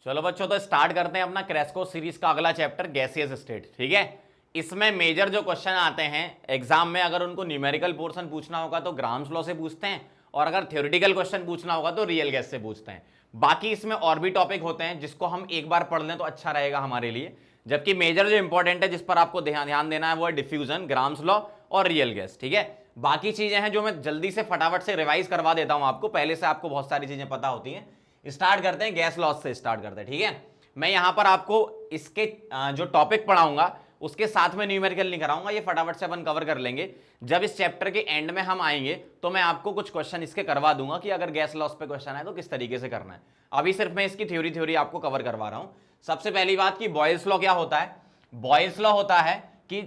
चलो बच्चों, तो स्टार्ट करते हैं अपना क्रैश सीरीज का अगला चैप्टर, गैसियस स्टेट। ठीक है, इसमें मेजर जो क्वेश्चन आते हैं एग्जाम में, अगर उनको न्यूमेरिकल पोर्शन पूछना होगा तो ग्राम्स लॉ से पूछते हैं, और अगर थ्योरेटिकल क्वेश्चन पूछना होगा तो रियल गैस से पूछते हैं। बाकी इसमें और भी टॉपिक होते हैं जिसको हम एक बार पढ़ लें तो अच्छा रहेगा हमारे लिए। जबकि मेजर जो इंपॉर्टेंट है जिस पर आपको ध्यान देना है वो है डिफ्यूजन, ग्राम्स लॉ और रियल गैस। ठीक है, बाकी चीजें हैं जो मैं जल्दी से फटाफट से रिवाइज करवा देता हूं आपको, पहले से आपको बहुत सारी चीजें पता होती हैं। स्टार्ट करते हैं, गैस लॉस से स्टार्ट करते हैं। ठीक है, मैं यहां पर आपको इसके जो टॉपिक पढ़ाऊंगा उसके साथ में न्यूमेरिकल नहीं कराऊंगा, ये फटाफट से अपन कवर कर लेंगे। जब इस चैप्टर के एंड में हम आएंगे तो मैं आपको कुछ क्वेश्चन इसके करवा दूंगा कि अगर गैस लॉस पे क्वेश्चन है तो किस तरीके से करना है। अभी सिर्फ मैं इसकी थ्योरी आपको कवर करवा रहा हूं। सबसे पहली बात कि बॉयल्स लॉ क्या होता है। बॉयल्स लॉ होता है कि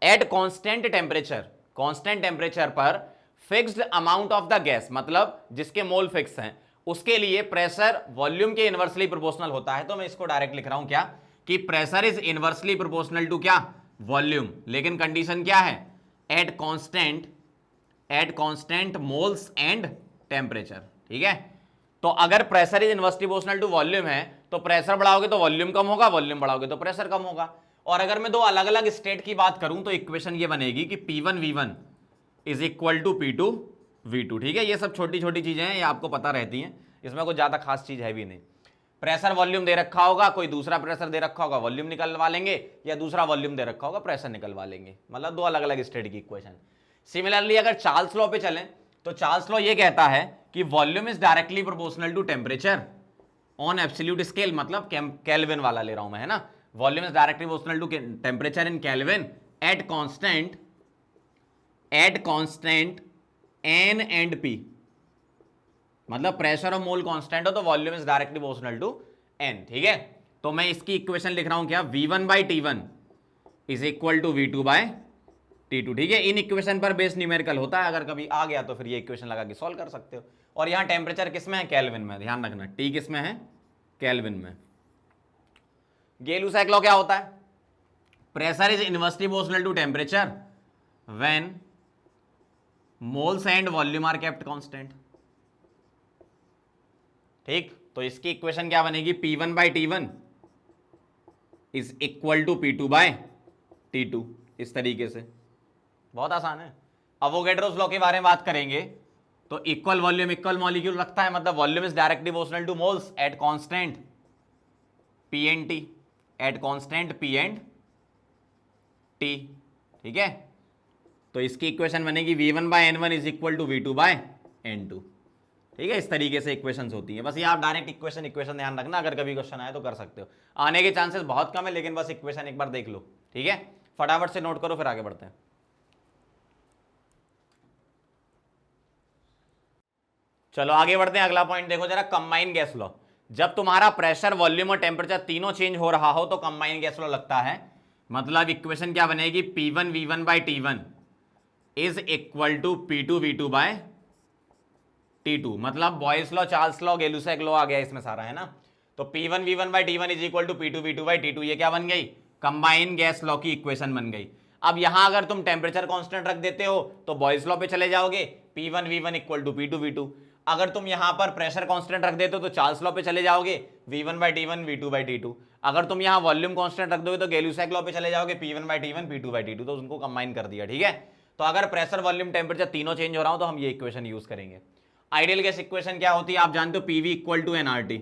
एट कांस्टेंट टेम्परेचर पर fixed amount of the gas, मतलब जिसके मोल फिक्स हैं, उसके लिए प्रेशर वॉल्यूम के इनवर्सली प्रोपोर्शनल होता है। तो मैं इसको डायरेक्ट लिख रहा हूं क्या, कि pressure is inversely proportional to क्या, वॉल्यूम। लेकिन कंडीशन क्या है, at constant moles and temperature. ठीक है, तो अगर pressure is inversely proportional to volume है तो प्रेशर बढ़ाओगे तो वॉल्यूम कम होगा, वॉल्यूम बढ़ाओगे तो प्रेशर कम होगा। और अगर मैं दो अलग अलग स्टेट की बात करूं तो इक्वेशन ये बनेगी कि P1 V1 is equal to P2 V2। ठीक है, ये सब छोटी छोटी चीजें हैं, ये आपको पता रहती हैं, इसमें कोई ज्यादा खास चीज है भी नहीं। प्रेशर वॉल्यूम दे रखा होगा, कोई दूसरा प्रेशर दे रखा होगा, वॉल्यूम निकलवा लेंगे, या दूसरा वॉल्यूम दे रखा होगा, प्रेशर निकलवा लेंगे। मतलब दो अलग अलग स्टेट की इक्वेशन। सिमिलरली अगर चार्ल्स लॉ पे चलें तो चार्ल्स लॉ ये कहता है कि volume is directly proportional to temperature on absolute scale, मतलब केल्विन वाला ले रहा हूं मैं, है ना। Volume is directly proportional to temperature in kelvin at constant N and P, मतलब प्रेशर और मोल कांस्टेंट हो तो volume is directly proportional to N. ठीक है, तो मैं इसकी इक्वेशन लिख रहा हूं क्या, V1 by T1 is equal to V2 by T2। ठीक है, इन इक्वेशन पर बेस न्यूमेरिकल होता है, अगर कभी आ गया तो फिर ये इक्वेशन लगा के सॉल्व कर सकते हो। और यहां टेम्परेचर किसमें है, केल्विन में, ध्यान रखना, T किसमें है, केल्विन में। गेलुसैक लॉ क्या होता है, pressure is inversely proportional to temperature when moles and volume are kept constant. ठीक, तो इसकी इक्वेशन क्या बनेगी, P1 by T1 is equal to P2 by T2। इस तरीके से बहुत आसान है। अवोगैड्रोस लॉ के बारे में बात करेंगे तो इक्वल वॉल्यूम इक्वल मॉलिक्यूल रखता है, मतलब volume is directly proportional to moles at constant P and T, at constant P and T। ठीक है, तो इसकी इक्वेशन बनेगी V1 by N1 is equal to V2 by N2। ठीक है, इस तरीके से इक्वेशंस होती हैं। बस ये आप डायरेक्ट इक्वेशन ध्यान रखना, अगर कभी क्वेश्चन आए तो कर सकते हो। आने के चांसेस बहुत कम है, लेकिन बस इक्वेशन एक बार देख लो। ठीक है, फटाफट से नोट करो, फिर आगे बढ़ते हैं। चलो आगे बढ़ते हैं, अगला पॉइंट देखो जरा, कंबाइन गैस लॉ। जब तुम्हारा प्रेशर वॉल्यूम और टेम्परेचर तीनों चेंज हो रहा हो तो कंबाइन गैस लॉ लगता है। मतलब इक्वेशन क्या बनेगी, P1 V1 by T1 is equal to P2 V2 by T2। मतलब Boyle's law, Charles law, Gay Lussac law आ गया इसमें सारा, है ना। तो P1 V1 by T1 is equal to P2 V2 by T2, ये क्या बन गई, कंबाइन गैस लॉ की इक्वेशन बन गई। अब यहां अगर तुम टेम्परेचर कांस्टेंट रख देते हो तो बॉयल्स लॉ पे चले जाओगे, P1 V1 equal to P2 V2। अगर तुम यहां पर प्रेशर कांस्टेंट रख देते हो तो चार्ल्स लॉ पे चले जाओगे, V1 by T1 V2 by T2। अगर तुम यहां वॉल्यूम कांस्टेंट रख दोगे तो गेलुसैक लॉ पे चले जाओगे, P1 by T1 P2 by T2। तो उनको कंबाइन कर दिया। ठीक है, तो अगर प्रेशर वॉल्यूम टेम्परेचर तीनों चेंज हो रहा हो तो हम ये इक्वेशन यूज करेंगे। आइडियल गैस इक्वेशन क्या होती है आप जानते हो, PV इक्वल टू nRT।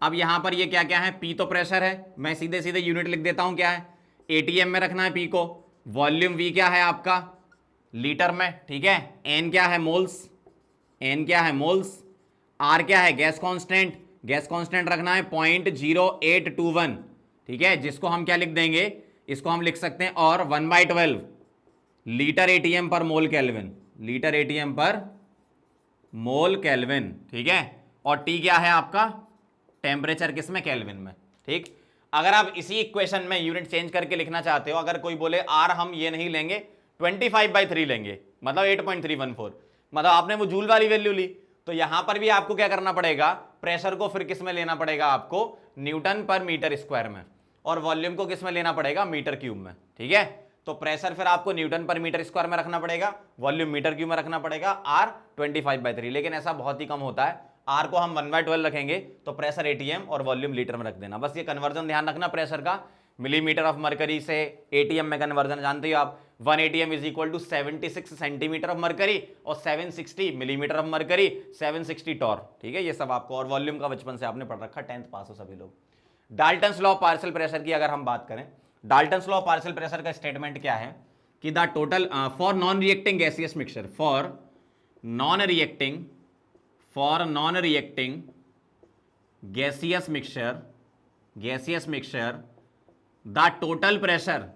अब यहां पर ये क्या क्या है, P तो प्रेशर है, मैं सीधे सीधे यूनिट लिख देता हूं, क्या है, ATM में रखना है P को। वॉल्यूम V क्या है आपका, लीटर में। ठीक है, N क्या है, मोल्स, N क्या है, मोल्स। R क्या है, गैस कांस्टेंट, गैस कांस्टेंट रखना है 0.0821। ठीक है, जिसको हम क्या लिख देंगे, इसको हम लिख सकते हैं और 1/12 लीटर ATM पर मोल केल्विन, लीटर ATM पर मोल केल्विन। ठीक है, और T क्या है आपका, टेम्परेचर किसमें, केल्विन में। ठीक, अगर आप इसी इक्वेशन में यूनिट चेंज करके लिखना चाहते हो, अगर कोई बोले R हम ये नहीं लेंगे 25/3 लेंगे, मतलब 8.314, मतलब आपने वो जूल वाली वैल्यू ली, तो यहां पर भी आपको क्या करना पड़ेगा, प्रेशर को फिर किस में लेना पड़ेगा आपको, न्यूटन पर मीटर स्क्वायर में, और वॉल्यूम को किस में लेना पड़ेगा, मीटर क्यूब में। ठीक है, तो प्रेशर फिर आपको न्यूटन पर मीटर स्क्वायर में रखना पड़ेगा, वॉल्यूम मीटर क्यूब में रखना पड़ेगा, R 25/3। लेकिन ऐसा बहुत ही कम होता है, आर को हम 1/12 रखेंगे तो प्रेशर एटीएम और वॉल्यूम लीटर में रख देना। बस ये कन्वर्जन ध्यान रखना प्रेशर का, मिलीमीटर ऑफ मरकरी से एटीएम में कन्वर्जन जानते हो आप, 1 ATM is equal to 76 centimetre of mercury और 760 मिलीमीटर ऑफ मरकरी, 760 टॉर। ठीक है, ये सब आपको, और वॉल्यूम का बचपन से आपने पढ़ रखा, 10th पास हो सभी लोग। Dalton's law of partial pressure की अगर हम बात करें, Dalton's law of partial pressure का स्टेटमेंट क्या है कि the total for non reacting gaseous mixture, for non reacting gaseous mixture the total pressure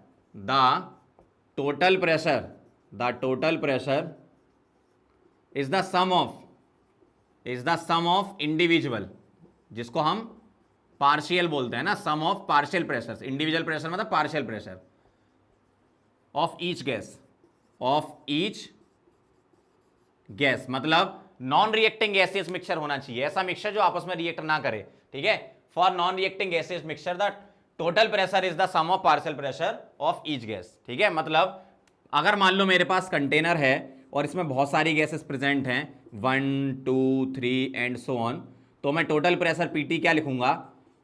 is the sum of individual, जिसको हम पार्शियल बोलते हैं ना, sum of partial pressure, individual pressure मतलब partial pressure of each gas, मतलब non reacting gaseous mixture होना चाहिए, ऐसा मिक्सचर जो आपस में रिएक्ट ना करे। ठीक है, for non reacting gaseous mixture the total pressure is the sum of partial pressure of each gas. ठीक है, मतलब अगर मान लो मेरे पास कंटेनर है और इसमें बहुत सारी गैसेस प्रेजेंट हैं, 1 2 3 एंड सो ऑन, तो मैं टोटल प्रेशर पीटी क्या लिखूंगा,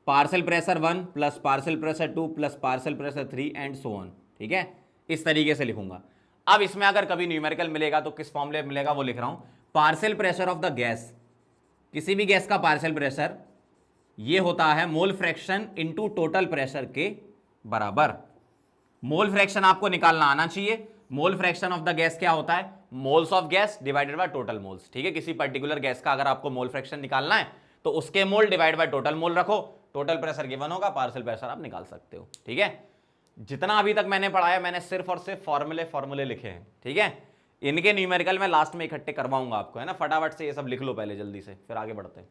partial pressure 1 plus partial pressure 2 plus partial pressure 3 and so on. ठीक है, इस तरीके से लिखूंगा। अब इसमें अगर कभी न्यूमेरिकल मिलेगा तो किस फॉर्मूले मिलेगा वो लिख रहा हूं, partial pressure of the gas, किसी भी गैस का पार्शियल प्रेशर ये होता है mole fraction into total pressure के बराबर। मोल फ्रैक्शन आपको निकालना आना चाहिए। Mole fraction of the gas क्या होता है, moles of gas divided by total moles. ठीक है, किसी पर्टिकुलर गैस का अगर आपको मोल फ्रैक्शन निकालना है तो उसके मोल डिवाइड बाय टोटल मोल रखो, टोटल प्रेशर गिवन होगा, पार्शियल प्रेशर आप निकाल सकते हो। ठीक है, जितना अभी तक मैंने पढ़ाया मैंने सिर्फ और सिर्फ फॉर्मूले लिखे हैं। ठीक है, इनके न्यूमेरिकल मैं लास्ट में इकट्ठे करवाऊंगा आपको, है ना, फटाफट से ये सब लिख लो पहले जल्दी से, फिर आगे बढ़ते हैं।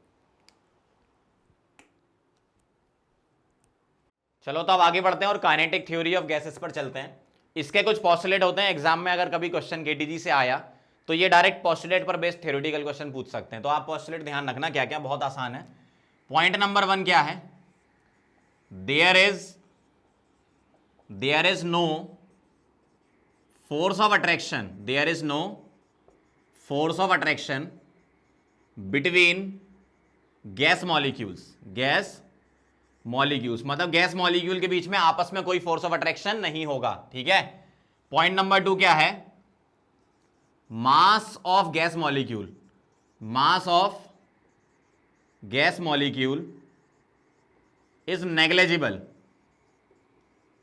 चलो तो अब आगे बढ़ते हैं और काइनेटिक थ्योरी ऑफ गैसेस पर चलते हैं। इसके कुछ पोस्टुलेट होते हैं, एग्जाम में अगर कभी क्वेश्चन केटीजी से आया तो ये डायरेक्ट पोस्टुलेट पर बेस्ड थ्योरेटिकल क्वेश्चन पूछ सकते हैं। तो आप पोस्टुलेट ध्यान रखना क्या क्या, बहुत आसान है। पॉइंट नंबर 1 क्या है, there is no force of attraction between gas molecules मतलब गैस मॉलिक्यूल के बीच में आपस में कोई फोर्स ऑफ अट्रैक्शन नहीं होगा। ठीक है, पॉइंट नंबर 2 क्या है, mass of gas molecule is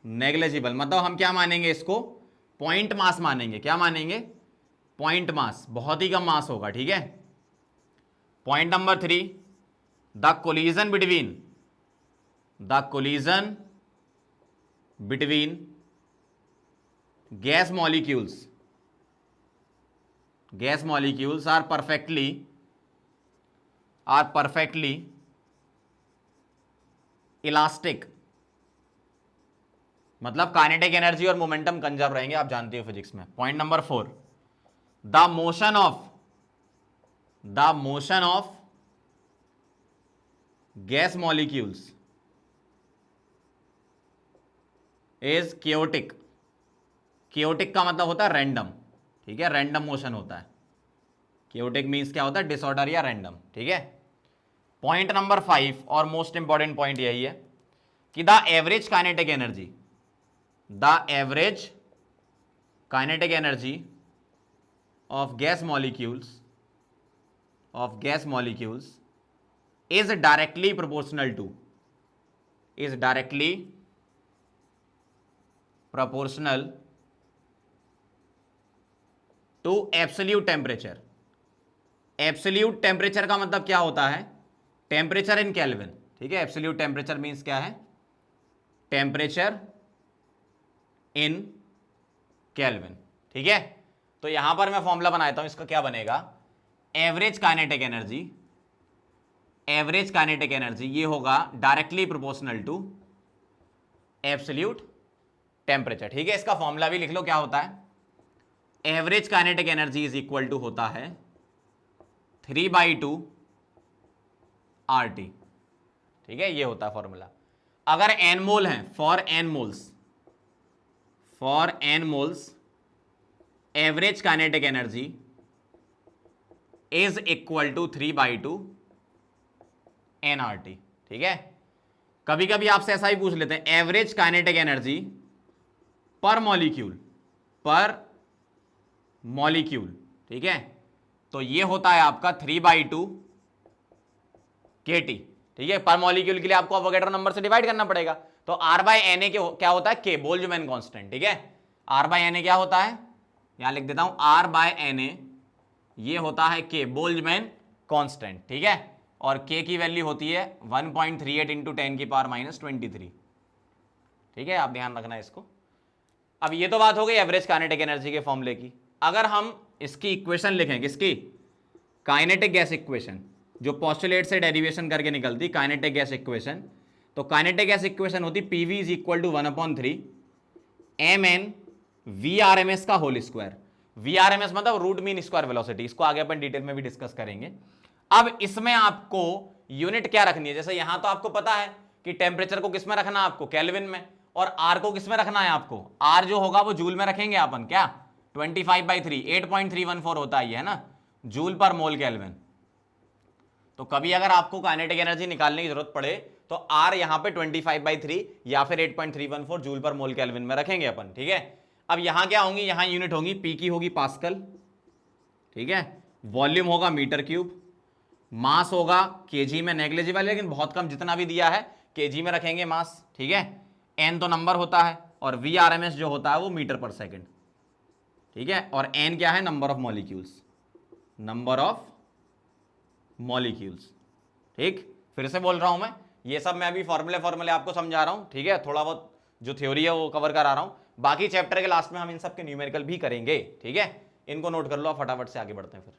negligible, मतलब हम क्या मानेंगे इसको, पॉइंट मास मानेंगे। क्या मानेंगे, पॉइंट मास, बहुत ही कम मास होगा। ठीक है, point number 3, the collision between gas molecules are perfectly elastic, मतलब काइनेटिक एनर्जी और मोमेंटम कंजर्व रहेंगे, आप जानते हो फिजिक्स में। Point number 4, the motion of gas molecules is chaotic का मतलब होता है रैंडम। ठीक है, रैंडम मोशन होता है। क्योटिक मीन्स क्या होता है, डिसऑर्डर या रैंडम। ठीक है, पॉइंट नंबर 5 और मोस्ट इंपॉर्टेंट पॉइंट यही है कि the average kinetic energy of gas molecules is directly proportional to absolute temperature। Absolute temperature का मतलब क्या होता है, टेम्परेचर इन केल्विन। ठीक है, एब्सोल्यूट टेम्परेचर मीन्स क्या है, टेम्परेचर इन केल्विन। ठीक है, तो यहां पर मैं फॉर्मूला बनाता हूं, इसका क्या बनेगा, एवरेज काइनेटिक एनर्जी ये होगा directly proportional to absolute temperature. ठीक है, इसका फॉर्मूला भी लिख लो, क्या होता है, average kinetic energy is equal to होता है 3/2 RT। ठीक है, ये होता है फॉर्मूला। अगर n मोल है, for n moles average kinetic energy is equal to 3/2 nRT। ठीक है, कभी कभी आपसे ऐसा ही पूछ लेते हैं, एवरेज काइनेटिक एनर्जी पर मॉलिक्यूल। ठीक है, तो ये होता है आपका 3/2 kT। ठीक है, पर मॉलिक्यूल के लिए आपको अवोगैड्रो नंबर से डिवाइड करना पड़ेगा। तो R/Na क्या होता है, K, बोल्ट्जमैन कांस्टेंट। ठीक है, R/Na क्या होता है, यहां लिख देता हूं, R/Na ये होता है K, बोल्ट्जमैन कांस्टेंट। ठीक है, और K की वैल्यू होती है 1.38 इंटू 10⁻23। ठीक है, आप ध्यान रखना इसको। अब ये तो बात हो गई एवरेज काइनेटिक एनर्जी के फॉर्मूले की। अगर हम इसकी इक्वेशन लिखें, किसकी, काइनेटिक गैस इक्वेशन, जो पोस्टुलेट से डेरिवेशन करके निकलती काइनेटिक गैस इक्वेशन, तो काइनेटिक गैस इक्वेशन होती PV is equal to 1/3 mn VRMS का होल स्क्वायर। VRMS मतलब रूट मीन स्क्वायर वेलोसिटी, इसको आगे अपन डिटेल में भी डिस्कस करेंगे। अब इसमें आपको यूनिट क्या रखनी है, जैसे यहां तो आपको पता है कि टेम्परेचर को किस में रखना है आपको, केल्विन में, और आर को किस में रखना है आपको, आर जो होगा वो जूल में रखेंगे अपन, क्या 25/3 8.314 होता है ना, जूल पर मोल केल्विन। तो कभी अगर आपको काइनेटिक एनर्जी निकालने की जरूरत पड़े तो आर यहां पे 25/3 या फिर 8.314 जूल पर मोल केल्विन में रखेंगे अपन। ठीक है, अब यहां क्या होंगी, यहां यूनिट होंगी, पी की होगी पास्कल। ठीक है, वॉल्यूम होगा मीटर क्यूब, मास होगा केजी में, नेग्लिजिबल लेकिन बहुत कम, जितना भी दिया है केजी में रखेंगे मास। ठीक है, एन तो नंबर होता है, और VRMS जो होता है वो मीटर पर सेकंड। ठीक है, और एन क्या है, नंबर ऑफ मॉलिक्यूल्स। ठीक, फिर से बोल रहा हूं मैं, ये सब मैं अभी फॉर्मूले आपको समझा रहा हूं। ठीक है, थोड़ा बहुत जो थ्योरी है वो कवर करा रहा हूं, बाकी चैप्टर के लास्ट में हम इन सब के न्यूमेरिकल भी करेंगे। ठीक है, इनको नोट कर लो, फटाफट से आगे बढ़ते हैं फिर।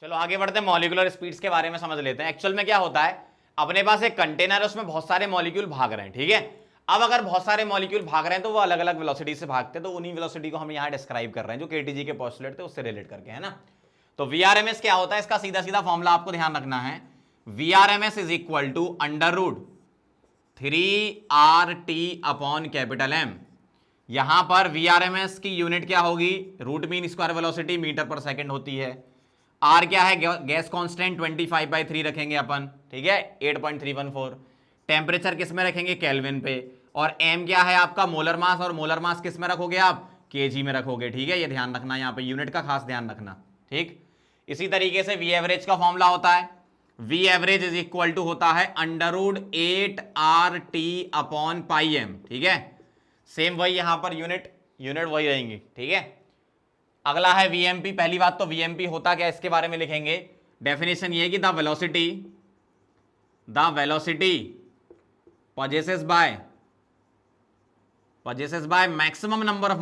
चलो आगे बढ़ते हैं, मॉलिक्यूलर स्पीड्स के बारे में समझ लेते हैं। एक्चुअल में क्या होता है, अपने पास एक कंटेनर है, उसमें बहुत सारे मॉलिक्यूल भाग रहे हैं। ठीक है, अब अगर बहुत सारे मॉलिक्यूल भाग रहे हैं तो वो अलग अलग वेलोसिटी से भागते हैं, तो उन्हीं वेलोसिटी को हम यहाँ डिस्क्राइब कर रहे हैं जो केटीजी के पोस्टुलेट थे उससे रिलेट करके, है ना। तो VRMS क्या होता है, इसका सीधा सीधा फॉर्मूला आपको ध्यान रखना है, VRMS is equal to √3RT/M। यहां पर VRMS की यूनिट क्या होगी, root mean square velocity metre per second होती है। आर क्या है, गैस कांस्टेंट 25/3 रखेंगे अपन। ठीक है, 8.314। टेम्परेचर किस में रखेंगे, केल्विन पे। और एम क्या है आपका, मोलर मास, और मोलर मास किस में रखोगे आप, केजी में रखोगे। ठीक है, ये ध्यान रखना, यहाँ पे यूनिट का खास ध्यान रखना। ठीक, इसी तरीके से वी एवरेज का फॉर्मूला होता है, V average is equal to होता है √8RT/πm। ठीक है, सेम वही यहां पर यूनिट वही रहेंगी। ठीक है, अगला है VMP। पहली बात तो VMP होता क्या, इसके बारे में लिखेंगे। डेफिनेशन ये है कि the velocity possesses by maximum number of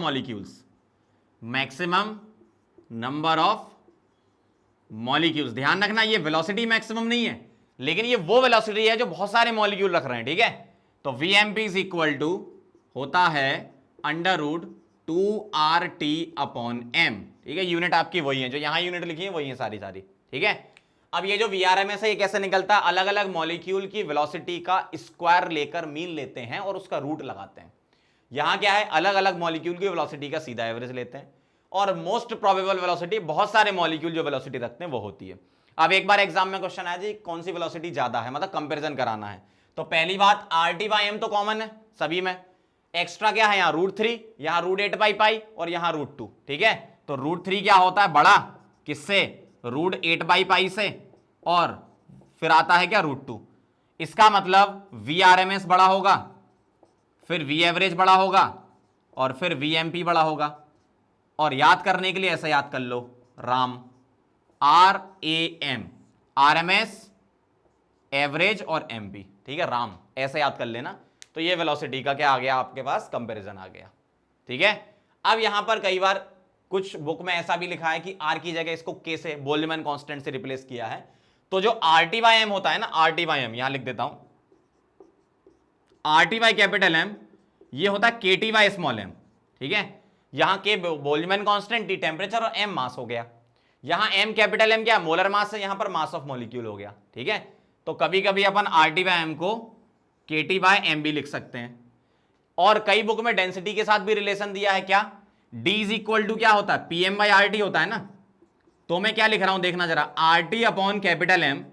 molecules. ध्यान रखना, ये वेलोसिटी मैक्सिमम नहीं है, लेकिन ये वो वेलोसिटी है जो बहुत सारे मॉलिक्यूल रख रहे हैं। ठीक है, तो VMP इज इक्वल टू होता है √2RT/M। ठीक है, यूनिट आपकी वही है, जो यहां यूनिट लिखी है वही है सारी। ठीक है, अब ये जो VRMS है ये कैसे निकलता है, अलग अलग मॉलिक्यूल की वेलोसिटी का स्क्वायर लेकर मीन लेते हैं और उसका रूट लगाते हैं। यहां क्या है, अलग अलग मॉलिक्यूल की वेलोसिटी का सीधा एवरेज लेते हैं, और मोस्ट प्रोबेबल वेलोसिटी, बहुत सारे मॉलिक्यूल जो वेलोसिटी रखते हैं वो होती है। अब एक बार एग्जाम में क्वेश्चन आया जी कौन सी वेलोसिटी ज्यादा है, मतलब कंपेरिजन कराना है, तो पहली बात RT/M तो कॉमन है सभी में, एक्स्ट्रा क्या है यहाँ √3, यहाँ √8/π और यहाँ √2। ठीक है, तो √3 क्या होता है, बड़ा किससे, √8/π से, और फिर आता है क्या √2। इसका मतलब VRMS बड़ा होगा, फिर V एवरेज बड़ा होगा, और फिर VMP बड़ा होगा। और याद करने के लिए ऐसा याद कर लो, RAM, RAM, RMS, एवरेज और MP। ठीक है, RAM ऐसे याद कर लेना। तो ये वेलोसिटी का क्या आ गया आपके पास, कंपैरिजन आ गया। ठीक है, अब यहां पर कई बार कुछ बुक में ऐसा भी लिखा है कि R की जगह इसको K से, बोल्ट्जमैन कांस्टेंट से रिप्लेस किया है। तो जो RT/M होता है ना, RT/M यहां लिख देता हूं, RT/M ये होता है KT/m। ठीक है, यहां के बोल्ट्जमैन कांस्टेंट, T टेम्परेचर, और M मास हो गया। यहां M क्या, मोलर मास है, यहां पर मास ऑफ मॉलिक्यूल हो गया। ठीक है, तो कभी कभी अपन RT/M को KT/M भी लिख सकते हैं। और कई बुक में डेंसिटी के साथ भी रिलेशन दिया है, क्या D इज इक्वल टू क्या होता है, PM/RT होता है ना, तो मैं क्या लिख रहा हूं देखना जरा, R T upon capital M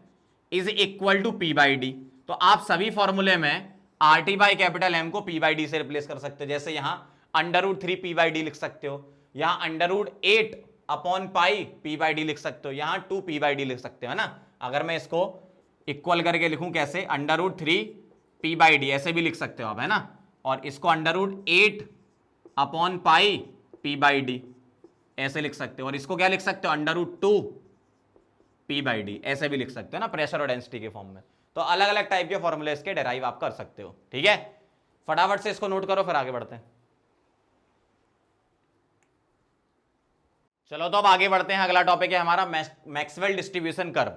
is equal to P by D. तो आप सभी फॉर्मूले में R T by capital M को पी बाई डी से रिप्लेस कर सकते हो। जैसे यहां under root 3 P by D लिख सकते हो, यहां under root 8 upon pi P by D लिख सकते हो, यहां 2 पी बाई डी लिख सकते हो, है ना। अगर मैं इसको इक्वल करके लिखूं कैसे, under root 3 P by D ऐसे भी लिख सकते हो आप, है ना। और इसको under root 8 upon pi P by D ऐसे लिख सकते हो। और इसको क्या लिख सकते हो, under root 2 P by D ऐसे भी लिख सकते हो ना, प्रेशर और डेंसिटी के फॉर्म में। तो अलग अलग टाइप के फॉर्मूले इसके डेराइव आप कर सकते हो, ठीक है। फटाफट से इसको नोट करो, फिर आगे बढ़ते हैं। चलो तो अब आगे बढ़ते हैं। अगला टॉपिक है हमारा Maxwell distribution curve.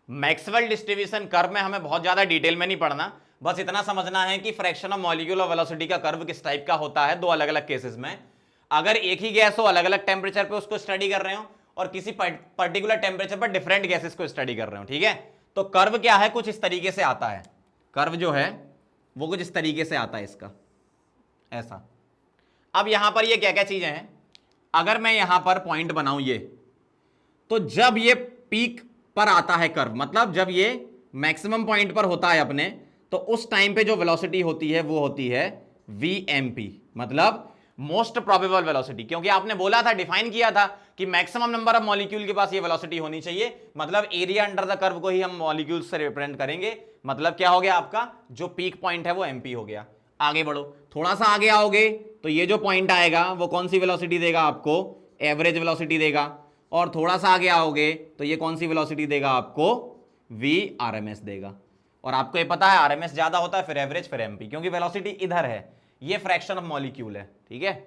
Maxwell distribution curve में हमें बहुत ज्यादा डिटेल में नहीं पढ़ना, बस इतना समझना है कि फ्रैक्शन ऑफ मॉलिक्यूल और वेलोसिटी का कर्व किस टाइप का होता है दो अलग अलग केसेस में। अगर एक ही गैस हो अलग अलग टेम्परेचर पे उसको स्टडी कर रहे हो, और किसी पर्टिकुलर टेम्परेचर पर डिफरेंट गैसेस को स्टडी कर रहे हो, ठीक है। तो कर्व क्या है, कुछ इस तरीके से आता है। कर्व जो है वो कुछ इस तरीके से आता है इसका, ऐसा। अब यहां पर ये क्या क्या चीजें हैं, अगर मैं यहां पर पॉइंट बनाऊं ये, तो जब ये पीक पर आता है कर्व, मतलब जब ये मैक्सिमम पॉइंट पर होता है अपने, तो उस टाइम पे जो वेलोसिटी होती है वो होती है वीएमपी, मतलब मोस्ट प्रोबेबल वेलोसिटी। क्योंकि आपने बोला था, डिफाइन किया था कि मैक्सिमम नंबर ऑफ मॉलिक्यूल के पास ये वेलोसिटी होनी चाहिए, मतलब एरिया अंडर द कर्व को ही हम मॉलिक्यूल से रिप्रेजेंट करेंगे। मतलब क्या हो गया आपका, जो पीक पॉइंट है वो एमपी हो गया। आगे बढ़ो, थोड़ा सा आगे आओगे तो ये जो पॉइंट आएगा वो कौन सी वेलोसिटी देगा आपको, एवरेज वेलोसिटी देगा। और थोड़ा सा आगे आओगे तो ये कौन सी वेलोसिटी देगा आपको, वी आरएमएस देगा। और आपको ये पता है आरएमएस ज्यादा होता है, फिर एवरेज, फिर एमपी, क्योंकि वेलोसिटी इधर है, ये फ्रैक्शन ऑफ मॉलिक्यूल है, ठीक है।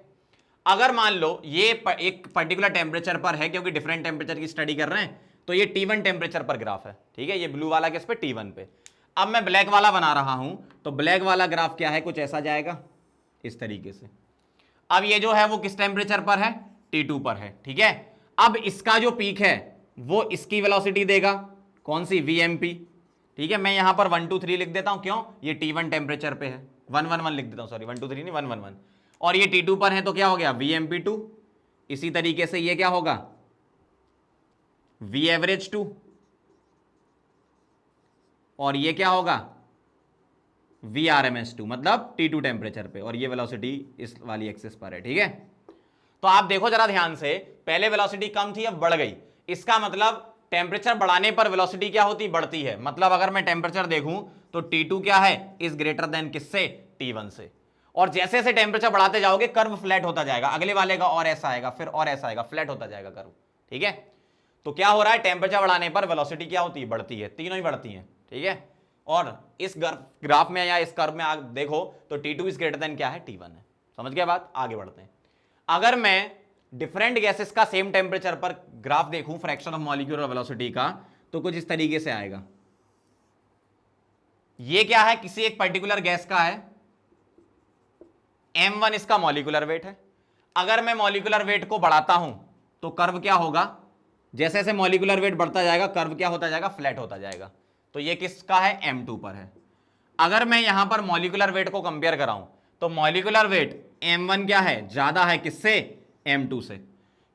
अगर मान लो ये एक पर्टिकुलर टेम्परेचर पर है, क्योंकि डिफरेंट टेम्परेचर की स्टडी कर रहे हैं, तो ये T1 टेम्परेचर पर ग्राफ है, ठीक है। ये ब्लू वाला किस पे, T1 पे। अब मैं ब्लैक वाला बना रहा हूं, तो ब्लैक वाला ग्राफ क्या है, कुछ ऐसा जाएगा इस तरीके से। अब ये जो है वो किस टेम्परेचर पर है, T2 पर है, ठीक है। अब इसका जो पीक है वो इसकी वेलोसिटी देगा, कौन सी, Vmp, ठीक है। मैं यहां पर 1 2 3 लिख देता हूं, क्यों, ये T1 टेम्परेचर पे है, 1 1 1 लिख देता हूं, सॉरी 1 2 3 नहीं, 1 1 1। और ये T2 पर है तो क्या हो गया, Vmp2। इसी तरीके से ये क्या होगा, Vaverage2। और ये क्या होगा, Vrms2, मतलब T2 टेम्परेचर पे, और ये वेलोसिटी इस वाली एक्सिस पर है, ठीक है। तो आप देखो जरा ध्यान से, पहले वेलोसिटी कम थी अब बढ़ गई, इसका मतलब टेम्परेचर बढ़ाने पर वेलोसिटी क्या होती, बढ़ती है। मतलब अगर मैं टेम्परेचर देखूं तो T2 क्या है, इज ग्रेटर देन किससे, T1 से। और जैसे जैसे टेम्परेचर बढ़ाते जाओगे कर्व फ्लैट होता जाएगा, अगले वाले का और ऐसा आएगा, फिर और ऐसा आएगा, फ्लैट होता जाएगा कर्व, ठीक है। तो क्या हो रहा है, टेम्परेचर बढ़ाने पर वेलोसिटी क्या होती है, बढ़ती है, तीनों ही बढ़ती हैं, ठीक है। और इस ग्राफ में या इस कर्व में आप देखो तो T2 इज ग्रेटर देन क्या है, T1 है। समझ गया बात, आगे बढ़ते हैं। अगर मैं डिफरेंट गैसेस का सेम टेम्परेचर पर ग्राफ देखूं, फ्रैक्शन ऑफ मॉलिक्यूल और वेलोसिटी का, तो कुछ इस तरीके से आएगा। ये क्या है, किसी एक पर्टिकुलर गैस का है, m1 इसका मॉलिक्यूलर वेट है। अगर मैं मॉलिक्यूलर वेट को बढ़ाता हूं तो कर्व क्या होगा, जैसे जैसे मॉलिक्यूलर वेट बढ़ता जाएगा कर्व क्या होता जाएगा, फ्लैट होता जाएगा। तो ये किसका है, m2 पर है। अगर मैं यहां पर मॉलिक्यूलर वेट को कंपेयर कराऊं तो मॉलिक्यूलर वेट m1 क्या है, ज्यादा है किससे, m2 से।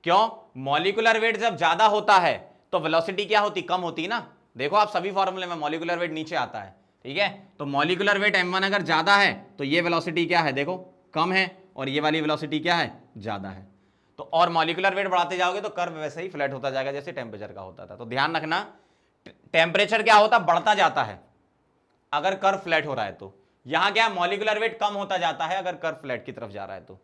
क्यों, मॉलिक्यूलर वेट जब ज्यादा होता है तो वेलोसिटी क्या होती, कम होती ना। देखो आप सभी फॉर्मूले में मॉलिक्यूलर वेट नीचे आता है, ठीक है। तो मॉलिक्यूलर वेट m1 अगर ज्यादा है तो ये वेलोसिटी क्या है, देखो कम है, और ये वाली वेलोसिटी क्या है, ज्यादा है। तो और मॉलिक्यूलर वेट बढ़ाते जाओगे तो कर्व वैसे ही फ्लैट होता जाएगा जैसे टेम्परेचर का होता था। तो ध्यान रखना, टेम्परेचर क्या होता, बढ़ता जाता है अगर कर्व फ्लैट हो रहा है। तो यहां क्या, मॉलिक्यूलर वेट कम होता जाता है अगर कर्व फ्लैट की तरफ जा रहा है। तो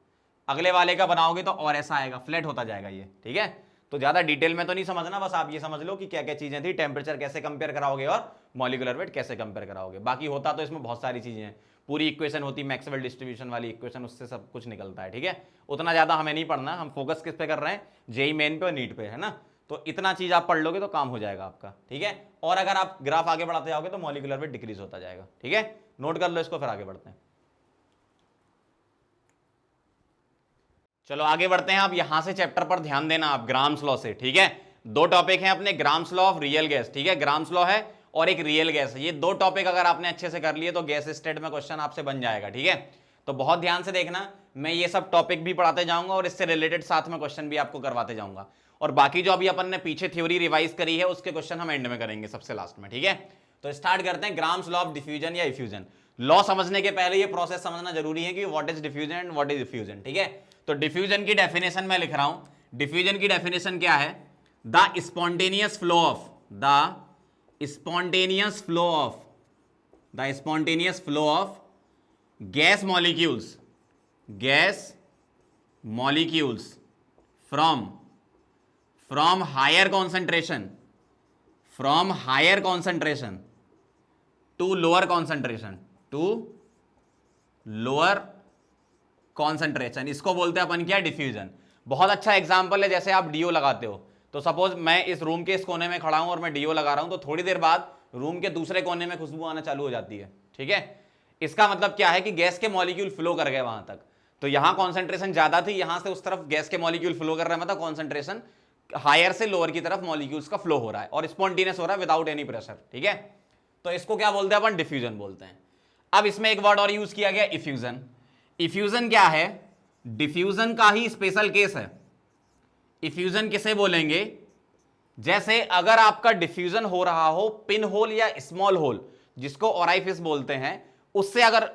अगले वाले का बनाओगे तो और ऐसा आएगा, फ्लैट होता जाएगा ये, ठीक है। तो ज्यादा डिटेल में तो नहीं समझना, बस आप ये समझ लो कि क्या क्या चीजें थी, टेम्परेचर कैसे कंपेयर कराओगे और मॉलिक्यूलर वेट कैसे कंपेयर कराओगे। बाकी होता तो इसमें बहुत सारी चीजें हैं, पूरी इक्वेशन होती, मैक्सवेल डिस्ट्रीब्यूशन वाली इक्वेशन, उससे सब कुछ निकलता है, ठीक है। उतना ज्यादा हमें नहीं पढ़ना, हम फोकस किस पे कर रहे हैं, जेई मेन पे और नीट पे, है ना। तो इतना चीज आप पढ़ लोगे तो काम हो जाएगा आपका, ठीक है। और अगर आप ग्राफ आगे बढ़ाते जाओगे तो मॉलिक्यूलर वेट डिक्रीज होता जाएगा, ठीक है। नोट कर लो इसको, फिर आगे बढ़ते हैं। चलो आगे बढ़ते हैं। आप यहां से चैप्टर पर ध्यान देना आप, ग्राम्स लॉ से, ठीक है। दो टॉपिक हैं अपने, grams law of real gas, ठीक है। ग्राम्स लॉ है और एक रियल गैस है। ये दो टॉपिक अगर आपने अच्छे से कर लिए तो गैस स्टेट में क्वेश्चन आपसे बन जाएगा, ठीक है। तो बहुत ध्यान से देखना, मैं ये सब टॉपिक भी पढ़ाते जाऊंगा और इससे रिलेटेड साथ में क्वेश्चन भी आपको करवाते जाऊंगा। और बाकी जो अभी अपन ने पीछे थ्योरी रिवाइज करी है उसके क्वेश्चन हम एंड में करेंगे सबसे लास्ट में, ठीक है। तो स्टार्ट करते हैं ग्राम्स लॉ ऑफ डिफ्यूजन या इफ्यूजन। लॉ समझने के पहले ये प्रोसेस समझना जरूरी है कि what is diffusion and what is effusion, ठीक है। तो डिफ्यूजन की डेफिनेशन मैं लिख रहा हूं। डिफ्यूजन की डेफिनेशन क्या है? The spontaneous flow of gas molecules from higher concentration to lower concentration, इसको बोलते हैं अपन क्या? डिफ्यूजन। बहुत अच्छा एग्जांपल है, जैसे आप डीओ लगाते हो, तो सपोज मैं इस रूम के इस कोने में खड़ा हूं और मैं डीओ लगा रहा हूं, तो थोड़ी देर बाद रूम के दूसरे कोने में खुशबू आना चालू हो जाती है, ठीक है। इसका मतलब क्या है कि गैस के मॉलिक्यूल फ्लो कर गए वहां तक। तो यहां कॉन्सेंट्रेशन ज्यादा थी, यहां से उस तरफ गैस के मॉलिक्यूल फ्लो कर रहे हैं, मतलब कॉन्सेंट्रेशन हायर से लोअर की तरफ मॉलिक्यूल्स का फ्लो हो रहा है और स्पॉन्टेनियस हो रहा है विदाउट एनी प्रेशर, ठीक है। तो इसको क्या बोलते हैं अपन? डिफ्यूजन बोलते हैं। अब इसमें एक वर्ड और यूज किया गया, इफ्यूजन। इफ्यूजन क्या है? डिफ्यूजन का ही स्पेशल केस है। इफ्यूजन किसे बोलेंगे? जैसे अगर आपका डिफ्यूजन हो रहा हो पिन होल या स्मॉल होल, जिसको ओराइफिस बोलते हैं, उससे अगर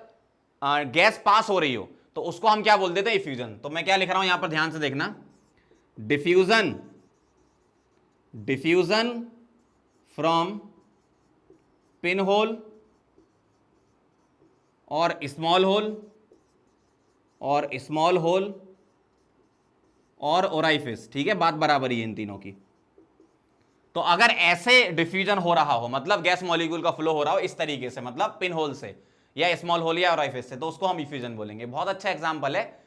गैस पास हो रही हो तो उसको हम क्या बोल देते हैं? इफ्यूजन। तो मैं क्या लिख रहा हूं यहां पर, ध्यान से देखना। डिफ्यूजन फ्रॉम पिन होल और स्मॉल होल और ओराइफिस, ठीक है, बात बराबर ही है इन तीनों की। तो अगर ऐसे डिफ्यूजन हो रहा हो, मतलब गैस मॉलिक्यूल का फ्लो हो रहा हो इस तरीके से, मतलब पिन होल से या स्मॉल होल या ओराइफिस से, तो उसको हम इफ्यूजन बोलेंगे। बहुत अच्छा एग्जांपल है,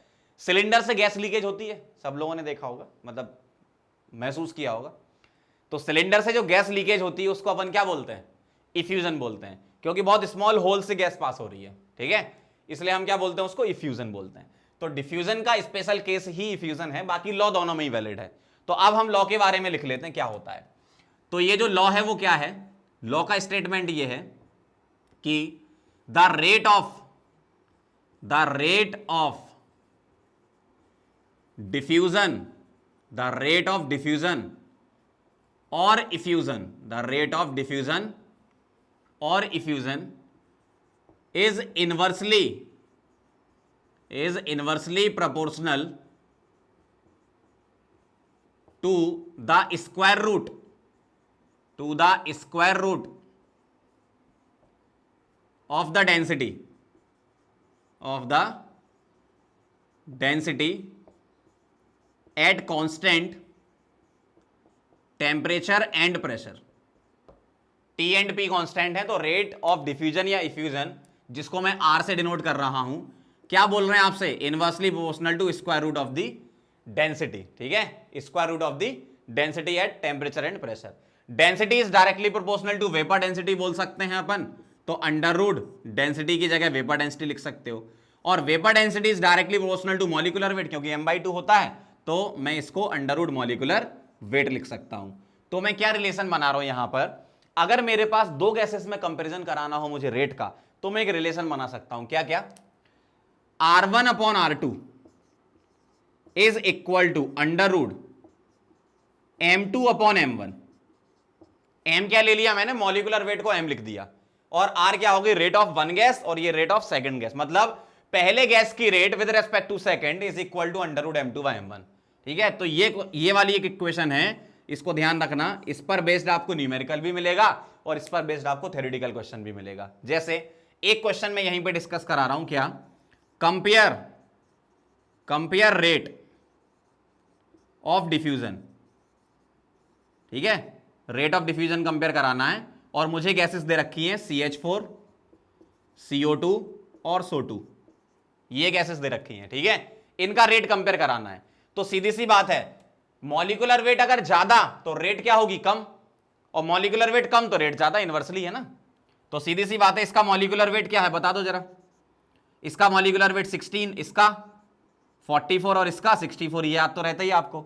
सिलेंडर से गैस लीकेज होती है, सब लोगों ने देखा होगा, मतलब महसूस किया होगा। तो सिलेंडर से जो गैस लीकेज होती है उसको अपन क्या बोलते हैं? इफ्यूजन बोलते हैं, क्योंकि बहुत स्मॉल होल से गैस पास हो रही है, ठीक है, इसलिए हम क्या बोलते हैं? उसको इफ्यूजन बोलते हैं। तो डिफ्यूजन का स्पेशल केस ही इफ्यूजन है, बाकी लॉ दोनों में ही वैलिड है। तो अब हम लॉ के बारे में लिख लेते हैं क्या होता है। तो ये जो लॉ है वो क्या है? लॉ का स्टेटमेंट ये है कि द रेट ऑफ डिफ्यूजन और effusion is inversely proportional to the square root of the density at constant temperature and pressure। T and P constant है, तो रेट ऑफ डिफ्यूजन या इफ्यूजन, जिसको मैं R से डिनोट कर रहा हूं, क्या बोल रहे हैं आपसे? Inversely proportional to square root of the density, ठीक है, square root of the density at temperature and pressure. Density is directly proportional to vapour density बोल सकते हैं अपन, तो अंडर रूट डेंसिटी की जगह वेपर डेंसिटी लिख सकते हो। और vapour density is directly proportional to molecular weight, क्योंकि m/2 होता है, तो मैं इसको अंडर रूट मॉलिक्यूलर वेट लिख सकता हूं। तो मैं क्या रिलेशन बना रहा हूं यहां पर? अगर मेरे पास दो गैसेस में कंपैरिजन कराना हो मुझे रेट का, तो मैं एक रिलेशन बना सकता हूं। क्या क्या? R1/R2 is equal to under root M2/M1। M क्या ले लिया मैंने? मॉलिक्यूलर वेट को M लिख दिया, और R क्या होगी? रेट ऑफ वन गैस, और ये रेट ऑफ सेकंड गैस, मतलब पहले गैस की rate with respect to second is equal to under root M2/M1, ठीक है। तो ये वाली एक इक्वेशन है, इसको ध्यान रखना। इस पर बेस्ड आपको न्यूमेरिकल भी मिलेगा और इस पर बेस्ड आपको थ्योरेटिकल क्वेश्चन भी मिलेगा। जैसे एक क्वेश्चन में यहीं पे डिस्कस करा रहा हूं, क्या? कंपेयर रेट ऑफ डिफ्यूजन, ठीक है, रेट ऑफ डिफ्यूजन कंपेयर कराना है, और मुझे गैसेस दे रखी हैं CH4, CO2 और SO2, ये गैसेस दे रखी हैं, ठीक है, इनका रेट कंपेयर कराना है। तो सीधी सी बात है, मॉलिक्यूलर वेट अगर ज्यादा तो रेट क्या होगी? कम, और मॉलिक्यूलर वेट कम तो रेट ज्यादा, इनवर्सली है ना। तो सीधी सी बात है, इसका मॉलिक्यूलर वेट क्या है बता दो जरा। इसका मॉलिक्यूलर वेट 16, इसका 44 और इसका 64, ये याद तो रहता ही आपको।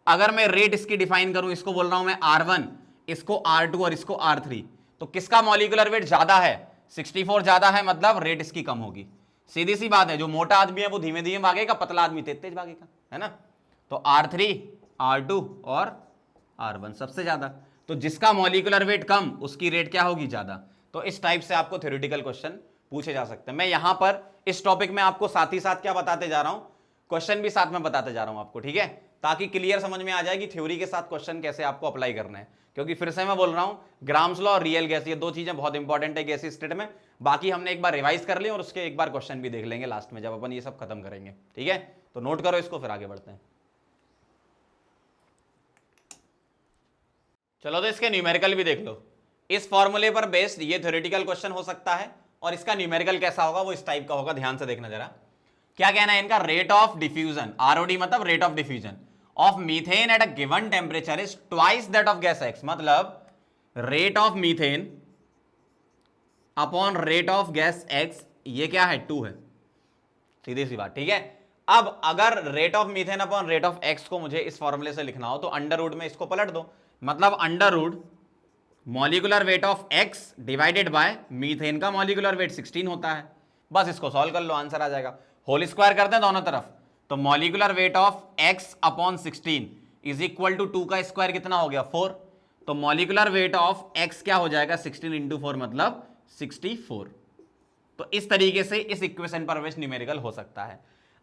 अगर मैं रेट इसकी डिफाइन करूं, इसको बोल रहा हूं मैं R1, इसको R2 और इसको R3, तो किसका मॉलिक्यूलर वेट ज्यादा है? 64 ज्यादा है, मतलब रेट इसकी कम होगी। सीधी सी बात है, जो मोटा आदमी है वो धीमे धीमे भागेगा, पतला आदमी तेज तेज भागेगा, है ना। तो R3 R2 और R1 सबसे ज्यादा, तो जिसका मॉलिक्यूलर वेट कम उसकी रेट क्या होगी ज्यादा। तो इस टाइप से आपको थ्योरेटिकल क्वेश्चन पूछे जा सकते हैं। मैं यहां पर इस टॉपिक में आपको साथ ही साथ क्या बताते जा रहा हूं, क्वेश्चन भी साथ में बताते जा रहा हूं आपको, ठीक है, ताकि क्लियर समझ में आ जाए कि थ्योरी के साथ क्वेश्चन कैसे आपको अप्लाई करना है। क्योंकि फिर से मैं बोल रहा हूं, ग्राम्स लॉ और रियल गैस ये दो चीजें बहुत इंपॉर्टेंट है गैसीय स्टेट में। बाकी हमने एक बार रिवाइज कर लिया और उसके एक बार क्वेश्चन भी देख लेंगे लास्ट में जब अपन ये सब खत्म करेंगे, ठीक है। तो नोट करो इसको, फिर आगे बढ़ते हैं। चलो तो इसके न्यूमेरिकल भी देख लो। इस फॉर्मूले पर बेस्ड ये थ्योरेटिकल क्वेश्चन हो सकता है और इसका न्यूमेरिकल कैसा होगा वो इस टाइप का होगा। ध्यान से देखना जरा, क्या कहना है इनका, रेट ऑफ डिफ्यूजन, आरओडी मतलब rate of diffusion of methane at a given temperature is twice that of gas X. मतलब rate of methane upon rate of gas X, ये क्या है, 2 है, सीधी सी बात, ठीक है। अब अगर rate of methane upon rate of x को मुझे इस फॉर्मूले से लिखना हो तो अंडर रूट में इसको पलट दो, मतलब under root molecular weight of X divided by methane का मॉलिक्यूलर वेट 16 होता है। बस इसको सॉल्व कर लो, आंसर आ जाएगा। होल स्क्वायर करते हैं दोनों तरफ, तो molecular weight of X upon 16 is equal to 2 का स्क्वायर कितना हो गया, 4। तो मॉलिक्यूलर वेट ऑफ एक्स क्या हो जाएगा, 16 इंटू 4 मतलब 64। तो इस तरीके से इस इक्वेशन पर बेस्ड न्यूमेरिकल हो सकता है।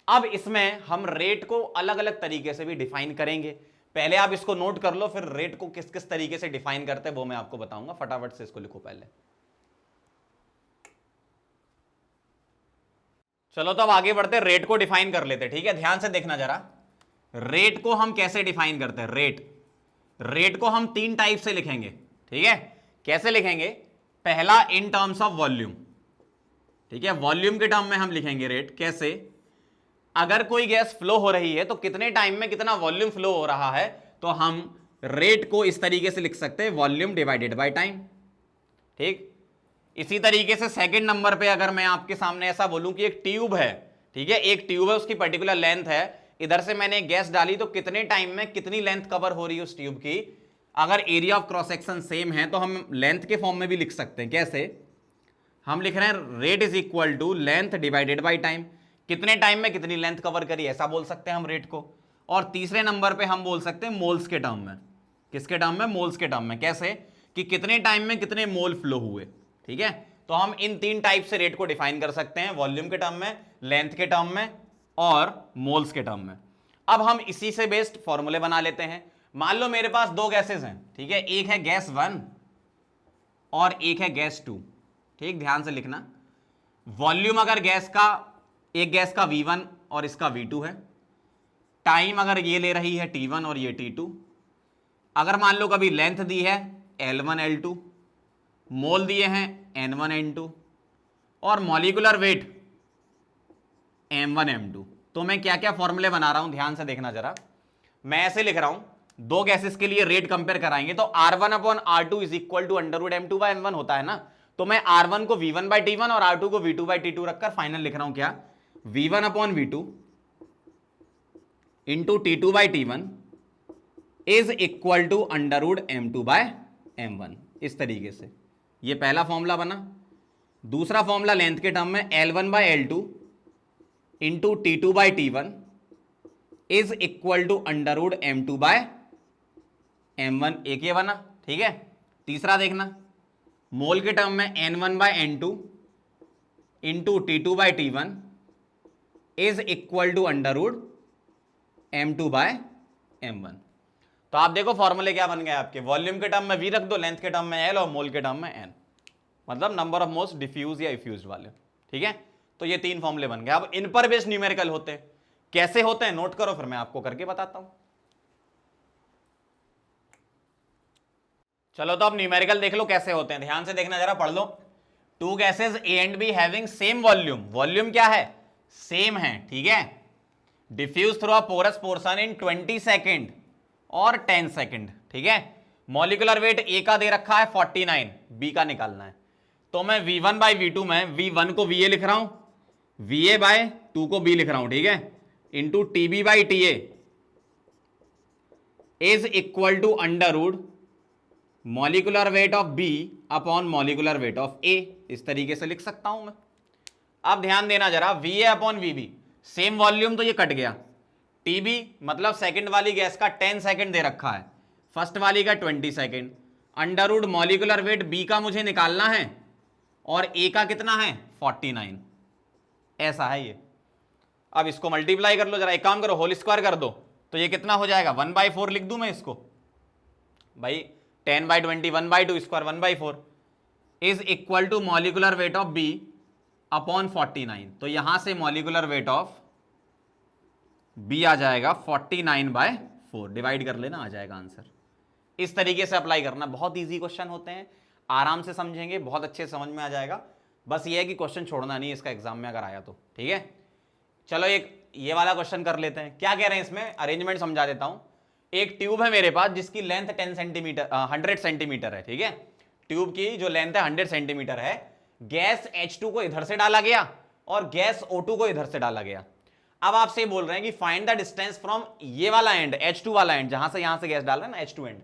अब इसमें हम रेट को अलग अलग तरीके से भी डिफाइन करेंगे। पहले आप इसको नोट कर लो, फिर रेट को किस किस तरीके से डिफाइन करते हैं वो मैं आपको बताऊंगा। फटाफट से इसको लिखो पहले। चलो तो अब आगे बढ़ते, रेट को डिफाइन कर लेते, ठीक है। ध्यान से देखना जरा, रेट को हम कैसे डिफाइन करते हैं। रेट को हम 3 टाइप से लिखेंगे, ठीक है। कैसे लिखेंगे, पहला इन टर्म्स ऑफ वॉल्यूम, ठीक है, वॉल्यूम के टर्म में हम लिखेंगे रेट। कैसे, अगर कोई गैस फ्लो हो रही है तो कितने टाइम में कितना वॉल्यूम फ्लो हो रहा है, तो हम रेट को इस तरीके से लिख सकते हैं, वॉल्यूम डिवाइडेड बाय टाइम, ठीक। इसी तरीके से सेकंड नंबर पे अगर मैं आपके सामने ऐसा बोलूं कि एक ट्यूब है, ठीक है, एक ट्यूब है, उसकी पर्टिकुलर लेंथ है, इधर से मैंने एक गैस डाली तो कितने टाइम में कितनी लेंथ कवर हो रही है उस ट्यूब की। अगर area of cross section same है तो हम लेंथ के फॉर्म में भी लिख सकते हैं। कैसे, हम लिख रहे हैं rate is equal to length divided by time, कितने टाइम में कितनी लेंथ कवर करी, ऐसा बोल सकते हैं हम रेट को। और तीसरे नंबर पे हम बोल सकते हैं मोल्स के टर्म में। किसके टर्म में, मोल्स के टर्म में। कैसे, कि कितने टाइम में कितने मोल फ्लो हुए, ठीक है। तो हम इन 3 टाइप से रेट को डिफाइन कर सकते हैं, वॉल्यूम के टर्म में, लेंथ के टर्म में और मोल्स के टर्म में। अब हम इसी से बेस्ड फॉर्मूले बना लेते हैं। मान लो मेरे पास 2 गैसेस हैं, ठीक है, एक है गैस 1 और एक है गैस 2, ठीक। ध्यान से लिखना, वॉल्यूम अगर गैस का, एक गैस का V1 और इसका V2 है, टाइम अगर ये ले रही है T1 और ये T2, अगर मान लो कभी लेंथ दी है L1 L2, मोल दिए हैं N1 N2 और मॉलिक्यूलर वेट M1 M2, तो मैं क्या क्या फॉर्मूले बना रहा हूं ध्यान से देखना जरा। मैं ऐसे लिख रहा हूं, 2 गैसेस के लिए रेट कंपेयर कराएंगे तो R1 upon R2 is equal to under root M2 by M1 होता है ना। तो मैं R1 को V1 बाई T1 और R2 को V2 बाई T2 रखकर फाइनल लिख रहा हूं, क्या, V1 upon V2 into T2 by T1 is equal to under root M2 by M1। इस तरीके से ये पहला फॉर्मूला बना। दूसरा फॉर्मूला लेंथ के टर्म में L1 by L2 into T2 by T1 is equal to under root M2 by M1, एक ये बना, ठीक है। तीसरा देखना, मोल के टर्म में N1 by N2 into T2 by T1 is equal to under root M2 by M1। तो आप देखो फॉर्मूले क्या बन गए आपके, वॉल्यूम के टर्म में V रख दो, लेंथ के टर्म में L और मोल के टर्म में N, मतलब नंबर ऑफ मोल्स डिफ्यूज या इफ्यूज्ड वाले, ठीक है। तो ये 3 फॉर्मूले बन गए। अब इन पर बेस्ड न्यूमेरिकल होते हैं, कैसे होते हैं नोट करो, फिर मैं आपको करके बताता हूं। चलो तो अब न्यूमेरिकल देख लो कैसे होते हैं, ध्यान से देखना जरा, पढ़ लो। 2 gases A and B having same volume, volume क्या है, सेम है, ठीक है, diffuse through a porous portion in 20 second और 10 सेकेंड, ठीक है। मॉलिक्यूलर वेट ए का दे रखा है 49, बी का निकालना है। तो मैं V1 बाई V2 में V1 को VA लिख रहा हूं, VA बाय 2 को B लिख रहा हूं, ठीक है, into TB by TA is equal to under root molecular weight of B upon molecular weight of A। इस तरीके से लिख सकता हूं मैं। अब ध्यान देना जरा, VA upon VB, same volume तो ये कट गया, टीबी मतलब सेकंड वाली गैस का 10 सेकंड दे रखा है, फर्स्ट वाली का 20 second. Under root molecular weight B का मुझे निकालना है और ए का कितना है 49, ऐसा है ये। अब इसको मल्टीप्लाई कर लो जरा, एक काम करो होल स्क्वायर कर दो, तो ये कितना हो जाएगा 1/4 लिख दूं मैं इसको भाई, 10/20 1/2 square 1/4 is equal to molecular weight of B upon 49। तो यहां से मॉलिकुलर वेट ऑफ बी आ जाएगा 49/4, डिवाइड कर लेना, आ जाएगा आंसर। इस तरीके से अप्लाई करना, बहुत इजी क्वेश्चन होते हैं, आराम से समझेंगे, बहुत अच्छे समझ में आ जाएगा। बस ये है कि क्वेश्चन छोड़ना नहीं इसका एग्जाम में अगर आया तो, ठीक है। चलो एक ये वाला क्वेश्चन कर लेते हैं। क्या कह रहे हैं इसमें, अरेंजमेंट समझा देता हूं। एक ट्यूब है मेरे पास जिसकी लेंथ 10 सेंटीमीटर 100 सेंटीमीटर है, ठीक है। ट्यूब की जो लेंथ है 100 सेंटीमीटर है। गैस H2 को इधर से डाला गया और गैस O2 को इधर से डाला गया। अब आपसे बोल रहे हैं कि फाइंड द डिस्टेंस फ्रॉम ये वाला एंड, H2 वाला एंड, जहां से यहां से गैस डाल रहे हैं ना H2 and,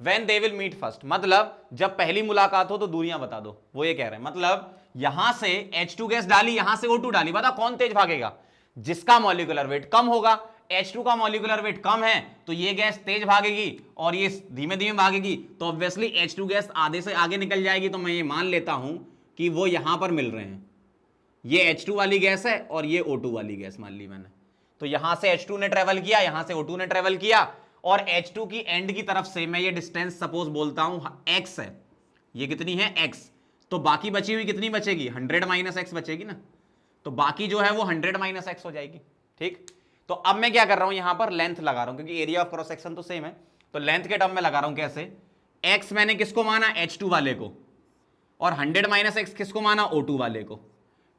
when they will meet first, मतलब जब पहली मुलाकात हो तो दूरियां बता दो, वो ये कह रहे हैं। मतलब यहां से H2 गैस डाली, यहां से O2 डाली, बता कौन तेज भागेगा, जिसका मॉलिक्यूलर वेट कम होगा। H2 का मॉलिक्यूलर वेट कम है तो ये गैस तेज भागेगी और ये धीमे धीमे भागेगी, तो ऑब्वियसली H2 गैस आधे से आगे निकल जाएगी। तो मैं ये मान लेता हूं कि वो यहां पर मिल रहे हैं, ये H2 वाली गैस है और ये O2 वाली गैस मान ली मैंने। तो यहां से H2 ने ट्रेवल किया, यहां से O2 ने ट्रेवल किया, और H2 की एंड की तरफ से मैं ये डिस्टेंस सपोज बोलता हूं x है, ये कितनी है x, तो बाकी बची हुई कितनी बचेगी 100 - x बचेगी ना, तो बाकी जो है वो 100 - x हो जाएगी, ठीक। तो अब मैं क्या कर रहा हूं, यहां पर लेंथ लगा रहा हूं क्योंकि एरिया ऑफ क्रॉस सेक्शन तो सेम है, तो लेंथ के टर्म में लगा रहा हूं। कैसे, x मैंने किसको माना H2 वाले को, और 100 - x किसको माना O2 वाले को,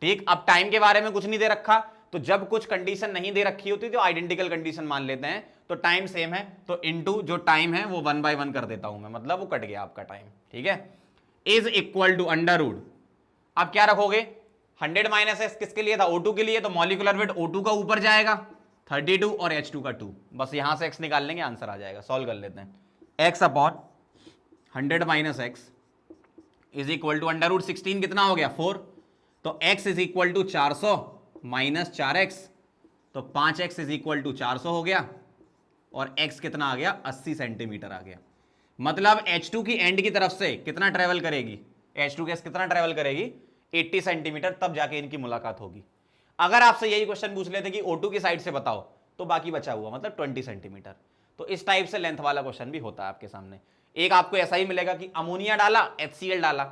ठीक। अब टाइम के बारे में कुछ नहीं दे रखा, तो जब कुछ कंडीशन नहीं दे रखी होती तो आइडेंटिकल कंडीशन मान लेते हैं, तो टाइम सेम है तो इनटू जो टाइम है वो 1/1 कर देता हूं मैं, मतलब वो कट गया आपका टाइम, ठीक है। Is equal to under root, अब क्या रखोगे 100 - x किसके लिए था O2 के लिए, तो मॉलिक्यूलर वेट O2 का ऊपर जाएगा 32 और H2 का 2, बस यहां से x निकाल लेंगे, आंसर आ जाएगा। सॉल्व कर लेते हैं। x अपॉन 100 - x is equal to under root 16 कितना हो गया 4, तो x is equal to 400 minus 4x, तो 5x इज इक्वल टू 400 हो गया, और x कितना आ गया 80 सेंटीमीटर आ गया। मतलब H2 की एंड की तरफ से कितना ट्रेवल करेगी, H2 गैस कितना ट्रेवल करेगी 80 सेंटीमीटर, तब जाके इनकी मुलाकात होगी। अगर आपसे यही क्वेश्चन पूछ लेते कि O2 की साइड से बताओ, तो बाकी बचा हुआ मतलब 20 सेंटीमीटर। तो इस टाइप से लेंथ वाला क्वेश्चन भी होता है आपके सामने। एक आपको ऐसा ही मिलेगा कि अमोनिया डाला HCl डाला,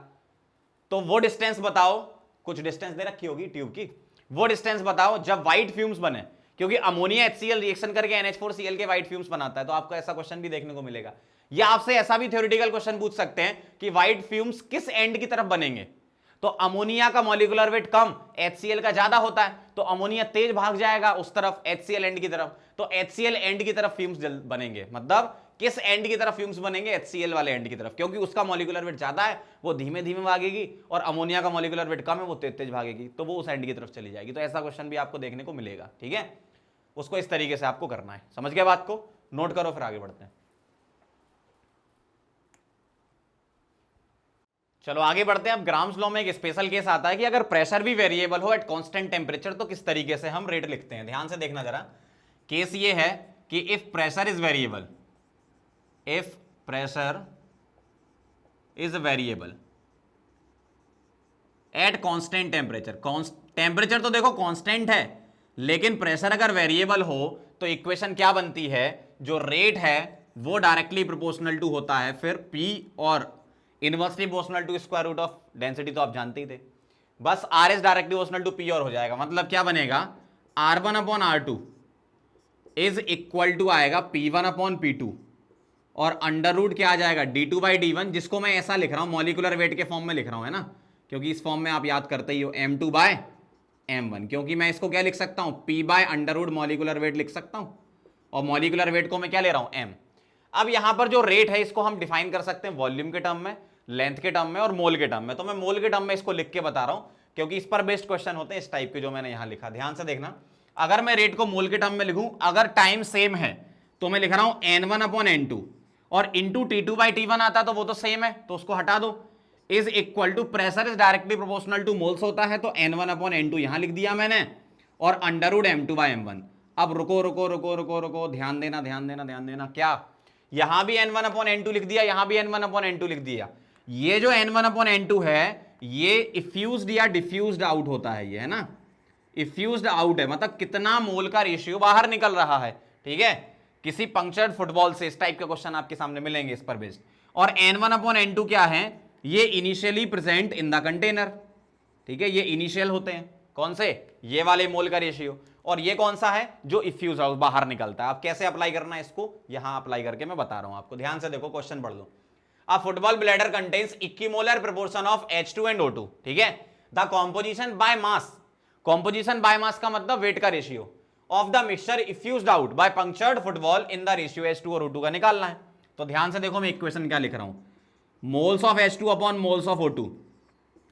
तो वो डिस्टेंस बताओ, कुछ डिस्टेंस दे रखी होगी ट्यूब की, वो डिस्टेंस बताओ जब व्हाइट फ्यूम्स बने, क्योंकि अमोनिया HCl रिएक्शन करके NH4Cl के व्हाइट फ्यूम्स बनाता है, तो आपको ऐसा क्वेश्चन भी देखने को मिलेगा। या आपसे ऐसा भी थ्योरेटिकल क्वेश्चन पूछ सकते हैं कि व्हाइट फ्यूम्स किस एंड की तरफ बनेंगे, तो अमोनिया का मॉलिक्यूलर वेट कम, HCl का ज्यादा होता है, तो अमोनिया तेज भाग जाएगा उस तरफ HCl एंड की तरफ, तो HCl एंड की तरफ फ्यूम्स बनेंगे। मतलब किस एंड की तरफ फ्यूम्स बनेंगे, HCl वाले एंड की तरफ, क्योंकि उसका मॉलिक्यूलर वेट ज्यादा है, वो धीमे धीमे भागेगी, और अमोनिया का मॉलिक्यूलर वेट कम है, वो तेज तेज भागेगी, तो वो उस एंड की तरफ चली जाएगी। तो ऐसा क्वेश्चन भी आपको देखने को मिलेगा, ठीक है। उसको इस तरीके से आपको करना है, समझ गए बात को, नोट करो, फिर आगे बढ़ते हैं। चलो आगे बढ़ते हैं। अब ग्राम्स लॉ में एक स्पेशल केस आता है कि अगर प्रेशर भी वेरिएबल हो एट कांस्टेंट टेम्परेचर, तो किस तरीके से हम रेट लिखते हैं। ध्यान से देखना जरा, केस ये है कि if pressure is variable, if pressure is variable at constant temperature, temperature तो देखो कांस्टेंट है, लेकिन प्रेशर अगर वेरिएबल हो तो इक्वेशन क्या बनती है, जो रेट है वो डायरेक्टली प्रोपोर्शनल टू होता है फिर P, और inversely proportional to square root of density, तो आप जानते ही थे, बस R is directly proportional to P और हो जाएगा। मतलब क्या बनेगा, R1 upon R2 is equal to आएगा P1 अपॉन P2, और अंडर रूट क्या आ जाएगा D2/D1, जिसको मैं ऐसा लिख रहा हूं मॉलिक्यूलर वेट के फॉर्म में लिख रहा हूं, है ना, क्योंकि इस फॉर्म में आप याद करते ही हो M2/M1, क्योंकि मैं इसको क्या लिख सकता हूं P/अंडर रूट मॉलिक्यूलर वेट लिख सकता हूं, और मॉलिक्यूलर वेट को मैं क्या ले रहा हूं M। अब यहां पर जो रेट है इसको हम डिफाइन कर सकते हैं वॉल्यूम के टर्म में, लेंथ के टर्म में, और मोल के टर्म में। तो मैं मोल के टर्म में इसको लिख के बता रहा हूं, क्योंकि इस पर बेस्ड क्वेश्चन होते हैं इस टाइप के जो मैंने यहां लिखा। ध्यान से देखना, अगर मैं रेट को मोल के टर्म में लिखूं, अगर टाइम सेम है तो मैं लिख रहा हूं N1 अपॉन N2, और इंटू T2/T1 आता तो वो तो सेम है, तो उसको हटा दो, is equal to pressure is directly proportional to moles होता है, तो N1 अपॉन N2 यहां लिख दिया मैंने, और अंडर रूट M2/M1। अब रुको रुको रुको रुको रुको, ध्यान देना ध्यान देना ध्यान देना, क्या यहां भी n1/n2 लिख दिया, यहां भी n1/n2 लिख दिया। ये जो n1/n2 है ये इफ्यूज्ड या डिफ्यूज्ड आउट होता है, ये है ना, इफ्यूज्ड आउट है, मतलब कितना मोल का रेशियो बाहर निकल रहा है। ठीक है, किसी पंक्चर्ड फुटबॉल से इस टाइप के क्वेश्चन आपके सामने मिलेंगे इस पर बेस्ड। और n1/n2 क्या है, ये initially present in the container. ठीक है, ये इनिशियल होते हैं कौन से, ये वाले मोल का रेशियो, और ये कौन सा है जो इफ्यूज आउट बाहर निकलता है। आप कैसे अप्लाई करना है इसको, यहां अप्लाई करके मैं बता रहा हूं आपको, ध्यान से देखो क्वेश्चन पढ़ लो। A football bladder contains equimolar proportion of H2 and O2. ठीक है, the composition by mass, composition by mass का मतलब वेट का ratio of the mixture effused out by punctured football in the ratio H2 और O2 का निकालना है। तो ध्यान से देखो मैं इक्वेशन क्या लिख रहा हूं, moles of H2 upon moles of O2,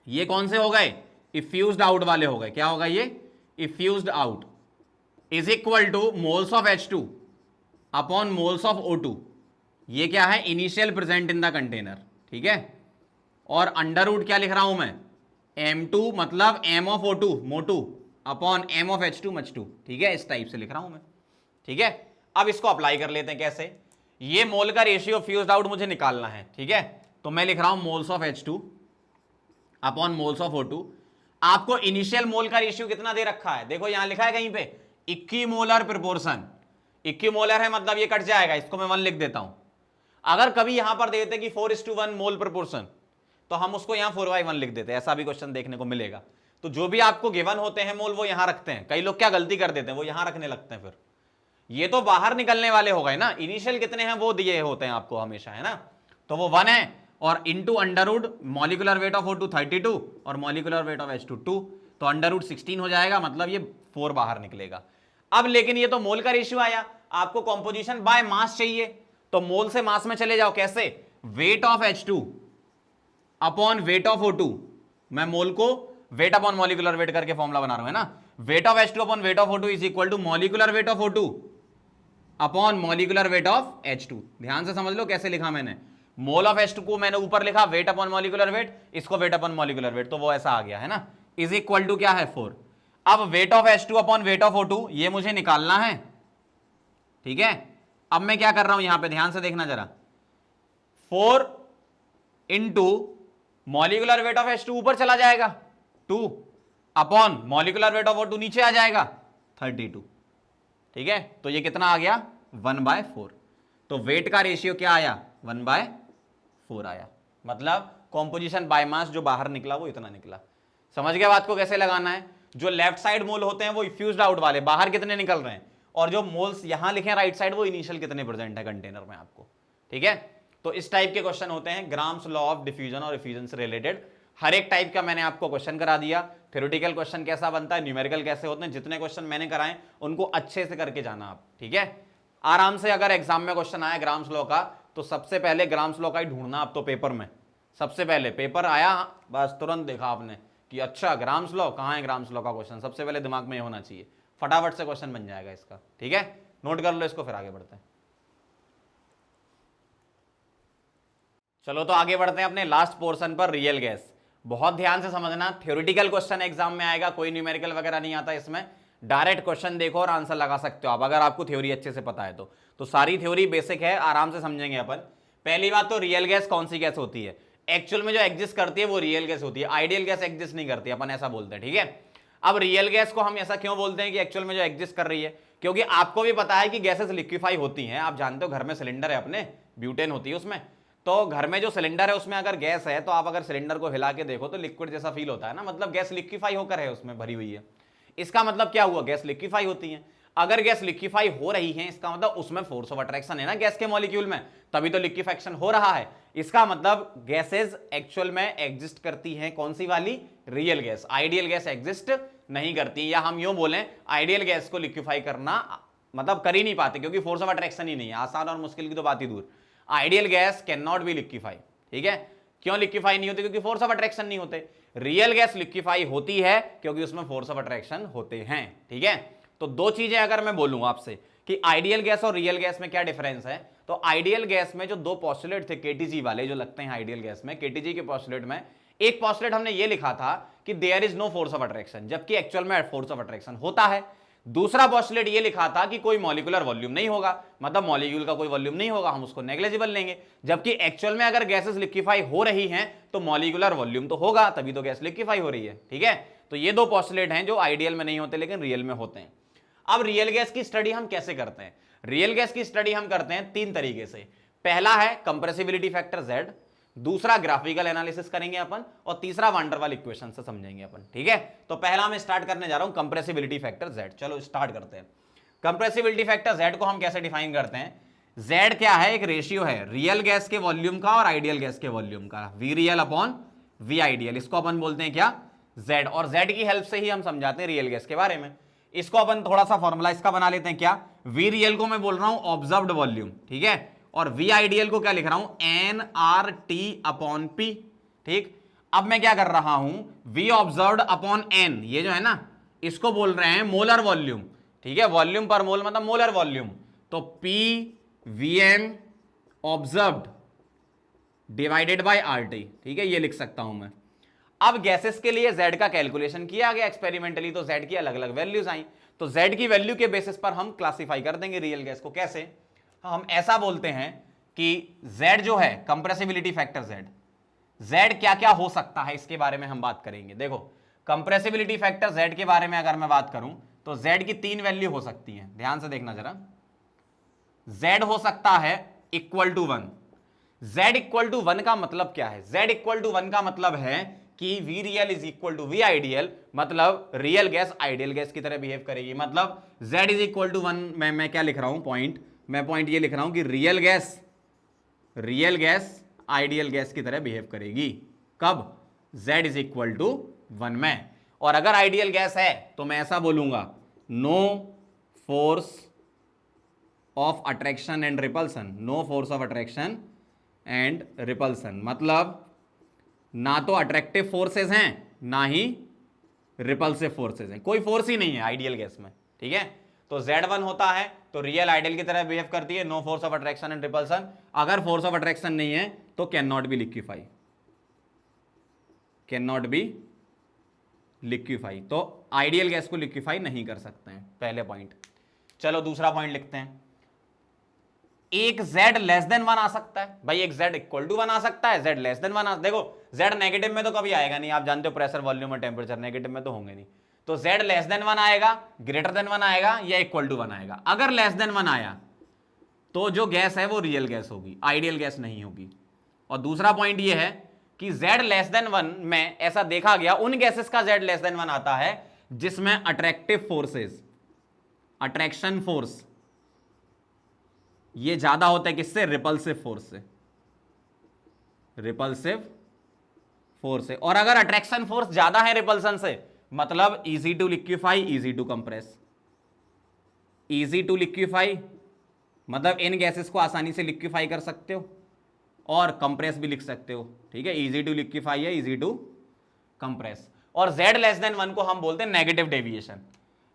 ये कौन से हो गए, इफ्यूज्ड आउट वाले हो गए। क्या होगा ये, effused out is equal to moles of H2 upon moles of O2, ये क्या है, initial present in the container. ठीक है, और अंडर रूट क्या लिख रहा हूं मैं, m2 मतलब m of O2 Motu upon m of H2 मच2। ठीक है, इस टाइप से लिख रहा हूं मैं। ठीक है, अब इसको अप्लाई कर लेते हैं कैसे, ये मोल का रेशियो फ्यूज्ड आउट मुझे निकालना है। ठीक है, तो मैं लिख रहा हूं moles of H2 upon moles of O2। आपको इनिशियल मोल का रेशियो कितना दे रखा है, देखो यहां लिखा है कहीं पे इक्विमोलर प्रोपोर्शन, इक्विमोलर है मतलब ये कट जाएगा, इसको मैं 1 लिख देता हूं। अगर कभी यहां पर देते कि 4:1 मोल प्रोपोर्शन, तो हम उसको यहां 4/1 लिख देते, ऐसा भी क्वेश्चन देखने को मिलेगा। तो जो भी आपको गिवन होते हैं मोल वो यहां रखते हैं, कई लोग क्या गलती कर देते हैं, वो यहां रखने लगते हैं, फिर ये तो बाहर निकलने वाले हो गए ना, इनिशियल कितने हैं वो दिए होते हैं आपको हमेशा, है ना, तो वो 1 है, और into under root molecular weight of O2 32 और मॉलिकुलर वेट ऑफ H2 2, तो अंडर रूट 16 हो जाएगा, मतलब ये 4 बाहर निकलेगा। अब लेकिन ये तो मोल का रेशियो आया, आपको कॉम्पोजिशन बाय मास चाहिए, तो मोल से मास में चले जाओ, कैसे, weight of H2 upon weight of O2, मैं मोल को वेट अपॉन मॉलिकुलर वेट करके फॉर्मूला बना रहा हूं, है ना, weight of H2 upon weight of O2 is equal to molecular weight of O2 upon molecular weight of H2। ध्यान से समझ लो कैसे लिखा मैंने, मोल ऑफ H2 को मैंने ऊपर लिखा वेट अपॉन मॉलिकुलर वेट, इसको वेट अपॉन मॉलिकुलर वेट, तो वो ऐसा आ गया, है ना, इज इक्वल टू क्या है 4। अब wait of H2 upon weight of O2 ये मुझे निकालना है। ठीक है, अब मैं क्या कर रहा हूं यहां पे, ध्यान से देखना जरा, 4 into molecular weight of H2 ऊपर चला जाएगा 2 upon molecular weight of O2 नीचे आ जाएगा 32। ठीक है, तो ये कितना आ गया 1/4, तो वेट का रेशियो क्या आया 1/4 आया, मतलब कॉम्पोजिशन बाय मास जो बाहर निकला वो इतना निकला। समझ गए बात को कैसे लगाना है, जो लेफ्ट साइड मोल होते हैं वो इफ्यूज्ड आउट वाले बाहर कितने निकल रहे हैं, और जो मोल्स यहां लिखे हैं राइट साइड वो इनिशियल कितने प्रेजेंट है कंटेनर में आपको। ठीक है, तो इस टाइप के क्वेश्चन होते हैं, ग्राम्स लॉ ऑफ डिफ्यूजन और इफ्यूजन से रिलेटेड हर एक टाइप का मैंने आपको क्वेश्चन करा दिया। थ्योरेटिकल क्वेश्चन कैसा बनता है, न्यूमेरिकल कैसे होते हैं, जितने क्वेश्चन मैंने कराए उनको अच्छे से करके जाना आप। ठीक है, आराम से अगर एग्जाम में क्वेश्चन आया ग्राम्स लॉ का, तो सबसे पहले ग्राम्स लॉ का ही ढूंढना आप तो पेपर में, सबसे पहले पेपर आया बस तुरंत देखा आपने कि अच्छा ग्राम्स लॉ कहाँ है, ग्राम्स लॉ का क्वेश्चन सबसे पहले दिमाग में होना चाहिए, फटाफट से क्वेश्चन बन जाएगा इसका। ठीक है, नोट कर लो इसको, फिर आगे बढ़ते हैं। चलो तो आगे बढ़ते हैं अपने लास्ट पोर्शन पर, रियल गैस। बहुत ध्यान से समझना, थ्योरेटिकल क्वेश्चन एग्जाम में आएगा, कोई न्यूमेरिकल वगैरह नहीं आता इसमें, डायरेक्ट क्वेश्चन देखो और आंसर लगा सकते हो आप अगर आपको थ्योरी अच्छे से पता है तो सारी थ्योरी बेसिक है, आराम से समझेंगे अपन। पहली बात तो रियल गैस कौन सी गैस होती है, एक्चुअल में जो एग्जिस्ट करती है वो रियल गैस होती है, आइडियल गैस एग्जिस्ट नहीं करती, अपन ऐसा बोलते हैं। ठीक है, अब रियल गैस को हम ऐसा क्यों बोलते हैं कि एक्चुअल में जो एग्जिस्ट कर रही है, क्योंकि आपको भी पता है कि गैसेस लिक्विफाई होती हैं, आप जानते हो घर में सिलेंडर है अपने, ब्यूटेन होती है उसमें, तो घर में जो सिलेंडर है उसमें अगर गैस है तो आप अगर सिलेंडर को हिला के देखो तो लिक्विड जैसा फील होता है ना, मतलब गैस लिक्विफाई होकर है उसमें भरी हुई है। इसका मतलब क्या हुआ, गैस लिक्विफाई होती है। अगर गैस लिक्विफाई हो रही है इसका मतलब उसमें फोर्स ऑफ अट्रैक्शन है ना गैस के मॉलिक्यूल में, तभी तो लिक्विफेक्शन हो रहा है। इसका मतलब गैसेज एक्चुअल में एग्जिस्ट करती हैं, कौन सी वाली, real gas. Ideal gas exist नहीं करती, या हम यूं बोलें आइडियल गैस को लिक्विफाई करना मतलब कर ही नहीं पाते क्योंकि फोर्स ऑफ अट्रैक्शन ही नहीं है। आसान और मुश्किल की तो बात ही दूर, ideal gas can not be liquefy. ठीक है, क्यों लिक्विफाई नहीं होती, क्योंकि फोर्स ऑफ अट्रैक्शन नहीं होते। रियल गैस लिक्विफाई होती है क्योंकि उसमें फोर्स ऑफ अट्रैक्शन होते हैं। ठीक है, तो दो चीजें अगर मैं बोलूं आपसे कि आइडियल गैस और रियल गैस में क्या डिफरेंस है, तो आइडियल गैस में जो दो पॉस्टुलेट थे केटीजी वाले जो लगते हैं आइडियल गैस में, केटीजी के पॉस्टुलेट में एक पॉस्टुलेट हमने ये लिखा था कि there is no force of attraction, जबकि एक्चुअल में फोर्स ऑफ अट्रैक्शन होता है। दूसरा पोस्टुलेट ये लिखा था कि कोई मॉलिक्यूलर वॉल्यूम नहीं होगा, मतलब मॉलिक्यूल का कोई वॉल्यूम नहीं होगा, हम उसको नेग्लिजिबल लेंगे। जबकि एक्चुअल में अगर गैसेस लिक्विफाई हो रही हैं तो मॉलिक्यूलर वॉल्यूम तो होगा, तभी तो गैस लिक्विफाई हो रही है। ठीक है, तो ये दो पोस्टुलेट हैं जो आइडियल में नहीं होते लेकिन रियल में होते हैं। अब रियल गैस की स्टडी हम कैसे करते हैं? रियल गैस की स्टडी हम करते हैं तीन तरीके से। पहला है कंप्रेसिबिलिटी फैक्टर Z, दूसरा ग्राफिकल एनालिसिस करेंगे अपन, और तीसरा वान डेर वाल इक्वेशन से समझेंगे अपन। ठीक है, तो पहला मैं स्टार्ट करने जा रहा हूं कंप्रेसिबिलिटी फैक्टर Z। चलो स्टार्ट करते हैं। कंप्रेसिबिलिटी फैक्टर Z को हम कैसे डिफाइन करते हैं? Z क्या है? एक रेशियो है रियल गैस के वॉल्यूम का और आइडियल गैस के वॉल्यूम का, V real upon V ideal. इसको अपन बोलते हैं क्या? Z। और Z की हेल्प से ही हम समझाते हैं रियल गैस के बारे में। इसको अपन थोड़ा सा फॉर्मूला इसका बना लेते हैं। क्या? वी रियल को मैं बोल रहा हूं ऑब्जर्व्ड वॉल्यूम, ठीक है, और वी आइडियल को क्या लिख रहा हूं? N R T upon P. ठीक, अब मैं क्या कर रहा हूं? वी ऑब्जर्व्ड अपॉन एन, ये जो है ना, इसको बोल रहे हैं मोलर वॉल्यूम। ठीक है, वॉल्यूम पर मोल मतलब मोलर वॉल्यूम, तो P V M observed divided by R T. ठीक है, ये लिख सकता हूं मैं। अब गैसेस के लिए Z का कैलकुलेशन किया गया एक्सपेरिमेंटली, तो Z की अलग अलग वैल्यूज आई, तो Z की वैल्यू के बेसिस पर हम क्लासिफाई कर देंगे रियल गैस को। कैसे? हम ऐसा बोलते हैं कि Z जो है कंप्रेसिबिलिटी फैक्टर Z क्या क्या हो सकता है इसके बारे में हम बात करेंगे। देखो, कंप्रेसिबिलिटी फैक्टर Z के बारे में अगर मैं बात करूं तो Z की तीन वैल्यू हो सकती हैं, ध्यान से देखना जरा। Z हो सकता है equal to 1। Z equal to 1 का मतलब क्या है? Z इक्वल टू 1 का मतलब है कि V real is equal to V ideal, मतलब रियल गैस आइडियल गैस की तरह बिहेव करेगी। मतलब Z इज इक्वल टू 1, मैं क्या लिख रहा हूं पॉइंट, मैं पॉइंट ये लिख रहा हूं कि रियल गैस आइडियल गैस की तरह बिहेव करेगी। कब? Z इज इक्वल टू 1 में। और अगर आइडियल गैस है तो मैं ऐसा बोलूंगा, no force of attraction and repulsion, no force of attraction and repulsion, मतलब ना तो अट्रैक्टिव फोर्सेस हैं ना ही रिपल्सिव फोर्सेस हैं, कोई फोर्स ही नहीं है आइडियल गैस में। ठीक है, तो Z1 होता है तो रियल आइडियल की तरह बिहेव करती है, no force of attraction and repulsion. अगर फोर्स ऑफ अट्रैक्शन नहीं है तो can not be liquefy, can not be liquefy, तो आइडियल गैस को लिक्विफाई नहीं कर सकते हैं, पहले पॉइंट। चलो दूसरा पॉइंट लिखते हैं। एक Z लेस देन 1 आ सकता है भाई, एक Z इक्वल टू 1 आ सकता है, Z लेस देन 1 आ, देखो Z नेगेटिव में तो कभी आएगा नहीं, आप जानते हो प्रेशर वॉल्यूम और टेम्परेचर नेगेटिव में तो होंगे नहीं, तो Z लेस देन 1 आएगा, ग्रेटर देन 1 आएगा या इक्वल टू 1 आएगा। अगर लेस देन 1 आया तो जो गैस है वो रियल गैस होगी, आइडियल गैस नहीं होगी। और दूसरा पॉइंट ये है कि Z लेस देन 1 में ऐसा देखा गया, उन गैसेस का Z लेस देन 1 आता है जिसमें अट्रैक्टिव फोर्सेस, अट्रैक्शन फोर्स ये ज्यादा होता है किससे? रिपल्सिव फोर्स से, रिपल्सिव फोर्स से। और अगर अट्रैक्शन फोर्स ज्यादा है रिपल्सन से, मतलब easy to liquefy, easy to compress. Easy to liquefy मतलब इन गैसेस को आसानी से लिक्विफाई कर सकते हो और कंप्रेस भी लिख सकते हो। ठीक है, इजी टू लिक्विफाई है, इजी टू कंप्रेस। और Z लेस देन 1 को हम बोलते हैं नेगेटिव डेविएशन।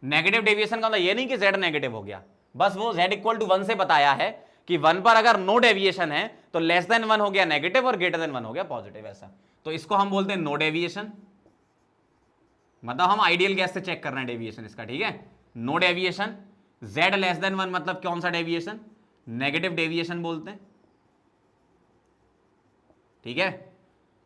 नेगेटिव डेविएशन का मतलब ये नहीं कि Z नेगेटिव हो गया, बस वो Z इक्वल टू 1 से बताया है कि 1 पर अगर नो डेविएशन है तो लेस देन 1 हो गया नेगेटिव और ग्रेटर देन 1 हो गया पॉजिटिव, ऐसा। तो इसको हम बोलते हैं नो डेविएशन, मतलब हम आइडियल गैस से चेक कर रहे हैं डेविएशन इसका। ठीक है, no deviation. Z less than 1 मतलब कौन सा डेविएशन? नेगेटिव डेविएशन बोलते हैं। ठीक है,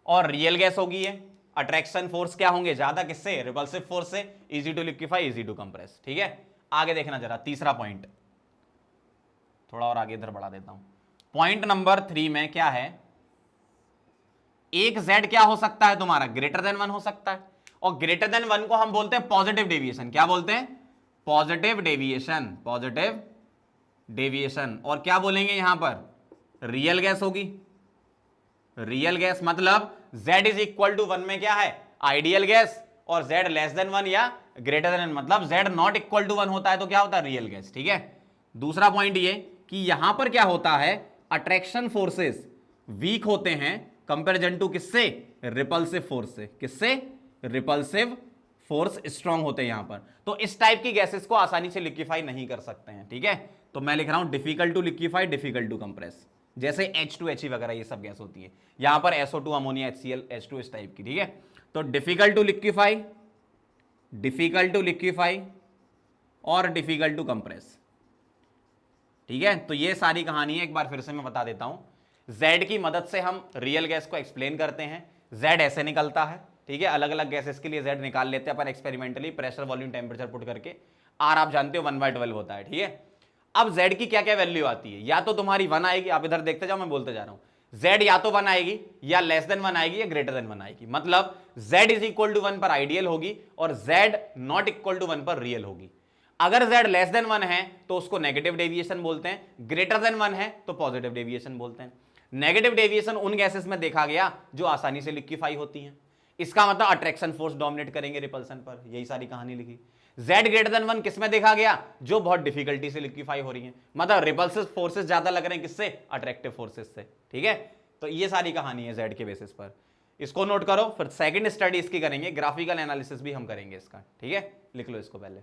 और रियल गैस होगी ये, अट्रैक्शन फोर्स क्या होंगे? ज्यादा किससे? रिपल्सिव फोर्स से। Easy to liquefy, easy to compress. ठीक है, आगे देखना जरा तीसरा पॉइंट, थोड़ा और आगे इधर बढ़ा देता हूं। पॉइंट नंबर 3 में क्या है? एक Z क्या हो सकता है तुम्हारा? ग्रेटर देन 1 हो सकता है, और ग्रेटर देन 1 को हम बोलते हैं पॉजिटिव डेविएशन। क्या बोलते हैं? Positive deviation, positive deviation. और क्या बोलेंगे यहां पर? रियल गैस होगी। रियल गैस मतलब Z इज इक्वल टू 1 में क्या है? आइडियल गैस, और Z लेस देन 1 या ग्रेटर देन 1 मतलब Z नॉट इक्वल टू 1 होता है तो क्या होता है? Real gas. ठीक है, दूसरा पॉइंट ये कि यहां पर क्या होता है? अट्रैक्शन फोर्सेस वीक होते हैं कंपेरिजन टू किससे? रिपल्सिव फोर्स से। किससे? रिपल्सिव फोर्स स्ट्रांग होते हैं यहां पर, तो इस टाइप की गैसेस को आसानी से लिक्विफाई नहीं कर सकते हैं। ठीक है, तो मैं लिख रहा हूं difficult to liquefy, difficult to compress, जैसे H2HE वगैरह ये सब गैस होती है। यहां पर SO2 अमोनिया HCl H2 इस टाइप की। ठीक है, तो difficult to liquefy, difficult to liquefy, और डिफिकल्ट टू कंप्रेस। ठीक है, तो ये सारी कहानी है, एक बार फिर से मैं बता देता हूं। Z की मदद से हम रियल गैस को एक्सप्लेन करते हैं। Z ऐसे निकलता है, ठीक है, अलग अलग गैसेस के लिए Z निकाल लेते हैं अपन experimentally, pressure volume temperature put करके। R आप जानते हो 1/12 होता है, ठीक है। अब Z की क्या क्या वैल्यू आती है, या तो तुम्हारी 1 आएगी, आप इधर देखते जाओ मैं बोलते जा रहा हूं, Z या तो 1 आएगी या लेस देन 1 आएगी या ग्रेटर देन 1 आएगी। मतलब Z इज इक्वल टू 1 पर आइडियल होगी और Z नॉट इक्वल टू 1 पर रियल होगी। अगर Z लेस देन 1 है तो उसको नेगेटिव डेविएशन बोलते हैं, ग्रेटर देन 1 है तो पॉजिटिव डेविएशन बोलते हैं। नेगेटिव डेविएशन उन गैसेस में देखा गया जो आसानी से लिक्विफाई होती हैं, इसका मतलब अट्रैक्शन फोर्स डोमिनेट करेंगे रिपल्सन पर, यही सारी कहानी लिखी। Z ग्रेटर देन 1 किसमें देखा गया, जो बहुत डिफिकल्टी से लिक्विफाई हो रही है, मतलब रिपल्सिव फोर्सेस ज्यादा लग रहे हैं किससे, अट्रैक्टिव फोर्सेस से। ठीक है, तो ये सारी कहानी है Z के बेसिस पर, इसको नोट करो। फिर सेकंड स्टडी इसकी करेंगे, ग्राफिकल एनालिसिस भी हम करेंगे इसका, ठीक है, लिख लो इसको पहले।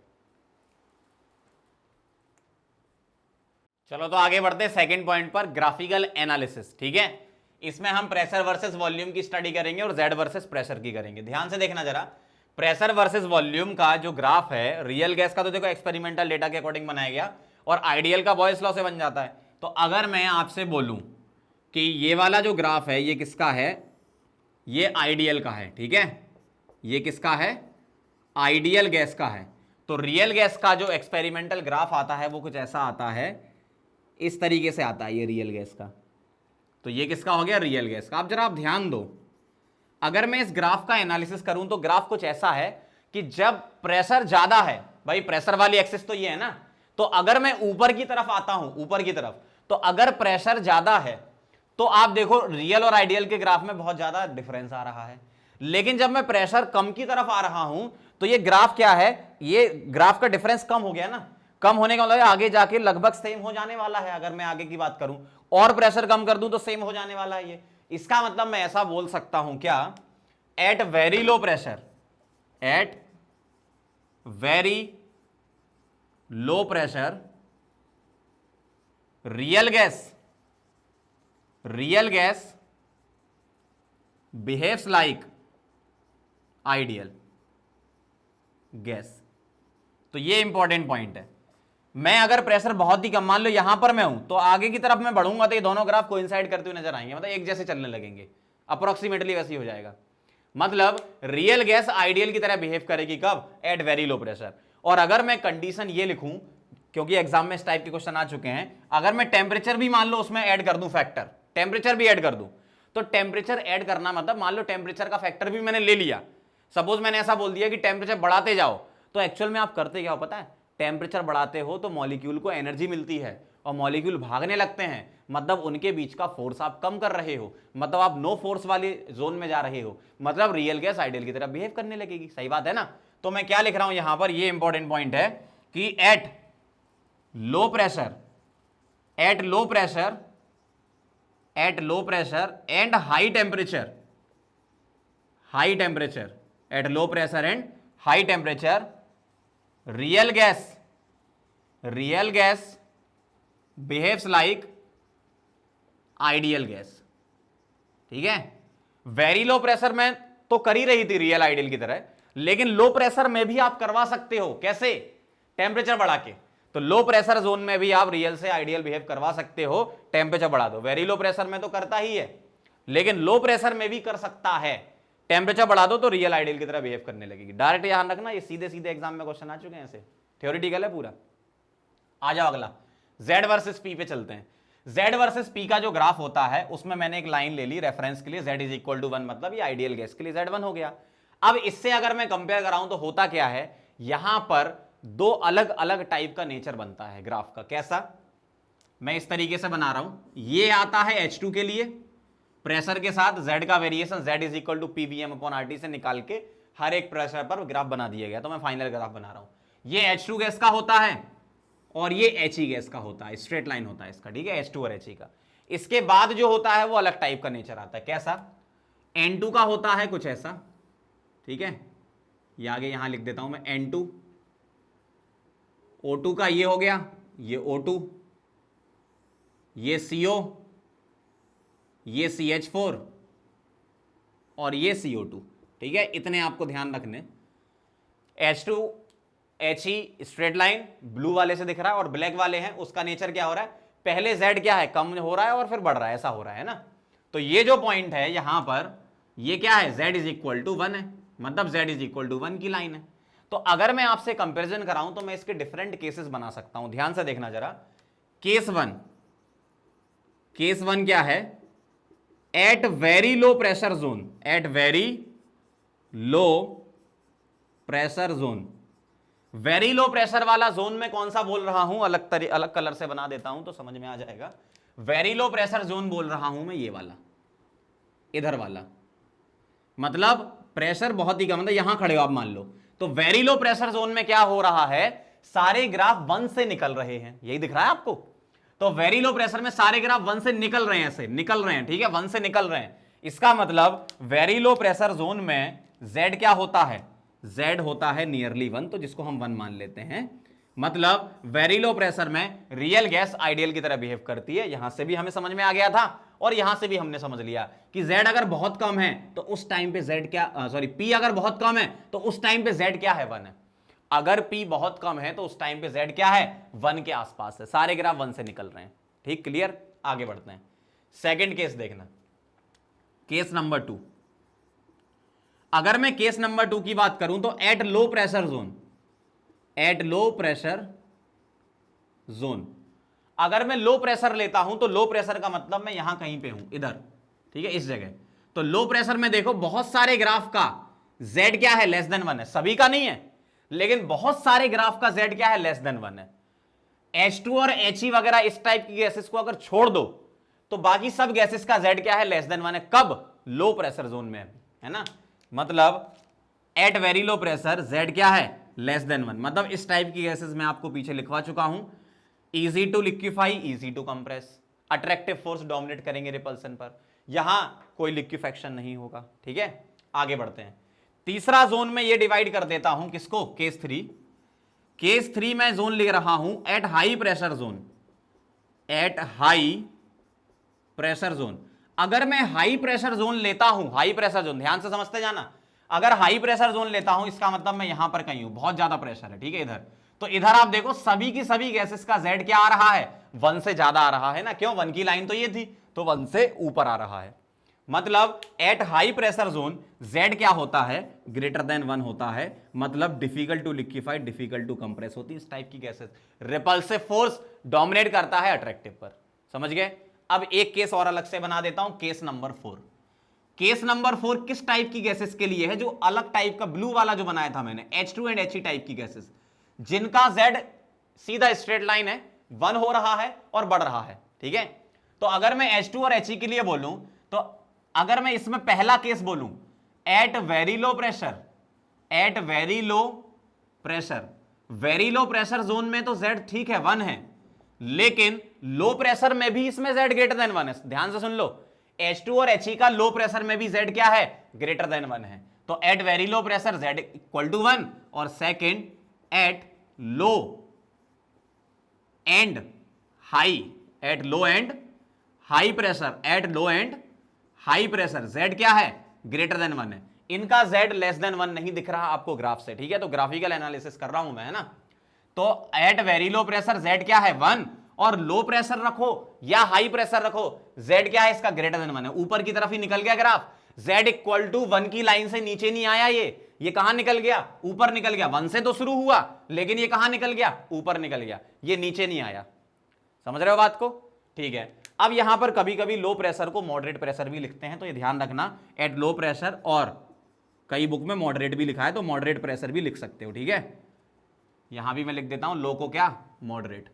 चलो तो आगे बढ़ते हैं सेकंड पॉइंट पर, ग्राफिकल एनालिसिस। ठीक है, इसमें हम प्रेशर वर्सेस वॉल्यूम की स्टडी करेंगे और Z वर्सेस प्रेशर की करेंगे। ध्यान से देखना जरा, प्रेशर वर्सेस वॉल्यूम का जो ग्राफ है, रियल गैस का तो देखो एक्सपेरिमेंटल डेटा के अकॉर्डिंग बनाया गया और आइडियल का बॉयस लॉ से बन जाता है। तो अगर मैं आपसे बोलूं कि ये वाला जो ग्राफ है ये किसका है, ये आइडियल का है, ठीक है, ये किसका है, आइडियल गैस का है। तो रियल गैस का जो एक्सपेरिमेंटल ग्राफ आता है वो कुछ ऐसा आता है, इस तरीके से आता है ये रियल गैस का। तो ये किसका हो गया, रियल गैस का। अब जरा आप ध्यान दो, अगर मैं इस ग्राफ का एनालिसिस करूं तो ग्राफ कुछ ऐसा है कि जब प्रेशर ज्यादा है, भाई प्रेशर वाली एक्सिस तो ये है ना, तो अगर मैं ऊपर की तरफ आता हूं, ऊपर की तरफ, तो अगर प्रेशर ज्यादा है तो आप देखो रियल और आइडियल के ग्राफ में बहुत ज्यादा डिफरेंस आ रहा है। लेकिन जब मैं प्रेशर कम की तरफ आ रहा हूं तो ये ग्राफ क्या है, ये ग्राफ का डिफरेंस कम हो गया ना। कम होने का मतलब आगे जाके लगभग सेम हो जाने वाला है। अगर मैं आगे की बात करूं और प्रेशर कम कर दूं तो सेम हो जाने वाला है ये। इसका मतलब मैं ऐसा बोल सकता हूं क्या, at very low pressure, at very low pressure real gas behaves like ideal gas. तो ये इंपॉर्टेंट पॉइंट है। मैं अगर प्रेशर बहुत ही कम, मान लो यहां पर मैं हूं, तो आगे की तरफ मैं बढ़ूंगा तो ये दोनों ग्राफ कोइंसाइड करते हुए नजर आएंगे, मतलब एक जैसे चलने लगेंगे, अप्रोक्सीमेटली वैसे ही हो जाएगा। मतलब रियल गैस आइडियल की तरह बिहेव करेगी कब, एट वेरी लो प्रेशर। और अगर मैं कंडीशन ये लिखूं, क्योंकि एग्जाम में इस टाइप के क्वेश्चन आ चुके हैं, अगर मैं टेम्परेचर भी मान लो उसमें ऐड कर दूं, फैक्टर टेम्परेचर भी ऐड कर दूं, तो टेम्परेचर ऐड करना मतलब मान लो टेम्परेचर का फैक्टर भी मैंने ले लिया, सपोज मैंने ऐसा बोल दिया कि टेम्परेचर बढ़ाते जाओ, तो एक्चुअल में आप करते क्या हो पता है, टेम्परेचर बढ़ाते हो तो मॉलिक्यूल को एनर्जी मिलती है और मॉलिक्यूल भागने लगते हैं, मतलब उनके बीच का फोर्स आप कम कर रहे हो, मतलब आप नो फोर्स वाले जोन में जा रहे हो, मतलब रियल गैस आइडियल की तरह बिहेव करने लगेगी। सही बात है ना। तो मैं क्या लिख रहा हूं यहां पर, ये इंपॉर्टेंट पॉइंट है कि at low pressure and high temperature at low pressure and high temperature real gas behaves like ideal gas. ठीक है, वेरी लो प्रेशर में तो कर ही रही थी रियल आइडियल की तरह, लेकिन लो प्रेशर में भी आप करवा सकते हो। कैसे, टेम्परेचर बढ़ा के। तो लो प्रेशर जोन में भी आप रियल से आइडियल बिहेव करवा सकते हो, टेम्परेचर बढ़ा दो। वेरी लो प्रेशर में तो करता ही है, लेकिन लो प्रेशर में भी कर सकता है, टेम्परेचर बढ़ा दो तो रियल आइडियल की तरह बिहेव करने लगेगी। डायरेक्ट यहां रखना, ये सीधे सीधे एग्जाम में क्वेश्चन आ चुके हैं ऐसे, थ्योरेटिकल है पूरा। आ जाओ अगला, Z वर्सेस P पे चलते हैं। Z वर्सेस P का जो ग्राफ होता है उसमें मैंने एक लाइन ले ली रेफरेंस के लिए, Z इज इक्वल टू 1, मतलब ये आइडियल गैस के लिए Z1 हो गया। अब इससे अगर मैं कंपेयर कराऊं तो होता क्या है, यहां पर दो अलग अलग टाइप का नेचर बनता है ग्राफ का। कैसा, मैं इस तरीके से बना रहा हूं, ये आता है H2 के लिए, प्रेशर के साथ Z का variation Z is equal to PVm/RT से निकाल के हर एक प्रेशर पर ग्राफ बना दिया गया, तो मैं फाइनल ग्राफ बना रहा हूं। ये H2 गैस का होता है और ये He गैस का होता है, स्ट्रेट लाइन होता है इसका, ठीक है, H2 और He का। इसके बाद जो होता है वो अलग टाइप का नेचर आता है। कैसा, N2 का होता है कुछ ऐसा, ठीक है, ये आगे यहां लिख देता हूं मैं, N2, O2 का ये हो गया, ये O2, ये CO, ये CH4 और ये CO2। ठीक है, इतने आपको ध्यान रखने। H2 HE straight line blue वाले से दिख रहा है और ब्लैक वाले हैं, उसका नेचर क्या हो रहा है, पहले Z क्या है, कम हो रहा है और फिर बढ़ रहा है, ऐसा हो रहा है ना। तो ये जो पॉइंट है यहां पर, ये क्या है, Z इज इक्वल टू 1 है, मतलब Z इज इक्वल टू 1 की लाइन है। तो अगर मैं आपसे कंपेरिजन कराऊं तो मैं इसके डिफरेंट केसेस बना सकता हूं, ध्यान से देखना जरा। केस वन क्या है, at very low pressure zone, at very low pressure zone, very low pressure वाला जोन में कौन सा बोल रहा हूं, अलग कलर से बना देता हूं तो समझ में आ जाएगा। वेरी लो प्रेशर जोन बोल रहा हूं मैं ये वाला, इधर वाला, मतलब प्रेशर बहुत ही कम, मतलब यहां खड़े हो आप मान लो, तो वेरी लो प्रेशर जोन में क्या हो रहा है, सारे ग्राफ 1 से निकल रहे हैं, यही दिख रहा है आपको। तो वेरी लो प्रेशर में सारे ग्राफ 1 से निकल रहे हैं, ऐसे निकल रहे हैं, ठीक है, 1 से निकल रहे हैं। इसका मतलब वेरी लो प्रेशर जोन में Z क्या होता है, Z होता है नियरली 1, तो जिसको हम 1 मान लेते हैं। मतलब वेरी लो प्रेशर में रियल गैस आइडियल की तरह बिहेव करती है, यहां से भी हमें समझ में आ गया था और यहां से भी हमने समझ लिया कि Z अगर बहुत कम है तो उस टाइम पे Z क्या, P अगर बहुत कम है तो उस टाइम पे Z क्या है, 1 है। अगर P बहुत कम है तो उस टाइम पे Z क्या है, 1 के आसपास है, सारे ग्राफ 1 से निकल रहे हैं। ठीक, क्लियर, आगे बढ़ते हैं। सेकंड केस देखना, केस नंबर 2। अगर मैं केस नंबर 2 की बात करूं तो at low pressure zone, at low pressure zone, अगर मैं लो प्रेशर लेता हूं तो लो प्रेशर का मतलब मैं यहां कहीं पे हूं, इधर, ठीक है, इस जगह। तो लो प्रेशर में देखो बहुत सारे ग्राफ का Z क्या है, लेस देन 1 है, सभी का नहीं है लेकिन बहुत सारे ग्राफ का Z क्या है, लेस देन 1 है। H2 और He वगैरह इस टाइप की गैसेस को अगर छोड़ दो तो बाकी सब गैसेस का Z क्या है, लेस देन 1 है। कब, लो प्रेशर जोन में, है ना। मतलब at very low pressure Z क्या है, लेस देन 1, मतलब इस टाइप की गैसेस मैं आपको पीछे लिखवा चुका हूं। Easy to liquefy, easy to compress, attractive force dominate करेंगे रिपल्सन पर, यहां कोई लिक्विफेक्शन नहीं होगा। ठीक है, आगे बढ़ते हैं। तीसरा जोन में ये डिवाइड कर देता हूं किसको, केस 3। केस 3 में जोन ले रहा हूं eight high pressure zone, eight high pressure zone. अगर मैं हाई प्रेशर जोन लेता हूं, हाई प्रेशर जोन ध्यान से समझते जाना, अगर हाई प्रेशर जोन लेता हूं इसका मतलब मैं यहां पर कहीं हूं, बहुत ज्यादा प्रेशर है, ठीक है, इधर। तो इधर आप देखो सभी की सभी गैसेस का Z क्या आ रहा है, 1 से ज्यादा आ रहा है ना, क्यों, 1 की लाइन तो ये थी, तो 1 से ऊपर आ रहा है। मतलब eight high pressure zone Z क्या होता है, ग्रेटर देन 1 होता है, मतलब difficult to liquefy, difficult to compress होती है इस टाइप की गैसेस। रिपल्सिव फोर्स डोमिनेट करता है अट्रैक्टिव पर, समझ गए। अब एक केस और अलग से बना देता हूं, केस नंबर 4। केस नंबर 4 किस टाइप की गैसेस के लिए है, जो अलग टाइप का ब्लू वाला जो बनाया था मैंने, H2 एंड He टाइप की गैसेस, जिनका Z सीधा स्ट्रेट लाइन है, 1 हो रहा है और बढ़ रहा है, ठीक है। तो अगर मैं H2 और He के लिए बोलूं, तो अगर मैं इसमें पहला केस बोलूं, at very low pressure, at very low pressure, very low pressure zone में तो Z ठीक है 1 है, लेकिन लो प्रेशर में भी इसमें Z ग्रेटर देन 1 है। ध्यान से सुन लो, H2 और He का लो प्रेशर में भी Z क्या है, ग्रेटर देन 1 है। तो at very low pressure Z equal to 1, और second at low and high, at low and high pressure, at low and high pressure Z क्या है, ग्रेटर देन 1 है। इनका Z लेस देन 1 नहीं दिख रहा आपको ग्राफ से, ठीक है, तो ग्राफिकल एनालिसिस कर रहा हूं मैं, है ना। तो at very low pressure Z क्या है, 1, और लो प्रेशर रखो या हाई प्रेशर रखो, Z क्या है इसका, ग्रेटर देन 1 है। ऊपर की तरफ ही निकल गया ग्राफ, Z इक्वल टू 1 की लाइन से नीचे नहीं आया, ये कहां निकल गया, ऊपर निकल गया। 1 से तो शुरू हुआ लेकिन ये कहां निकल गया, ऊपर निकल गया, ये नीचे नहीं आया। समझ रहे हो बात को, ठीक है। अब यहां पर कभी कभी लो प्रेशर को मॉडरेट प्रेशर भी लिखते हैं, तो ये ध्यान रखना, एट लो प्रेशर, और कई बुक में मॉडरेट भी लिखा है, तो मॉडरेट प्रेशर भी लिख सकते हो, ठीक है। यहां भी मैं लिख देता हूं लो को क्या, मॉडरेट,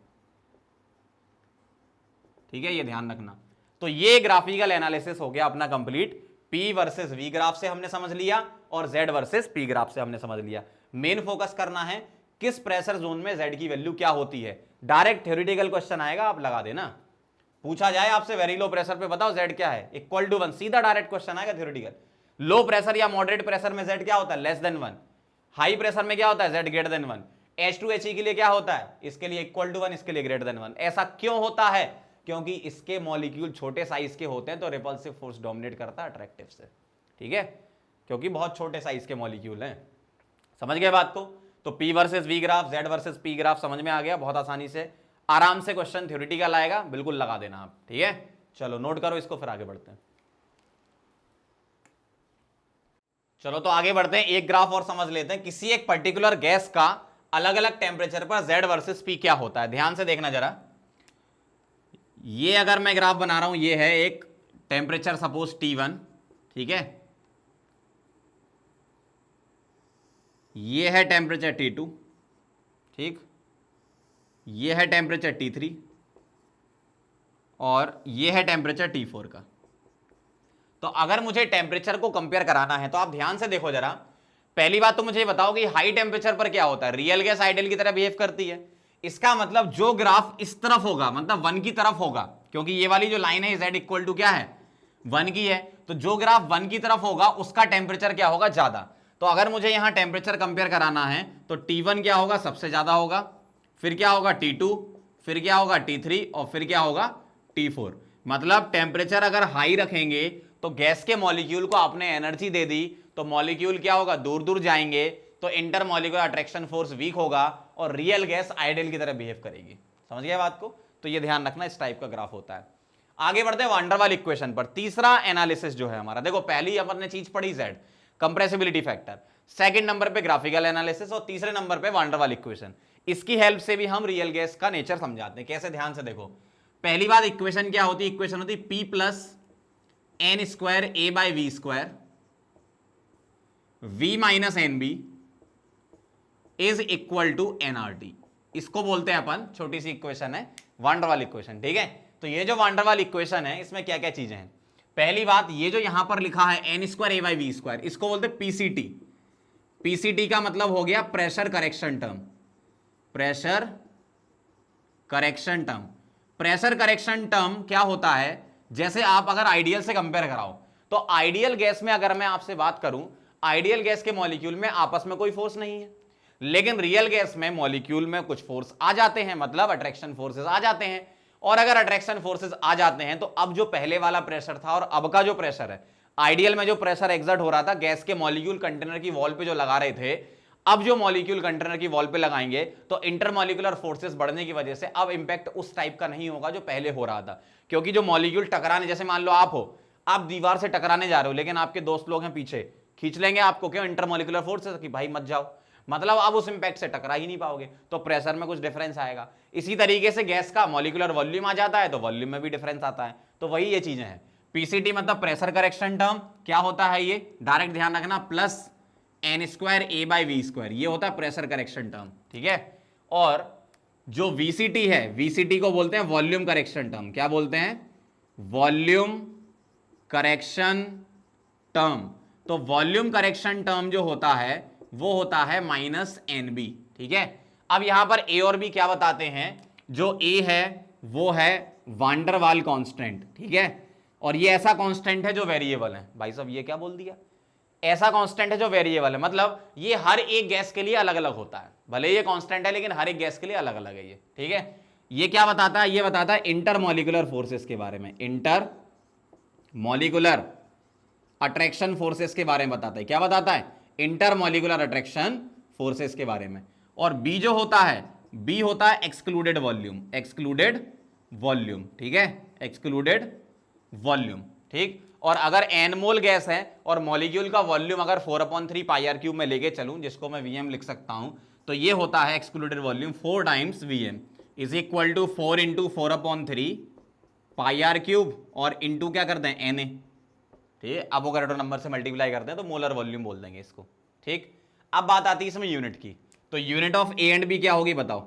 ठीक है, ये ध्यान रखना। तो ये ग्राफिकल एनालिसिस हो गया अपना complete. P versus V graph से हमने समझ लिया और Z वर्सेस P ग्राफ से हमने समझ लिया। मेन फोकस करना है किस प्रेशर जोन में Z की वैल्यू क्या होती है। डायरेक्ट थ्योरेटिकल क्वेश्चन आएगा, आप लगा देना। पूछा जाए आपसे वेरी लो प्रेशर पे बताओ Z क्या है, इक्वल टू 1, सीधा डायरेक्ट क्वेश्चन आएगा थ्योरेटिकल। लो प्रेशर या मॉडरेट प्रेशर में Z क्या होता है, लेस देन 1। हाई प्रेशर में क्या होता है, Z ग्रेटर देन 1। H2He के लिए क्या होता है, इसके लिए इक्वल टू 1, इसके लिए ग्रेटर देन 1। ऐसा क्यों होता है, क्योंकि इसके मॉलिक्यूल छोटे साइज के होते हैं, तो रिपल्सिव फोर्स डोमिनेट करता है अट्रैक्टिव से, ठीक है, क्योंकि बहुत छोटे साइज के मॉलिक्यूल हैं। समझ गए बात को। तो P versus V graph, Z versus P graph समझ में आ गया, बहुत आसानी से आराम से क्वेश्चन थ्योरेटिकल आएगा, बिल्कुल लगा देना आप, ठीक है। चलो नोट करो इसको, फिर आगे बढ़ते हैं। चलो तो आगे बढ़ते हैं, एक ग्राफ और समझ लेते हैं। किसी एक पर्टिकुलर गैस का अलग अलग टेम्परेचर पर Z वर्सेस P क्या होता है, ध्यान से देखना जरा। ये अगर मैं ग्राफ बना रहा हूं, ये है एक टेम्परेचर सपोज T1, ठीक है, ये है टेम्परेचर T2, ठीक, ये है टेम्परेचर T3 और ये है टेम्परेचर T4 का। तो अगर मुझे टेम्परेचर को कंपेयर कराना है तो आप ध्यान से देखो जरा। पहली बात तो मुझे बताओ कि हाई टेम्परेचर पर क्या होता है, रियल गैस आइडियल की तरह बिहेव करती है। इसका मतलब जो ग्राफ इस तरफ होगा, मतलब 1 की तरफ होगा, क्योंकि ये वाली जो लाइन है Z इक्वल टू क्या है, 1 की है, तो जो ग्राफ 1 की तरफ होगा उसका टेम्परेचर क्या होगा, ज्यादा। तो अगर मुझे यहां टेम्परेचर कंपेयर कराना है तो T1 क्या होगा, सबसे ज्यादा होगा, फिर क्या होगा T2, फिर क्या होगा T3 और फिर क्या होगा T4। मतलब टेम्परेचर अगर हाई रखेंगे तो गैस के मॉलिक्यूल को आपने एनर्जी दे दी तो मॉलिक्यूल क्या होगा, दूर दूर जाएंगे, तो इंटरमॉलिक्यूलर अट्रैक्शन फोर्स वीक होगा और रियल गैस आइडियल की तरह बिहेव करेगी। समझ गया बात को, तो ये ध्यान रखना, इस टाइप का ग्राफ होता है। आगे बढ़ते हैं वान डेर वाल इक्वेशन पर। तीसरा एनालिसिस जो है हमारा, देखो पहली अपन ने चीज पढ़ी Z compressibility factor, second number पे ग्राफिकल एनालिसिस और तीसरे नंबर पे वान डेर वाल इक्वेशन। इसकी हेल्प से भी हम रियल गैस का नेचर समझाते हैं। कैसे, ध्यान से देखो। पहली बात, इक्वेशन क्या होती है, इक्वेशन होती है P plus n square A by V square V minus n b is equal to nRT। इसको बोलते हैं अपन, छोटी सी इक्वेशन है, वान डेर वाल इक्वेशन, ठीक है। तो ये जो वान डेर वाल इक्वेशन है इसमें क्या क्या चीजें हैं। पहली बात, ये जो यहां पर लिखा है n square A by V square, इसको बोलते हैं PCT। PCT का मतलब हो गया pressure correction term, pressure correction term. Pressure correction term क्या होता है, जैसे आप अगर आइडियल से कंपेयर कराओ तो आइडियल गैस में अगर मैं आपसे बात करूं, आइडियल गैस के मॉलिक्यूल में आपस में कोई फोर्स नहीं है, लेकिन रियल गैस में मॉलिक्यूल में कुछ फोर्स आ जाते हैं, मतलब अट्रैक्शन फोर्सेस आ जाते हैं। और अगर अट्रैक्शन फोर्सेस आ जाते हैं तो अब जो पहले वाला प्रेशर था और अब का जो प्रेशर है, आइडियल में जो प्रेशर एक्सर्ट हो रहा था गैस के मॉलिक्यूल कंटेनर की वॉल पे जो लगा रहे थे, अब जो मॉलिक्यूल कंटेनर की वॉल पे लगाएंगे तो इंटरमॉलिक्यूलर फोर्सेस बढ़ने की वजह से अब इंपैक्ट उस टाइप का नहीं होगा जो पहले हो रहा था। क्योंकि जो मॉलिक्यूल टकराने, जैसे मान लो आप हो, आप दीवार से टकराने जा रहे हो लेकिन आपके दोस्त लोग हैं पीछे, खींच लेंगे आपको, क्यों, इंटरमॉलिक्यूलर फोर्सेस कि भाई मत जाओ, मतलब आप उस इंपैक्ट से टकरा ही नहीं पाओगे, तो प्रेशर में कुछ डिफरेंस आएगा। इसी तरीके से गैस का मॉलिक्यूलर वॉल्यूम आ जाता है तो वॉल्यूम में भी डिफरेंस आता है। तो वही ये चीजें हैं। PCT मतलब प्रेशर करेक्शन टर्म, क्या होता है ये, डायरेक्ट ध्यान रखना, plus n square A by V square, ये होता है प्रेशर करेक्शन टर्म, ठीक है। और जो VCT है, VCT को बोलते हैं वॉल्यूम करेक्शन टर्म। क्या बोलते हैं, वॉल्यूम करेक्शन टर्म। तो वॉल्यूम करेक्शन टर्म जो होता है वो होता है माइनस NB, ठीक है। अब यहां पर A और B क्या बताते हैं, जो A है वो है वान डेर वाल कांस्टेंट, ठीक है, और ये ऐसा कांस्टेंट है जो वेरिएबल है। भाई साहब ये क्या बोल दिया, ऐसा कांस्टेंट है जो वेरिएबल है, मतलब ये हर एक गैस के लिए अलग अलग होता है, भले ये कांस्टेंट है लेकिन हर एक गैस के लिए अलग अलग है ये, ठीक है। ये क्या बताता है, ये बताता है इंटरमॉलिक्यूलर फोर्सेस के बारे में, इंटर मॉलिक्यूलर अट्रैक्शन फोर्सेस के बारे में बताता है। क्या बताता है, इंटरमॉलिक्यूलर अट्रैक्शन फोर्सेस के बारे में। और बी जो होता है, बी होता है एक्सक्लूडेड वॉल्यूम, एक्सक्लूडेड वॉल्यूम, ठीक है, एक्सक्लूडेड वॉल्यूम, ठीक। और अगर एन मोल गैस है और मॉलिक्यूल का वॉल्यूम अगर 4/3 πr³ में लेके चलूं, जिसको मैं Vm लिख सकता हूं, तो ये होता है excluded volume 4 times Vm is equal to 4 × 4/3 πr³ और इंटू क्या करते हैं Na, ठीक है। एवोगाड्रो नंबर से मल्टीप्लाई करते हैं तो मोलर वॉल्यूम बोल देंगे इसको, ठीक। अब बात आती है इसमें यूनिट की, तो unit of A and B क्या होगी बताओ,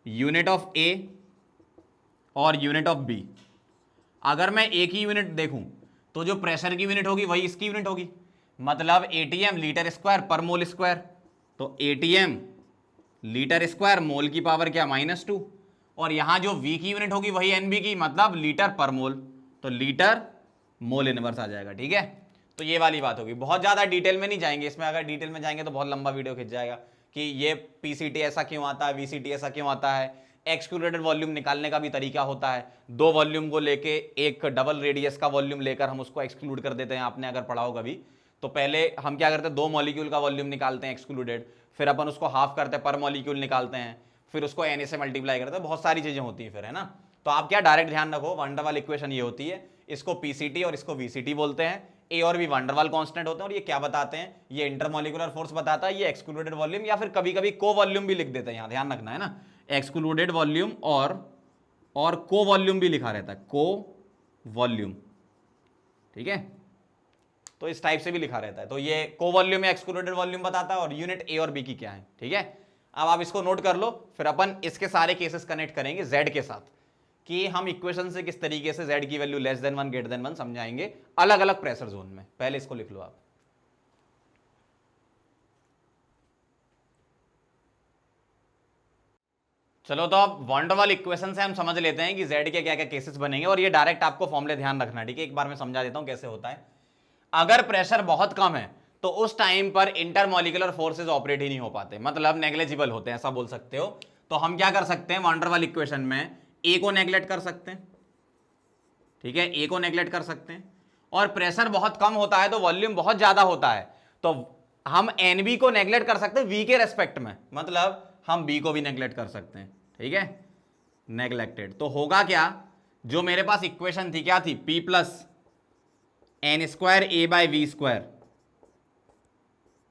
यूनिट ऑफ A और यूनिट ऑफ B। अगर मैं एक ही यूनिट देखूं तो जो प्रेशर की यूनिट होगी वही इसकी यूनिट होगी, मतलब ATM लीटर स्क्वायर पर मोल स्क्वायर, तो ATM लीटर स्क्वायर मोल की पावर क्या -2, और यहां जो V की यूनिट होगी वही NB की, मतलब लीटर पर मोल, तो लीटर मोल इनवर्स आ जाएगा, ठीक है। तो ये वाली बात होगी, बहुत ज्यादा डिटेल में नहीं जाएंगे इसमें, अगर डिटेल में जाएंगे तो बहुत लंबा वीडियो खिंच जाएगा कि ये PCT ऐसा क्यों आता है, VCT ऐसा क्यों आता है। एक्सक्लूडेड वॉल्यूम निकालने का भी तरीका होता है, दो वॉल्यूम को लेके एक डबल रेडियस का वॉल्यूम लेकर हम उसको एक्सक्लूड कर देते हैं, आपने अगर पढ़ा हो कभी, तो पहले हम क्या करते हैं, 2 मॉलिक्यूल का वॉल्यूम निकालते हैं एक्सक्लूडेड, फिर अपन उसको हाफ करते हैं, पर मॉलिक्यूल निकालते हैं, फिर उसको Na से मल्टीप्लाई करते हैं, बहुत सारी चीजें होती हैं फिर, है ना। तो आप क्या डायरेक्ट ध्यान रखो, वंडरवाल इक्वेशन ये होती है, इसको पीसीटी और इसको वीसीटी बोलते हैं। ए और बी वंडरवाल कांस्टेंट होते हैं और ये क्या बताते हैं, ये इंटरमॉलिक्यूलर फोर्स बताता है, ये एक्सक्लूडेड वॉल्यूम या फिर कभी कभी को वॉल्यूम भी लिख देते हैं, यहां ध्यान रखना है ना, एक्सक्लूडेड वॉल्यूम और को वॉल्यूम भी लिखा रहता है, को वॉल्यूम, ठीक है, तो इस टाइप से भी लिखा रहता है। तो ये को वॉल्यूम या एक्सक्लूडेड वॉल्यूम बताता है और यूनिट ए और बी की क्या है, ठीक है। अब आप इसको नोट कर लो, फिर अपन इसके सारे केसेस कनेक्ट करेंगे जेड के साथ कि हम इक्वेशन से किस तरीके से जेड की value less than 1 greater than 1 समझाएंगे अलग अलग प्रेशर जोन में। पहले इसको लिख लो आप। चलो तो अब वंडरवाल इक्वेशन से हम समझ लेते हैं कि जेड के क्या क्या केसेस बनेंगे, और ये डायरेक्ट आपको फॉर्मूले ध्यान रखना, ठीक है। एक बार मैं समझा देता हूं कैसे होता है। अगर प्रेशर बहुत कम है तो उस टाइम पर इंटरमॉलिक्यूलर फोर्सेस ऑपरेट ही नहीं हो पाते, मतलब नेग्लिजिबल होते हैं, ऐसा बोल सकते हो। तो हम क्या कर सकते हैं, वंडरवाल इक्वेशन में ए को नेग्लेक्ट कर सकते हैं, ठीक है, ए को नेग्लेक्ट कर सकते हैं। और प्रेशर बहुत कम होता है तो वॉल्यूम बहुत ज्यादा होता है, तो हम एनबी को नेग्लेक्ट कर सकते हैं वी के रेस्पेक्ट में, मतलब हम बी को भी नेग्लेक्ट कर सकते हैं, ठीक है, नेग्लेक्टेड। तो होगा क्या, जो मेरे पास इक्वेशन थी क्या थी, P plus n square a by V square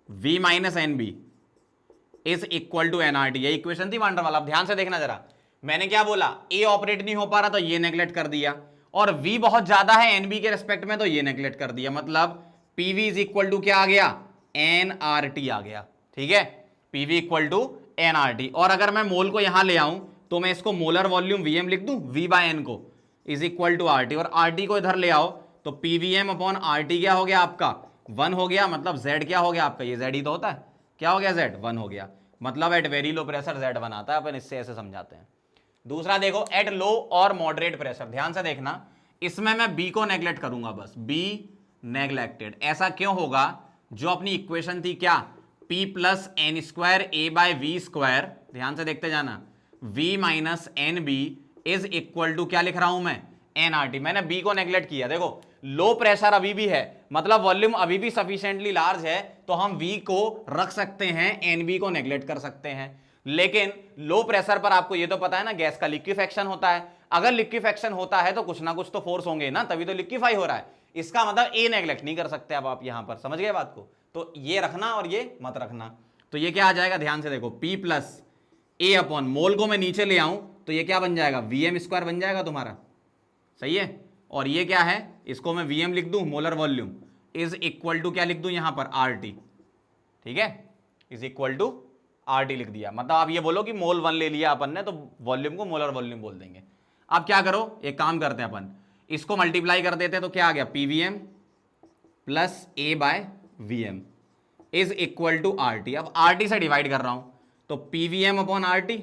V minus n b is equal to n R T, ये इक्वेशन थी वंडरवाल। अब ध्यान से देखना जरा, मैंने क्या बोला, ए ऑपरेट नहीं हो पा रहा तो ये नेग्लेक्ट कर दिया, और वी बहुत ज्यादा है एनबी के रेस्पेक्ट में तो ये नेग्लेक्ट कर दिया, मतलब पीवी इज इक्वल टू क्या आ गया, एनआरटी आ गया, ठीक है, पीवी इक्वल टू एनआरटी। और अगर मैं मोल को यहां ले आऊं तो मैं इसको मोलर वॉल्यूम वीएम लिख दूं, वी बाय एन को इज इक्वल टू आरटी, और आरटी को इधर ले आओ तो पीवीएम अपॉन आरटी क्या हो गया आपका, 1 हो गया, मतलब जेड क्या हो गया आपका, ये जेड ही तो होता है, क्या हो गया, जेड 1 हो गया, मतलब at very low pressure Z 1 आता है, अपन इससे ऐसे समझाते हैं। दूसरा देखो, एट लो और मॉडरेट प्रेशर, ध्यान से देखना, इसमें मैं बी को नेग्लेक्ट करूंगा, बस बी नेग्लेक्टेड। ऐसा क्यों होगा, जो अपनी इक्वेशन थी क्या, P plus n square a by V square, ध्यान से देखते जाना, V minus n b is equal to क्या लिख रहा हूं मैं, एनआरटी। मैंने बी को नेग्लेक्ट किया, देखो लो प्रेशर अभी भी है, मतलब वॉल्यूम अभी भी सफिशिएंटली लार्ज है, तो हम वी को रख सकते हैं, एनबी को नेग्लेक्ट कर सकते हैं। लेकिन लो प्रेशर पर आपको ये तो पता है ना, गैस का लिक्विफेक्शन होता है, अगर लिक्विफेक्शन होता है तो कुछ ना कुछ तो फोर्स होंगे ना, तभी तो लिक्विफाई हो रहा है, इसका मतलब ए नेग्लेक्ट नहीं कर सकते। अब आप यहां पर समझ गए बात को, तो ये रखना और ये मत रखना। तो ये क्या आ जाएगा, ध्यान से देखो, P plus a upon mole को मैं नीचे ले आऊं तो ये क्या बन जाएगा, वीएम स्क्वायर बन जाएगा तुम्हारा, सही है। और ये क्या है, इसको मैं वीएम लिख दूं, molar volume is equal to क्या लिख दूं यहां पर, आरटी, ठीक है, इज इक्वल टू आरटी लिख दिया। मतलब आप ये बोलो कि मोल 1 ले लिया अपन ने तो वॉल्यूम को मोलर वॉल्यूम बोल देंगे। अब क्या करो, एक काम करते हैं अपन, इसको मल्टीप्लाई कर देते हैं तो क्या आ गया, P V m plus a by V m is equal to R T. अब आरटी से डिवाइड कर रहा हूं तो P V m upon R T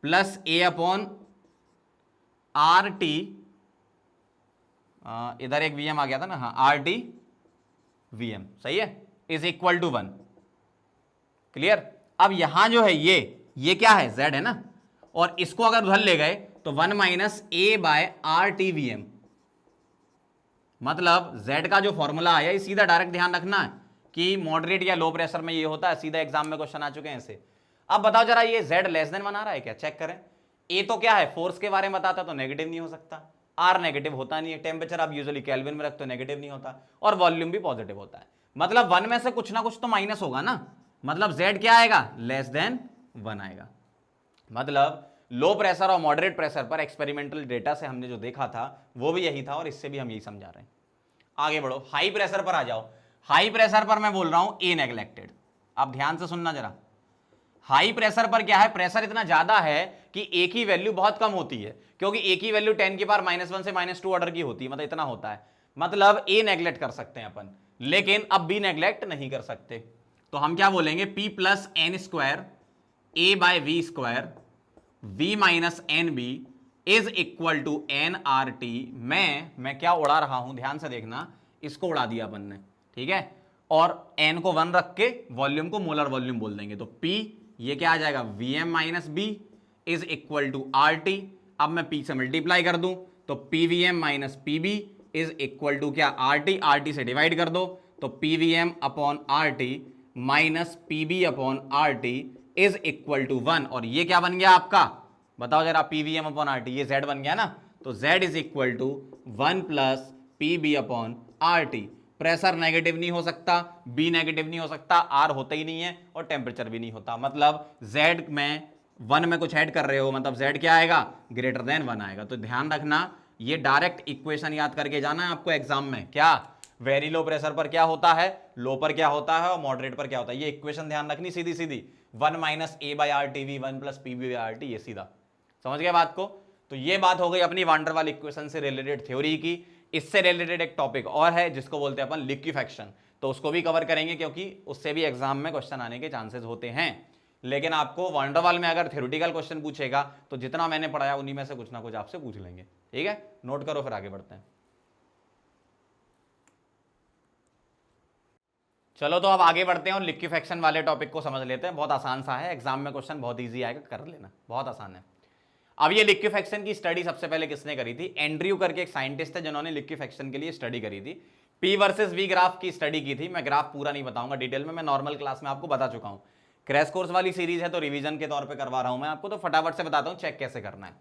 plus a upon R T, इधर एक वीएम आ गया था ना, हाँ, आरटी वीएम, सही है, इज इक्वल टू 1, क्लियर। अब यहां जो है ये क्या है, जेड है ना, और इसको अगर उधर ले गए तो 1 minus a by R T V M, मतलब जेड का जो फॉर्मूला आया ये सीधा डायरेक्ट ध्यान रखना है कि मॉडरेट या लो प्रेशर में ये होता है, सीधा एग्जाम में क्वेश्चन आ चुके हैं ऐसे। अब बताओ जरा, ये जेड लेस देन 1 आ रहा है क्या, चेक करें। ए तो क्या है, फोर्स के बारे में बताता तो नेगेटिव नहीं हो सकता, आर नेगेटिव होता नहीं है, टेम्परेचर आप यूजुअली केल्विन में रखते हो नेगेटिव नहीं होता, और वॉल्यूम भी पॉजिटिव होता है, मतलब 1 में से कुछ ना कुछ तो माइनस होगा ना, मतलब जेड क्या आएगा, लेस देन 1 आएगा। मतलब लो प्रेशर और मॉडरेट प्रेशर पर एक्सपेरिमेंटल डेटा से हमने जो देखा था वो भी यही था, और इससे भी हम यही समझा रहे हैं। आगे बढ़ो, हाई प्रेशर पर आ जाओ। हाई प्रेशर पर मैं बोल रहा हूं ए नेग्लेक्टेड। अब ध्यान से सुनना जरा, हाई प्रेशर पर क्या है, प्रेशर इतना ज्यादा है कि ए की वैल्यू बहुत कम होती है, क्योंकि ए की वैल्यू 10 की पावर -1 से -2 ऑर्डर की होती है, मतलब इतना होता है, मतलब ए नेग्लेक्ट कर सकते हैं अपन, लेकिन अब बी नेग्लेक्ट नहीं कर सकते। तो हम क्या बोलेंगे, P plus n square a by V square V minus n b is equal to n R T. मैं क्या उड़ा रहा हूं, ध्यान से देखना, इसको उड़ा दिया अपन ने, ठीक है, और एन को 1 रख के वॉल्यूम को मोलर वॉल्यूम बोल देंगे, तो P ये क्या आ जाएगा, Vm minus b is equal to R T. अब मैं P से मल्टीप्लाई कर दूं तो PVm minus PB is equal to क्या, आर टी से डिवाइड कर दो तो PVM upon RT minus PB upon RT is equal to 1। और ये क्या बन गया आपका, बताओ जरा, PVM अपॉन RT, ये Z बन गया ना, तो Z is equal to 1 plus PB upon RT। Pressure negative नहीं हो सकता, B नेगेटिव नहीं हो सकता, R होता ही नहीं है, और टेम्परेचर भी नहीं होता, मतलब Z में 1 में कुछ ऐड कर रहे हो, मतलब Z क्या आएगा, ग्रेटर देन 1 आएगा। तो ध्यान रखना, ये डायरेक्ट इक्वेशन याद करके जाना है आपको एग्जाम में, क्या वेरी लो प्रेशर पर क्या होता है, लो पर क्या होता है, और मॉडरेट पर क्या होता है, ये इक्वेशन ध्यान रखनी सीधी सीधी, 1 minus a by R T V 1 plus P b by R T, ये सीधा समझ गए बात को। तो ये बात हो गई अपनी वान डर वाल इक्वेशन से रिलेटेड थ्योरी की। इससे रिलेटेड एक टॉपिक और है जिसको बोलते हैं अपन लिक्विफेक्शन, तो उसको भी कवर करेंगे क्योंकि उससे भी एग्जाम में क्वेश्चन आने के चांसेस होते हैं। लेकिन आपको वान डर वाल में अगर थ्योरेटिकल क्वेश्चन पूछेगा तो जितना मैंने पढ़ाया उन्हीं में से कुछ ना कुछ आपसे पूछ लेंगे, ठीक है, नोट करो, फिर आगे बढ़ते हैं। चलो तो अब आगे बढ़ते हैं और लिक्विफेक्शन वाले टॉपिक को समझ लेते हैं। बहुत आसान सा है, एग्जाम में क्वेश्चन बहुत इजी आएगा, कर लेना, बहुत आसान है। अब ये लिक्विफेक्शन की स्टडी सबसे पहले किसने करी थी, एंड्रयू करके एक साइंटिस्ट है जिन्होंने लिक्विफेक्शन के लिए स्टडी करी थी। पी वर्सेस वी ग्राफ की स्टडी की थी। मैं ग्राफ पूरा नहीं बताऊंगा डिटेल में, मैं नॉर्मल क्लास में आपको बता चुका हूं। क्रैश कोर्स वाली सीरीज है तो रिवीजन के तौर पे करवा रहा हूं मैं आपको, तो फटाफट से बताता हूं चेक कैसे करना है।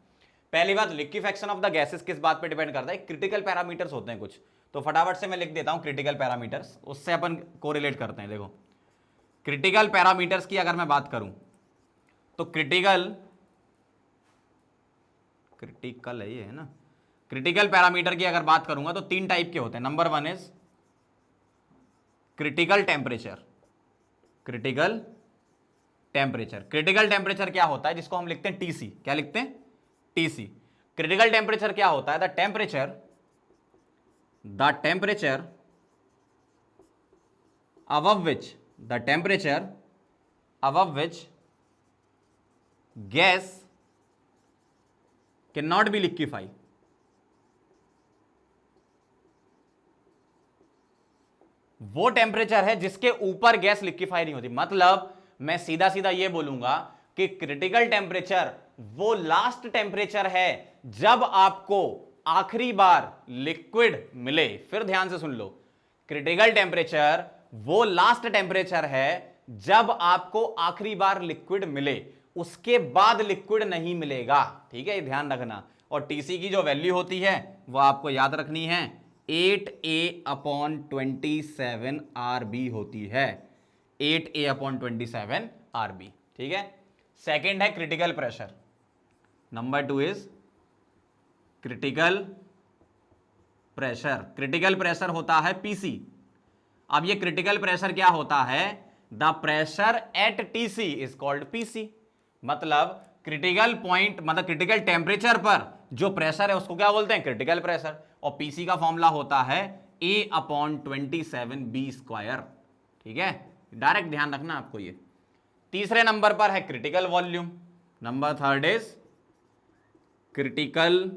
पहली बात, लिक्विफेक्शन ऑफ द गैसेस किस बात पे डिपेंड करता है, क्रिटिकल पैरामीटर्स होते हैं कुछ, तो फटाफट से मैं लिख देता हूं क्रिटिकल पैरामीटर्स, उससे अपन कोरिलेट करते हैं। देखो क्रिटिकल पैरामीटर्स की अगर मैं बात करूं तो क्रिटिकल है ये, है ना, क्रिटिकल पैरामीटर की अगर बात करूंगा तो 3 टाइप के होते हैं। Number 1 is critical temperature. Critical temperature, critical temperature क्या होता है, जिसको हम लिखते हैं टीसी, क्या लिखते हैं, टीसी। क्रिटिकल टेम्परेचर क्या होता है, the temperature above which gas cannot be liquefied। वो टेम्परेचर है जिसके ऊपर गैस लिक्विफाई नहीं होती। मतलब मैं सीधा सीधा ये बोलूंगा कि क्रिटिकल टेम्परेचर वो लास्ट टेम्परेचर है जब आपको आखिरी बार लिक्विड मिले। फिर ध्यान से सुन लो, क्रिटिकल टेम्परेचर वो लास्ट टेम्परेचर है जब आपको आखिरी बार लिक्विड मिले, उसके बाद लिक्विड नहीं मिलेगा, ठीक है, ध्यान रखना। और टीसी की जो वैल्यू होती है वो आपको याद रखनी है, 8a/27 RB होती है, 8a/27 RB, ठीक है। सेकेंड है critical pressure. Number 2 is critical pressure. Critical pressure होता है पीसी। अब ये क्रिटिकल प्रेशर क्या होता है, the pressure at TC is called PC. मतलब क्रिटिकल पॉइंट, मतलब क्रिटिकल टेम्परेचर पर जो प्रेशर है उसको क्या बोलते हैं, क्रिटिकल प्रेशर। और पीसी का फॉर्मूला होता है A/27B², ठीक है, डायरेक्ट ध्यान रखना आपको ये। तीसरे नंबर पर है critical volume. Number 3 is critical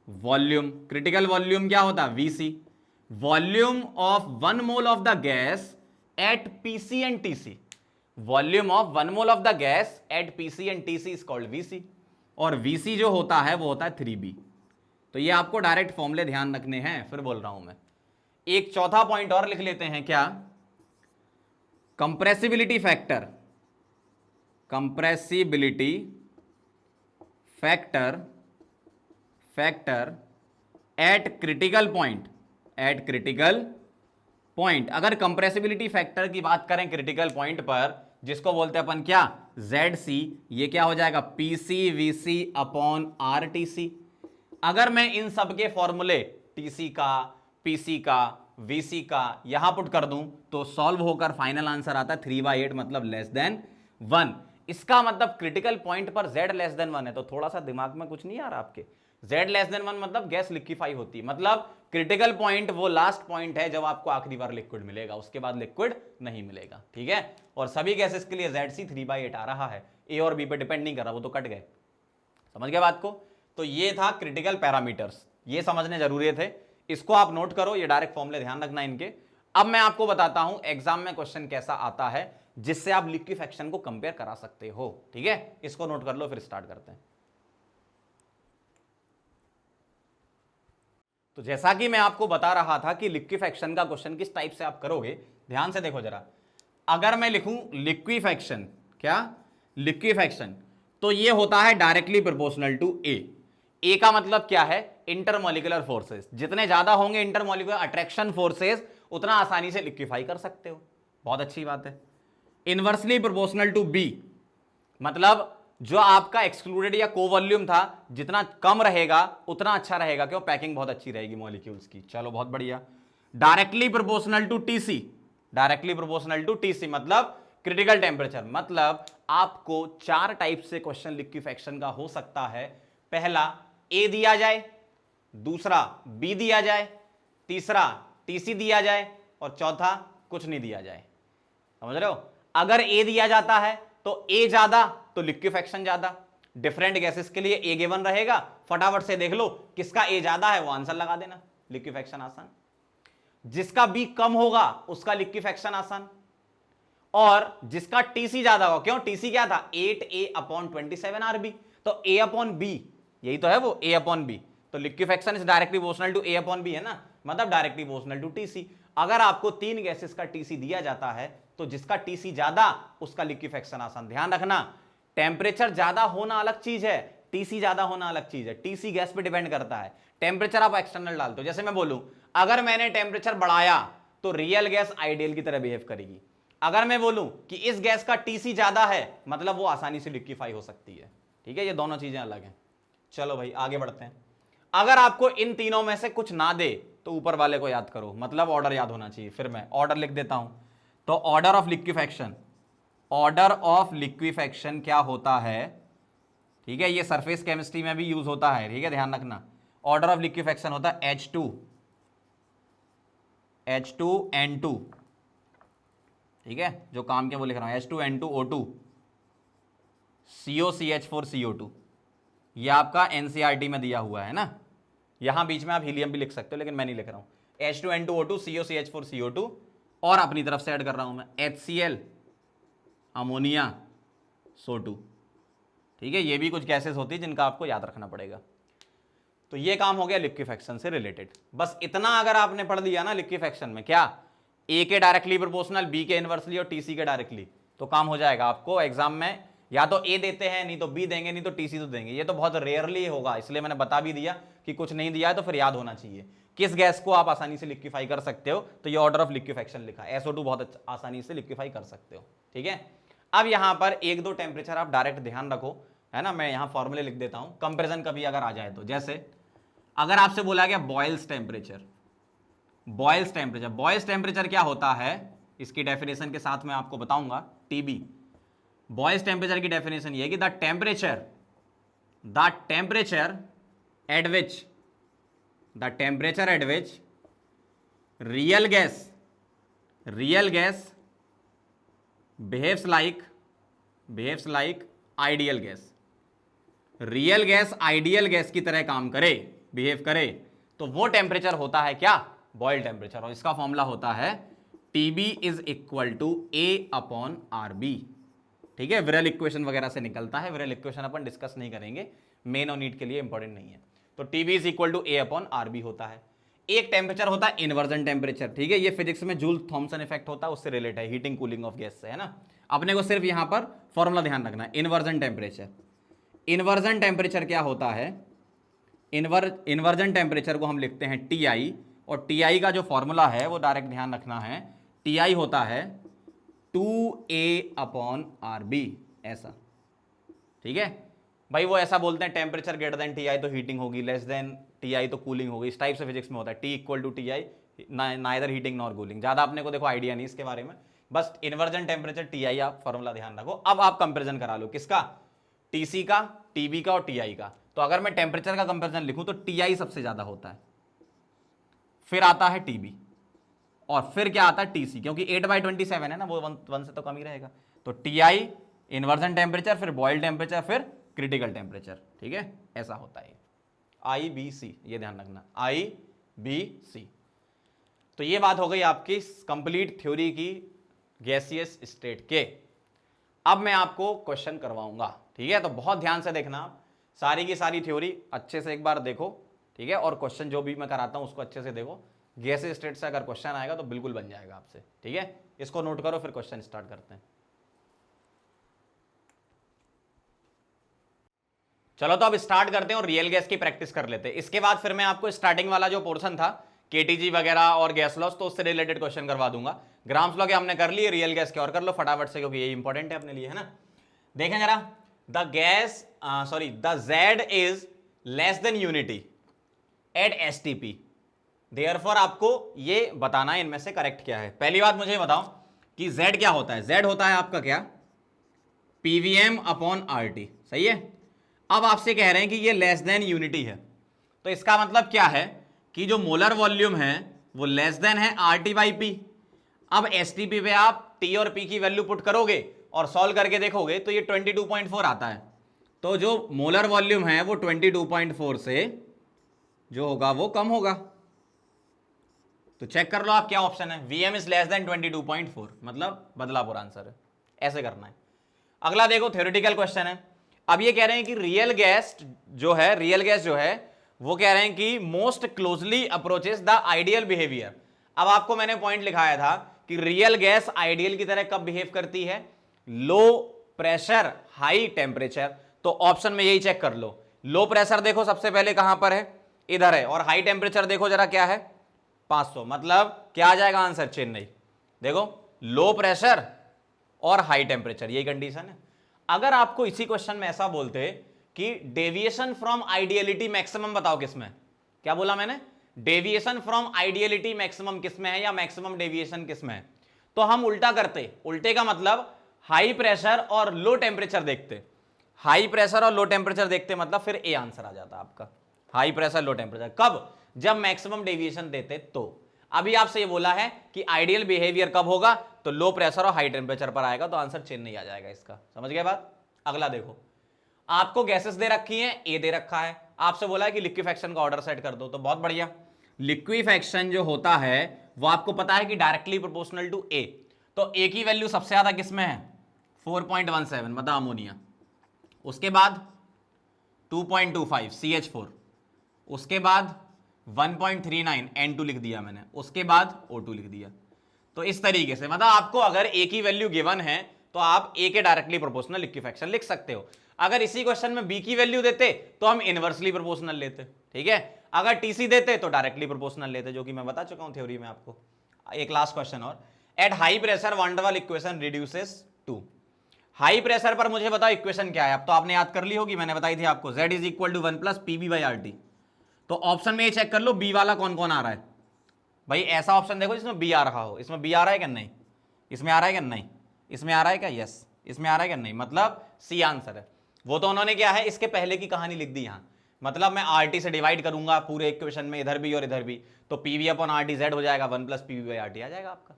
volume. Critical volume क्या होता है, VC, volume of 1 mole of the gas at PC and TC. Volume of 1 mole of the gas at PC and TC is called VC. और VC जो होता है वो होता है 3B। तो ये आपको डायरेक्ट फॉर्मूले ध्यान रखने हैं, फिर बोल रहा हूं मैं। एक चौथा पॉइंट और लिख लेते हैं, क्या, compressibility factor. Compressibility factor eight critical point, eight critical point. अगर कंप्रेसिबिलिटी फैक्टर की बात करें क्रिटिकल पॉइंट पर, जिसको बोलते हैं अपन क्या, ZC, ये क्या हो जाएगा, PCVC/RTC। अगर मैं इन सब के फॉर्मूले TC का, PC का, VC का यहां पुट कर दूं तो सॉल्व होकर फाइनल आंसर आता है 3/8, मतलब लेस देन 1। इसका मतलब क्रिटिकल पॉइंट पर Z लेस देन 1 है। तो थोड़ा सा दिमाग में कुछ नहीं आ रहा आपके, Z लेस देन 1 मतलब गैस लिक्विफाई होती है। मतलब क्रिटिकल पॉइंट वो लास्ट पॉइंट है जब आपको आखिरी बार लिक्विड मिलेगा, उसके बाद लिक्विड नहीं मिलेगा, ठीक है। और सभी गैसेस के लिए ZC 3/8 आ रहा है, A और B पे डिपेंड नहीं कर रहा, वो तो कट गए, समझ गए बात को। तो ये था क्रिटिकल पैरामीटर्स, ये समझने जरूरी थे, इसको आप नोट करो, ये डायरेक्ट फॉर्मूले ध्यान रखना इनके। अब मैं आपको बताता हूं एग्जाम में क्वेश्चन कैसा आता है जिससे आप लिक्विफेक्शन को कंपेयर करा सकते हो, ठीक है, इसको नोट कर लो, फिर स्टार्ट करते हैं। तो जैसा कि मैं आपको बता रहा था कि लिक्विफेक्शन का क्वेश्चन किस टाइप से आप करोगे, ध्यान से देखो जरा। अगर मैं लिखूं लिक्विफेक्शन, क्या लिक्विफेक्शन, तो ये होता है डायरेक्टली प्रोपोर्शनल टू ए का मतलब क्या है, इंटरमोलिकुलर फोर्सेस। जितने ज्यादा होंगे इंटरमोलिकुलर अट्रैक्शन फोर्सेस, उतना आसानी से लिक्विफाई कर सकते हो। बहुत अच्छी बात है। इनवर्सली प्रोपोर्शनल टू बी, मतलब जो आपका एक्सक्लूडेड या कोवॉल्यूम था, जितना कम रहेगा उतना अच्छा रहेगा, क्यों, पैकिंग बहुत अच्छी रहेगी मॉलिक्यूल्स की। चलो बहुत बढ़िया। Directly proportional to T C, directly proportional to T C मतलब क्रिटिकल टेम्परेचर। मतलब आपको 4 टाइप से क्वेश्चन लिक्विफेक्शन का हो सकता है। पहला ए दिया जाए, दूसरा बी दिया जाए, तीसरा टीसी दिया जाए, और चौथा कुछ नहीं दिया जाए। समझ रहे हो? अगर ए दिया जाता है तो ए ज्यादा तो लिक्विफेक्शन ज्यादा। डिफरेंट गैसेस के लिए ए गिवन रहेगा, फटाफट से देख लो किसका ए ज्यादा है, वो आंसर लगा देना, लिक्विफेक्शन आसान। जिसका बी कम होगा उसका लिक्विफेक्शन आसान, और जिसका टीसी ज्यादा होगा, क्यों, टीसी क्या था, 8a/27 RB, तो a/b यही तो है वो, a/b। तो liquefaction is directly proportional to a/b है ना, मतलब डायरेक्टली प्रोपोर्शनल टू टीसी। अगर आपको 3 गैसेस का टीसी दिया जाता है तो जिसका टीसी ज्यादा उसका लिक्विफेक्शन आसान। ध्यान रखना, टेम्परेचर ज्यादा होना अलग चीज है, टीसी ज्यादा होना अलग चीज है। टीसी गैस पे डिपेंड करता है, टेम्परेचर आप एक्सटर्नल डालते हो। जैसे मैं बोलूं, अगर मैंने टेम्परेचर बढ़ाया तो रियल गैस आइडियल की तरह बिहेव करेगी। अगर मैं बोलूं कि इस गैस का टीसी ज्यादा है, मतलब वो आसानी से लिक्विफाई हो सकती है। ठीक है, ये दोनों चीजें अलग हैं। चलो भाई आगे बढ़ते हैं। अगर आपको इन तीनों में से कुछ ना दे तो ऊपर वाले को याद करो, मतलब ऑर्डर याद होना चाहिए। फिर मैं ऑर्डर लिख देता हूं। तो order of liquefaction, order of liquefaction क्या होता है, ठीक है, ये सरफेस केमिस्ट्री में भी यूज होता है। ठीक है, ध्यान रखना। ऑर्डर ऑफ लिक्विफेक्शन होता है H2N2, ठीक है, जो काम के वो लिख रहा हूं, H2N2O2 COCH4CO2। ये आपका एनसीईआरटी में दिया हुआ है ना। यहां बीच में आप हीलियम भी लिख सकते हो, लेकिन मैं नहीं लिख रहा हूं। H2N2O2 COCH4CO2, और अपनी तरफ से ऐड कर रहा हूं मैं HCl अमोनिया SO2। ठीक है, ये भी कुछ गैसेस होती है जिनका आपको याद रखना पड़ेगा। तो ये काम हो गया लिक्विफेक्शन से रिलेटेड। बस इतना अगर आपने पढ़ लिया ना लिक्विफेक्शन में, क्या, ए के डायरेक्टली प्रोपोर्शनल, बी के इनवर्सली और टीसी के डायरेक्टली, तो काम हो जाएगा। आपको एग्जाम में या तो ए देते हैं, नहीं तो बी देंगे, नहीं तो टीसी तो देंगे। ये तो बहुत रेयरली होगा, इसलिए मैंने बता भी दिया कि कुछ नहीं दिया है तो फिर याद होना चाहिए किस गैस को आप आसानी से लिक्विफाई कर सकते हो। तो ये ऑर्डर ऑफ लिक्विफेक्शन लिखा है, SO2 बहुत आसानी से लिक्विफाई कर सकते हो। ठीक है, अब यहां पर 1-2 टेम्परेचर आप डायरेक्ट ध्यान रखो, है ना। मैं यहां फॉर्मूले लिख देता हूं, कंपेरिजन कभी अगर आ जाए तो। जैसे अगर आपसे बोला गया boils temperature, boils temperature, boils temperature क्या होता है, इसकी डेफिनेशन के साथ मैं आपको बताऊंगा। टीबी, बॉयल्स टेम्परेचर की डेफिनेशन ये है कि the temperature at which, the temperature at which real gas behaves like ideal gas. Real gas ideal gas की तरह काम करे, बिहेव करे, तो वो टेम्परेचर होता है क्या, बॉयल टेम्परेचर। और इसका फॉर्मूला होता है TB is equal to A/RB। ठीक है, विरल इक्वेशन वगैरह से निकलता है। विरल इक्वेशन अपन डिस्कस नहीं करेंगे, मेन और नीट के लिए इंपॉर्टेंट नहीं है। तो TB is equal to A/RB होता है। एक टेम्परेचर होता है इन्वर्जन टेम्परेचर। ठीक है, ये फिजिक्स में जूल थॉमसन इफेक्ट होता है, उससे रिलेट है, हीटिंग कूलिंग ऑफ गैस से, है ना। अपने को सिर्फ यहां पर फॉर्मूला ध्यान रखना है, इन्वर्जन टेम्परेचर। इन्वर्जन टेम्परेचर क्या होता है, इन्वर्जन टेम्परेचर को हम लिखते हैं TI, और TI का जो फॉर्मूला है वो डायरेक्ट ध्यान रखना है, TI होता है 2A/RB, ऐसा। ठीक है भाई, वो ऐसा बोलते हैं टेम्परेचर ग्रेटर देन TI तो हीटिंग होगी, लेस देन TI तो कूलिंग होगी। इस टाइप से फिजिक्स में होता है, T equal to TI, neither heating nor cooling. ज्यादा अपने को देखो आइडिया नहीं इसके बारे में, बस इन्वर्जन टेम्परेचर TI आप फॉर्मूला ध्यान रखो। अब आप कंपेरिजन करा लो, किसका, TC का, TB का और TI का। तो अगर मैं टेम्परेचर का कंपेरिजन लिखूं तो TI सबसे ज्यादा होता है, फिर आता है TB, और फिर क्या आता है TC, क्योंकि 8/27 है ना, वो 1 से तो कम ही रहेगा। तो TI इन्वर्जन टेम्परेचर, फिर बॉयल टेम्परेचर, फिर क्रिटिकल टेम्परेचर। ठीक है, ऐसा होता है IBC, ये ध्यान रखना, IBC। तो ये बात हो गई आपकी कंप्लीट थ्योरी की गैसियस स्टेट के। अब मैं आपको क्वेश्चन करवाऊंगा। ठीक है, तो बहुत ध्यान से देखना आप, सारी की सारी थ्योरी अच्छे से एक बार देखो। ठीक है। और क्वेश्चन जो भी मैं कराता हूं उसको अच्छे से देखो, गैस स्टेट से अगर क्वेश्चन आएगा तो बिल्कुल बन जाएगा आपसे, ठीक है। इसको नोट करो, फिर क्वेश्चन स्टार्ट करते हैं। चलो तो अब स्टार्ट करते हैं और रियल गैस की प्रैक्टिस कर लेते हैं। इसके बाद फिर मैं आपको स्टार्टिंग वाला जो पोर्शन था केटीजी वगैरह और गैस लॉस, तो उससे रिलेटेड क्वेश्चन करवा दूंगा। ग्राम्स लॉ के हमने कर लिए, रियल गैस के और कर लो फटाफट से, क्योंकि ये इंपॉर्टेंट है अपने लिए, है ना। देखें जरा, the Z is less than unity at STP, therefore आपको ये बताना है इनमें से करेक्ट क्या है। पहली बात मुझे बताओ कि z क्या होता है। z होता है आपका क्या, पीवीएम अपॉन आरटी, सही है। अब आपसे कह रहे हैं कि ये लेस देन यूनिटी है, तो इसका मतलब क्या है कि जो मोलर वॉल्यूम है वो लेस देन है आरटी बाई पी। अब एसटीपी पे आप टी और पी की वैल्यू पुट करोगे और सॉल्व करके देखोगे तो ये 22.4 आता है। तो जो मोलर वॉल्यूम है वो 22.4 से जो होगा वो कम होगा। तो चेक कर लो आप क्या ऑप्शन है, वीएम इज लेस देन 22.4, मतलब बदलापुर आंसर है, ऐसे करना है। अगला देखो, थ्योरेटिकल क्वेश्चन है। अब ये कह रहे हैं कि रियल गैस जो है वो कह रहे हैं कि most closely approaches the ideal behaviour. अब आपको मैंने पॉइंट लिखाया था कि रियल गैस आइडियल की तरह कब बिहेव करती है, लो प्रेशर हाई टेम्परेचर। तो ऑप्शन में यही चेक कर लो, लो प्रेशर देखो सबसे पहले कहां पर है, इधर है, और हाई टेम्परेचर देखो जरा क्या है, 500, मतलब क्या आ जाएगा आंसर, चेन्नई। देखो लो प्रेशर और हाई टेम्परेचर, यही कंडीशन है। अगर आपको इसी क्वेश्चन में ऐसा बोलते कि डेविएशन फ्रॉम आइडियलिटी मैक्सिमम बताओ किसमें, क्या बोला मैंने, डेविएशन फ्रॉम आइडियलिटी मैक्सिमम किसमें है या मैक्सिमम डेविएशन किसमें है, तो हम उल्टा करते। उल्टे का मतलब हाई प्रेशर और लो टेम्परेचर देखते, हाई प्रेशर और लो टेम्परेचर देखते, मतलब फिर ए आंसर आ जाता आपका, हाई प्रेशर लो टेम्परेचर। कब, जब मैक्सिमम डेविएशन देते। तो अभी आपसे ये बोला है कि आइडियल बिहेवियर कब होगा, तो लो प्रेशर और हाई टेम्परेचर पर आएगा, तो आंसर चेन्नई आ जाएगा इसका। समझ गए बात। अगला देखो, आपको गैसेस दे रखी हैं, ए दे रखा है, आपसे बोला है कि लिक्विफेक्शन का ऑर्डर सेट कर दो, तो बहुत बढ़िया। लिक्विफेक्शन जो होता है वो आपको पता है कि डायरेक्टली प्रोपोर्शनल टू ए, तो ए की वैल्यू सबसे ज्यादा किसमें है, 4.17, मतलब अमोनिया। उसके बाद 2.25 CH4, उसके बाद 1.39 N2 लिख दिया मैंने, उसके बाद O2 लिख दिया। तो इस तरीके से, मतलब आपको अगर ए की वैल्यू गिवन है तो आप ए के डायरेक्टली प्रोपोर्शनल लिक्विफेक्शन लिख सकते हो। अगर इसी क्वेश्चन में बी की वैल्यू देते तो हम इनवर्सली प्रोपोर्शनल लेते, ठीक है। अगर टीसी देते तो डायरेक्टली प्रोपोर्शनल लेते, जो कि मैं बता चुका हूं थ्योरी में आपको। एक लास्ट क्वेश्चन और, at high pressure van der Waals equation reduces to. High pressure पर मुझे बताओ इक्वेशन क्या है, अब तो आपने याद कर ली होगी, मैंने बताई थी आपको, Z is equal to 1 plus P b by R T. तो ऑप्शन में ये चेक कर लो बी वाला कौन कौन आ रहा है भाई, ऐसा ऑप्शन देखो जिसमें बी आ रहा हो। इसमें बी आ रहा है क्या, नहीं। इसमें आ रहा है क्या, नहीं। इसमें आ रहा है क्या, यस। इसमें आ रहा है क्या, नहीं, मतलब सी आंसर है। वो तो उन्होंने क्या है, इसके पहले की कहानी लिख दी यहां, मतलब मैं आरटी से डिवाइड करूंगा पूरे इक्वेशन में, इधर भी और इधर भी, तो पीवी अपॉन आरटी जेड हो जाएगा, 1 प्लस पीवी बाई आरटी आ जाएगा आपका।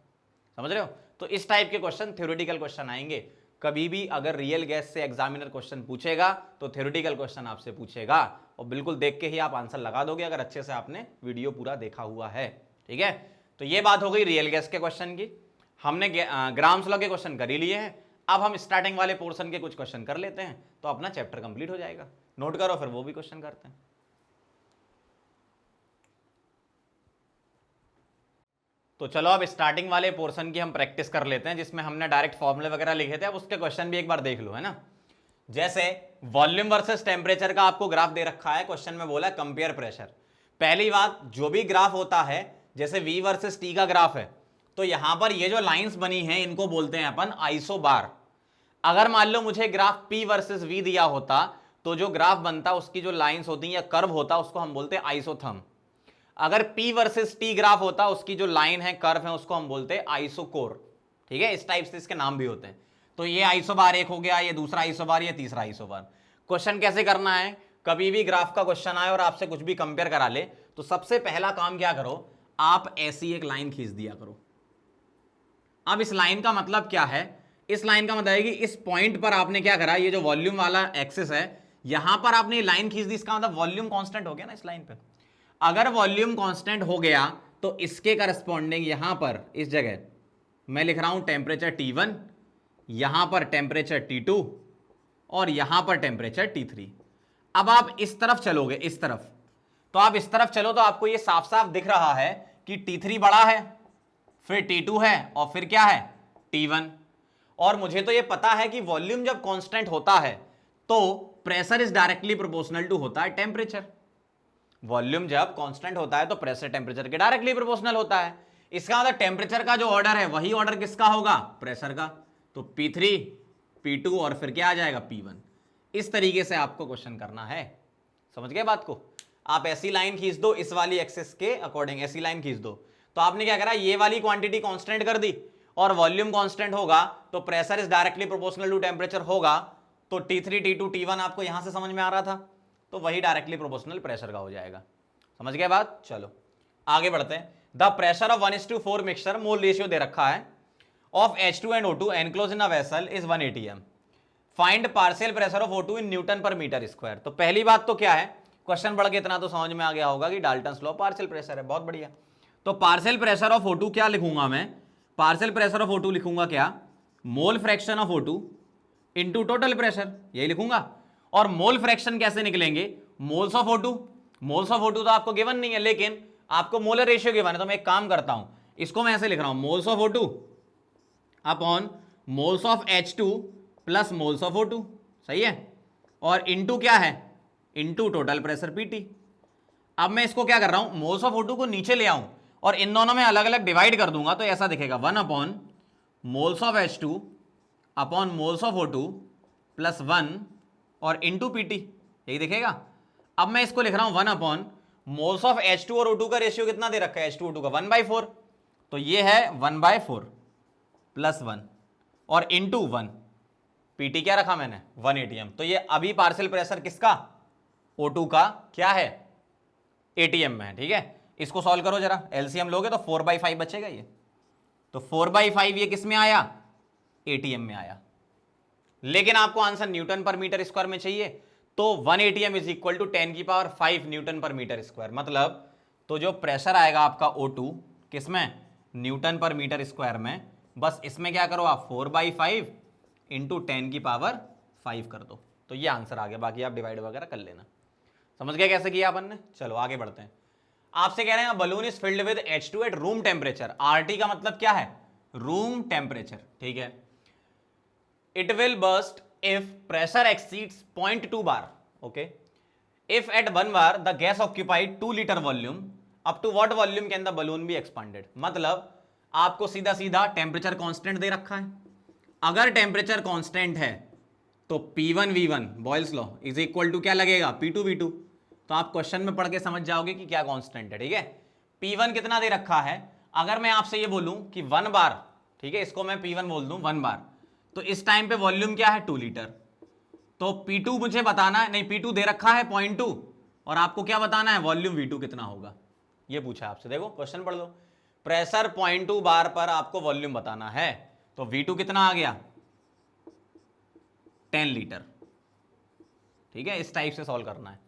समझ रहे हो। तो इस टाइप के क्वेश्चन थ्योरेटिकल क्वेश्चन आएंगे। कभी भी अगर रियल गैस से एग्जामिनर क्वेश्चन पूछेगा तो थ्योरेटिकल क्वेश्चन आपसे पूछेगा, और बिल्कुल देख के ही आप आंसर लगा दोगे अगर अच्छे से आपने वीडियो पूरा देखा हुआ है, ठीक है। तो ये बात हो गई रियल गैस के क्वेश्चन की। हमने ग्राम्स लॉ के क्वेश्चन कर ही लिए हैं, अब हम स्टार्टिंग वाले पोर्शन के कुछ क्वेश्चन कर लेते हैं, तो अपना चैप्टर कंप्लीट हो जाएगा। नोट करो, फिर वो भी क्वेश्चन करते हैं। तो चलो अब स्टार्टिंग वाले पोर्शन की हम प्रैक्टिस कर लेते हैं, जिसमें हमने डायरेक्ट फॉर्मूले वगैरह लिखे थे। अब उसके क्वेश्चन भी एक बार देख लो, है ना। जैसे वॉल्यूम वर्सेस टेम्परेचर का आपको ग्राफ दे रखा है, क्वेश्चन में बोला कंपेयर प्रेशर। पहली बात, जो भी ग्राफ होता है, जैसे V वर्सेस T का ग्राफ है, तो यहां पर ये जो लाइंस बनी हैं इनको बोलते हैं अपन आइसोबार। अगर मान लो मुझे ग्राफ P वर्सेस V दिया होता, तो जो ग्राफ बनता उसकी जो लाइंस होती या कर्व होता उसको हम बोलते हैं आइसोथर्म। अगर P वर्सेस T ग्राफ होता, उसकी जो लाइन है कर्व है उसको हम बोलते हैं आइसोकोर, ठीक है। इस टाइप से इसके नाम भी होते हैं। तो ये आइसोबार एक हो गया, ये दूसरा आइसोबार, ये तीसरा आइसोबार। क्वेश्चन कैसे करना है, कभी भी ग्राफ का क्वेश्चन आए और आपसे कुछ भी कंपेयर करा ले, तो सबसे पहला काम क्या करो, आप ऐसी एक लाइन खींच दिया करो। अब इस लाइन का मतलब क्या है, इस लाइन का मतलब है कि इस पॉइंट पर आपने क्या करा, ये जो वॉल्यूम वाला एक्सिस है यहां पर आपने लाइन खींच दी, इसका मतलब वॉल्यूम कांस्टेंट हो गया ना इस लाइन पे। अगर वॉल्यूम कांस्टेंट हो गया तो इसके करस्पॉन्डिंग यहां पर इस जगह मैं लिख रहा हूं टेम्परेचर T1, यहां पर टेम्परेचर T2 और यहां पर टेम्परेचर T3। अब आप इस तरफ चलोगे, इस तरफ, तो आप इस तरफ चलो तो आपको ये साफ साफ दिख रहा है कि T3 बड़ा है, फिर T2 है, और फिर क्या है T1। और मुझे तो ये पता है कि वॉल्यूम जब कांस्टेंट होता है तो pressure is directly proportional to होता है टेम्परेचर। वॉल्यूम जब कांस्टेंट होता है तो प्रेशर टेम्परेचर के डायरेक्टली प्रोपोर्शनल होता है। इसका मतलब टेम्परेचर का जो ऑर्डर है वही ऑर्डर किसका होगा, प्रेशर का। तो P3 P2 और फिर क्या आ जाएगा P1। इस तरीके से आपको क्वेश्चन करना है, समझ गए बात को। आप ऐसी लाइन खींच दो, इस वाली एक्सिस के अकॉर्डिंग ऐसी लाइन खींच दो, तो आपने क्या करा, ये वाली क्वांटिटी कांस्टेंट कर दी और वॉल्यूम कांस्टेंट होगा तो pressure is directly proportional to temperature होगा। तो T3 T2 T1 आपको यहां से समझ में आ रहा था, तो वही डायरेक्टली प्रोपोर्शनल प्रेशर का हो जाएगा। समझ गए बात। चलो आगे बढ़ते हैं। The pressure of 1:4 mixture, mole ratio दे रखा है, of H2 and O2 enclose in a vessel is 1 atm। Find partial pressure of O2 in newton पर मीटर स्क्वायर। तो पहली बात तो क्या है, क्वेश्चन पढ़ के इतना तो समझ में आ गया होगा कि डाल्टन्स लॉ पार्शियल प्रेशर है, बहुत बढ़िया। तो पार्शियल प्रेशर ऑफ O2 क्या लिखूंगा मैं, पार्शियल प्रेशर ऑफ O2 लिखूंगा क्या, mole fraction of O2 into total pressure, यही लिखूंगा। और मोल फ्रैक्शन कैसे निकलेंगे, moles of O2। Moles of O2 तो आपको गिवन नहीं है, लेकिन आपको मोलर रेशियो गिवन है, तो मैं एक काम करता हूं, इसको मैं ऐसे लिख रहा हूं, moles of O2 upon moles of H2 plus moles of O2, सही है। और इनटू क्या है, इनटू टोटल प्रेशर PT। अब मैं इसको क्या कर रहा हूं, मोल्स ऑफ O2 को नीचे ले आऊं और इन दोनों में अलग अलग डिवाइड कर दूंगा, तो ऐसा दिखेगा 1 upon moles of H2 upon moles of O2 plus 1 और इनटू PT, यही दिखेगा। अब मैं इसको लिख रहा हूं 1 अपॉन मोल्स ऑफ H2 और O2 का रेशियो कितना दे रखा है, H2 O2 का 1/4, तो ये है 1/4 प्लस 1 और इनटू 1, PT क्या रखा मैंने 1 atm। तो ये अभी पार्शियल प्रेशर किसका, O2 का क्या है, ATM में है, ठीक है। इसको सॉल्व करो जरा, LCM लोगे तो 4/5 बचेगा ये, तो 4/5 ये किस में आया, ATM में आया। लेकिन आपको आंसर न्यूटन पर मीटर स्क्वायर में चाहिए, तो 1 atm is equal to 10⁵ newton पर मीटर स्क्वायर। मतलब तो जो प्रेशर आएगा आपका O2 किसमें, न्यूटन पर मीटर स्क्वायर में, बस इसमें क्या करो आप 4/5 इंटू 10⁵ कर दो, तो ये आंसर आ गया। बाकी आप डिवाइड वगैरह कर लेना। समझ गया कैसे किया अपन ने। चलो आगे बढ़ते हैं। आपसे कह रहे हैं balloon is filled with H2 at room temperature. RT का मतलब क्या है, रूम टेम्परेचर, ठीक है। It will burst if pressure exceeds 0.2 bar, okay, if at 1 bar the gas occupied 2 liter volume, up to what volume can the balloon be expanded। मतलब आपको सीधा सीधा टेम्परेचर कांस्टेंट दे रखा है, अगर टेम्परेचर कांस्टेंट है तो P1 V1 Boyle's law is equal to क्या लगेगा, P2 V2। तो आप क्वेश्चन में पढ़ के समझ जाओगे कि क्या कांस्टेंट है, ठीक है। P1 कितना दे रखा है, अगर मैं आपसे ये बोलूं कि 1 बार, ठीक है, इसको मैं P1 बोल दूं 1 बार, तो इस टाइम पे वॉल्यूम क्या है 2 लीटर। तो P2 मुझे बताना है, नहीं P2 दे रखा है 0.2 और आपको क्या बताना है, वॉल्यूम V2 कितना होगा, ये पूछा है आपसे। देखो क्वेश्चन पढ़ लो, प्रेशर 0.2 बार पर आपको वॉल्यूम बताना है, तो V2 कितना आ गया 10 लीटर, ठीक है। इस टाइप से सॉल्व करना है।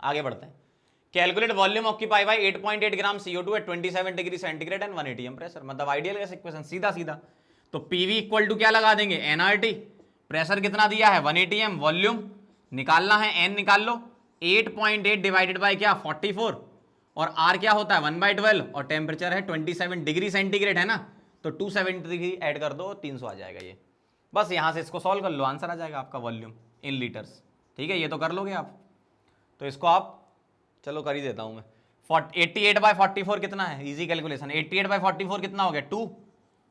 आगे बढ़ते हैं। Calculate volume occupy by 8.8 gram CO2 at 27 degree centigrade and 1 atm pressure. मतलब आइडियल गैस इक्वेशन, सीधा सीधा। तो PV इक्वल टू क्या लगा देंगे, nRT। प्रेशर कितना दिया है 1 atm, वॉल्यूम निकालना है, n निकाल लो, 8.8 डिवाइडेड बाय क्या 44, और R क्या होता है 1/12, और टेम्परेचर है 27 डिग्री सेंटीग्रेड है ना, तो 273 ऐड कर दो 300 आ जाएगा ये। बस यहां से इसको सॉल्व कर लो, आंसर आ जाएगा आपका वॉल्यूम इन लीटर्स, ठीक है। ये तो कर लोगे आप, तो इसको आप चलो कर ही देता हूं मैं। 88/44 कितना है, इजी कैलकुलेशन। 88/44 कितना हो गया 2,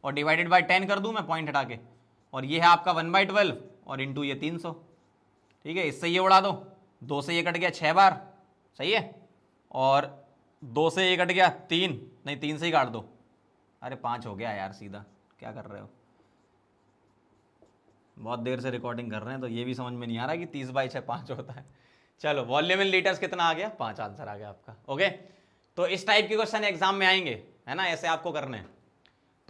और डिवाइडेड बाय 10 कर दूं मैं पॉइंट हटा के, और ये है आपका 1/12 और इंटू ये 300, ठीक है। इससे ये उड़ा दो, 2 से ये कट गया 6 बार, सही है, और 2 से ये कट गया 3, नहीं 3 से ही काट दो, अरे 5 हो गया यार, सीधा क्या कर रहे हो, बहुत देर से रिकॉर्डिंग कर रहे हैं तो ये भी समझ में नहीं आ रहा कि 30/6 5 होता है। चलो वॉल्यूम इन लीटर्स कितना आ गया 5, आंसर आ गया आपका, ओके। तो इस टाइप के क्वेश्चन एग्जाम में आएंगे, है ना, ऐसे आपको करने हैं।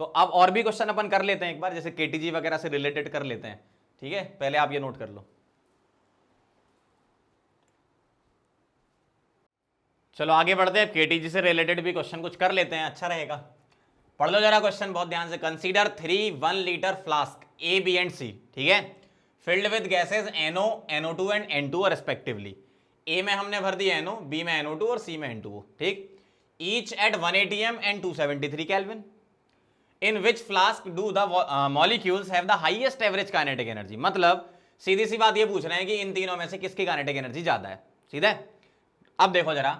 तो अब और भी क्वेश्चन अपन कर लेते हैं एक बार, जैसे केटीजी वगैरह से रिलेटेड कर लेते हैं, ठीक है। पहले आप ये नोट कर लो। चलो आगे बढ़ते हैं, केटीजी से रिलेटेड भी क्वेश्चन कुछ कर लेते हैं, अच्छा रहेगा। पढ़ लो जरा क्वेश्चन बहुत ध्यान से। Consider 3 1 litre flask A, B and C, ठीक है, filled with gases NO, NO2 and N2 respectively. A में हमने भर दिया NO, बी में NO2 और सी में N2O, ठीक। Each eight 180 m and 273 kelvin. In which flask do the molecules have the highest average kinetic energy. मतलब सीधी सी बात ये पूछ रहे हैं कि इन तीनों में से किसकी काइनेटिक एनर्जी ज्यादा है, सीधे। अब देखो जरा,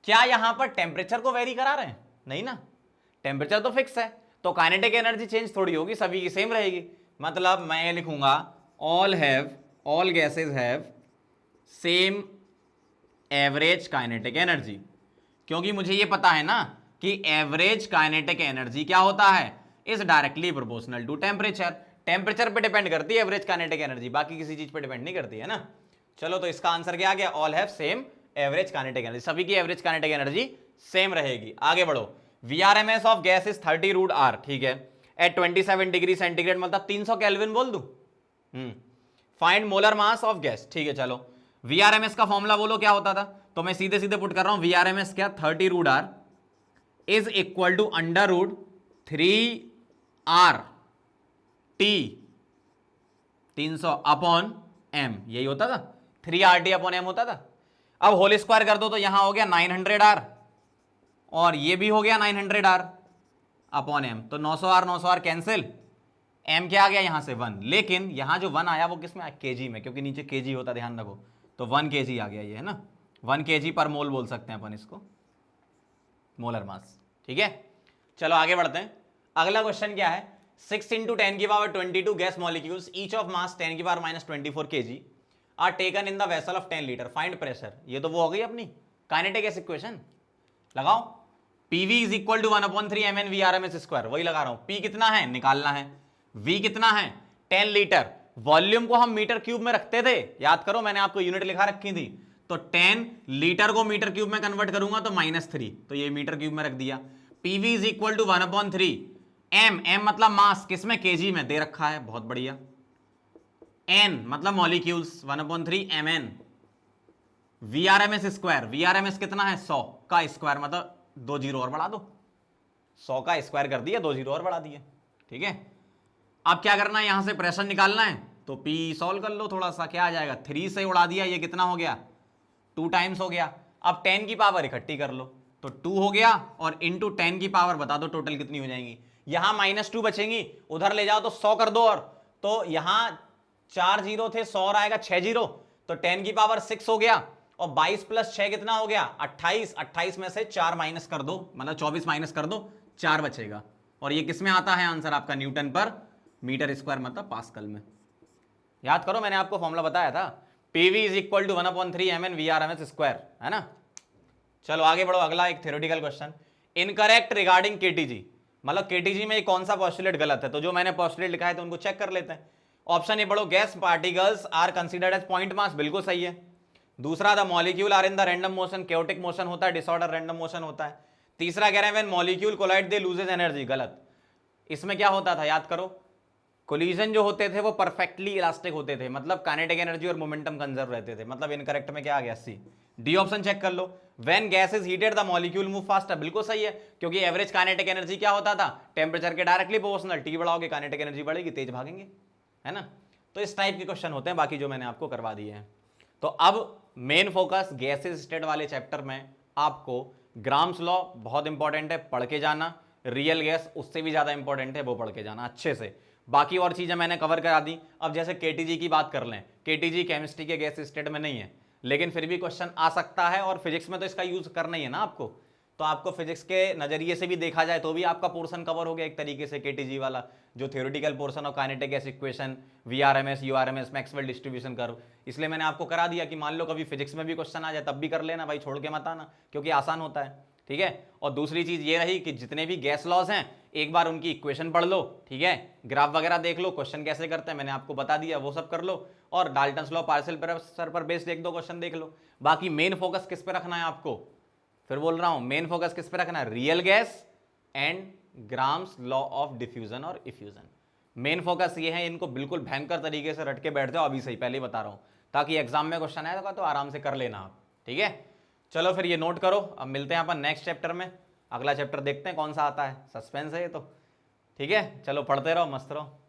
क्या यहां पर टेम्परेचर को वेरी करा रहे हैं? नहीं ना, टेम्परेचर तो फिक्स है, तो काइनेटिक एनर्जी चेंज थोड़ी होगी, सभी की सेम रहेगी। मतलब मैं ये लिखूंगा all gases have same average kinetic energy, क्योंकि मुझे ये पता है ना कि एवरेज काइनेटिक एनर्जी क्या होता है, is directly proportional to temperature. टेम्परेचर पे डिपेंड करती है एवरेज काइनेटिक एनर्जी, बाकी किसी चीज पे डिपेंड नहीं करती है ना। चलो तो इसका आंसर क्या आ गया, all have same average kinetic energy, सभी की एवरेज काइनेटिक एनर्जी सेम रहेगी। आगे बढ़ो, VRMS of gas is 30√R, ठीक है, एट 27 डिग्री सेंटीग्रेड, मतलब 300 केल्विन बोल दूं। Find molar mass of gas, ठीक है। चलो VRMS का फॉर्मूला बोलो क्या होता था, तो मैं सीधे सीधे पुट कर रहा हूं, VRMS क्या, 30√R is equal to √3R T 300 upon M, यही होता था, 3RT अपॉन M होता था। अब होल स्क्वायर कर दो तो यहां हो गया 900R और ये भी हो गया 900R अपॉन M, तो 900R कैंसिल, M क्या आ गया यहां से 1, लेकिन यहां जो 1 आया वो किस में आया, केजी में, क्योंकि नीचे केजी होता, ध्यान रखो, तो 1 kg आ गया ये, है ना, 1 kg पर मोल बोल सकते हैं अपन इसको, मोलर मास, ठीक है। चलो आगे बढ़ते हैं। अगला क्वेश्चन क्या है, 6 × 10⁻22 gas molecules each of mass 10⁻24 kg are taken in the vessel of 10 litre, find pressure. ये तो वो हो गई अपनी काइनेटिक गैस इक्वेशन, लगाओ। PV is equal to 1/3 mn VRMS square, वही लगा रहा हूं। P कितना है निकालना है, V कितना है 10 लीटर, वॉल्यूम को हम मीटर क्यूब में रखते थे, याद करो मैंने आपको यूनिट लिखा रखी थी, तो 10 लीटर को मीटर क्यूब में कन्वर्ट करूंगा तो -3, तो ये मीटर क्यूब में रख दिया। PV is equal to 1/3 M, M मतलब मास, किसमें, केजी में दे रखा है, बहुत बढ़िया। N मतलब molecules, 1/3 mn VRMS square, VRMS कितना है 100 का स्क्वायर, मतलब 2 जीरो और बढ़ा दो, 100 का स्क्वायर कर दिया, 2 जीरो और बढ़ा दिए, ठीक है। अब क्या करना है, यहां से प्रेशर निकालना है, तो P सॉल्व कर लो थोड़ा सा, क्या आ जाएगा, 3 से उड़ा दिया, ये कितना हो गया 2 टाइम्स हो गया। अब 10 की पावर इकट्ठी कर लो, तो 2 हो गया, और इंटू 10 की पावर बता दो टोटल कितनी हो जाएंगी। यहां -2 बचेंगी, उधर ले जाओ तो 100 कर दो, और तो यहां 4 जीरो थे, 100 और आएगा 6 जीरो, तो 10 की पावर 6 हो गया, और 22 + 6 कितना हो गया 28, 28 में से 4 माइनस कर दो, मतलब 24 माइनस कर दो, 4 बचेगा, और ये किस में आता है आंसर आपका, न्यूटन पर मीटर स्क्वायर, मतलब पास्कल में। याद करो मैंने आपको फॉर्मूला बताया था, PV is equal to 1/3 mn VRMS square, है ना। चलो आगे बढ़ो, अगला एक theoretical question, incorrect regarding KTG, मतलब KTG में कौन सा पोस्टुलेट गलत है, तो जो मैंने पोस्टुलेट लिखा है तो उनको चेक कर लेते हैं। ऑप्शन ए पढ़ो, gas particles are considered as point mass, बिल्कुल सही है। दूसरा, the molecule are in the random motion, chaotic motion होता है, डिसऑर्डर रैंडम मोशन होता है। तीसरा कह रहे हैं when molecule collide they loses energy, गलत। इसमें क्या होता था, याद करो, कोलिजन जो होते थे वो परफेक्टली इलास्टिक होते थे, मतलब काइनेटिक एनर्जी और मोमेंटम कंजर्व रहते थे, मतलब इनकरेक्ट में क्या आ गया, सी। डी ऑप्शन चेक कर लो, when gas is heated the molecule move faster, बिल्कुल सही है, क्योंकि एवरेज काइनेटिक एनर्जी क्या होता था, टेम्परेचर के डायरेक्टली प्रोपोर्शनल, टी बढ़ाओगे काइनेटिक एनर्जी बढ़ेगी, तेज भागेंगे, है ना। तो इस टाइप के क्वेश्चन होते हैं, बाकी जो मैंने आपको करवा दिए हैं। तो अब मेन फोकस गैसेस स्टेट वाले चैप्टर में आपको ग्राम्स लॉ बहुत इंपॉर्टेंट है, पढ़ के जाना। रियल गैस उससे भी ज्यादा इंपॉर्टेंट है, वो पढ़ के जाना अच्छे से। बाकी और चीजें मैंने कवर करा दी। अब जैसे केटीजी की बात कर लें, केटीजी केमिस्ट्री के गैस स्टेट में नहीं है, लेकिन फिर भी क्वेश्चन आ सकता है, और फिजिक्स में तो इसका यूज करना ही है ना आपको, तो आपको फिजिक्स के नजरिए से भी देखा जाए तो भी आपका पोर्शन कवर हो गया एक तरीके से, केटीजी वाला जो theoretical portion of kinetic gas equation, VRMS URMS Maxwell distribution curve, इसलिए मैंने आपको करा दिया कि मान लो कभी फिजिक्स में भी क्वेश्चन आ जाए तब भी कर लेना भाई, छोड़ के मत आना, क्योंकि आसान होता है, ठीक है। और दूसरी चीज ये रही कि जितने भी गैस लॉज हैं एक बार उनकी इक्वेशन पढ़ लो, ठीक है, ग्राफ वगैरह देख लो, क्वेश्चन कैसे करते हैं मैंने आपको बता दिया, वो सब कर लो, और डाल्टन्स लॉ पार्शियल प्रेशर पर बेस्ड 1-2 क्वेश्चन देख लो। बाकी मेन फोकस किस पे रखना है आपको, फिर बोल रहा हूं, मेन फोकस किस पे रखना है, real gas and grams law of diffusion और इफ्यूजन। मेन फोकस ये है, इनको बिल्कुल भयंकर तरीके से रट के बैठ जाओ अभी से ही, पहले ही बता रहा हूं, ताकि एग्जाम में क्वेश्चन आएगा तो आराम से कर लेना आप, ठीक है। चलो फिर ये नोट करो, अब मिलते हैं अपन नेक्स्ट चैप्टर में, अगला चैप्टर देखते हैं कौन सा आता है, सस्पेंस है ये तो, ठीक है। चलो पढ़ते रहो, मस्त रहो।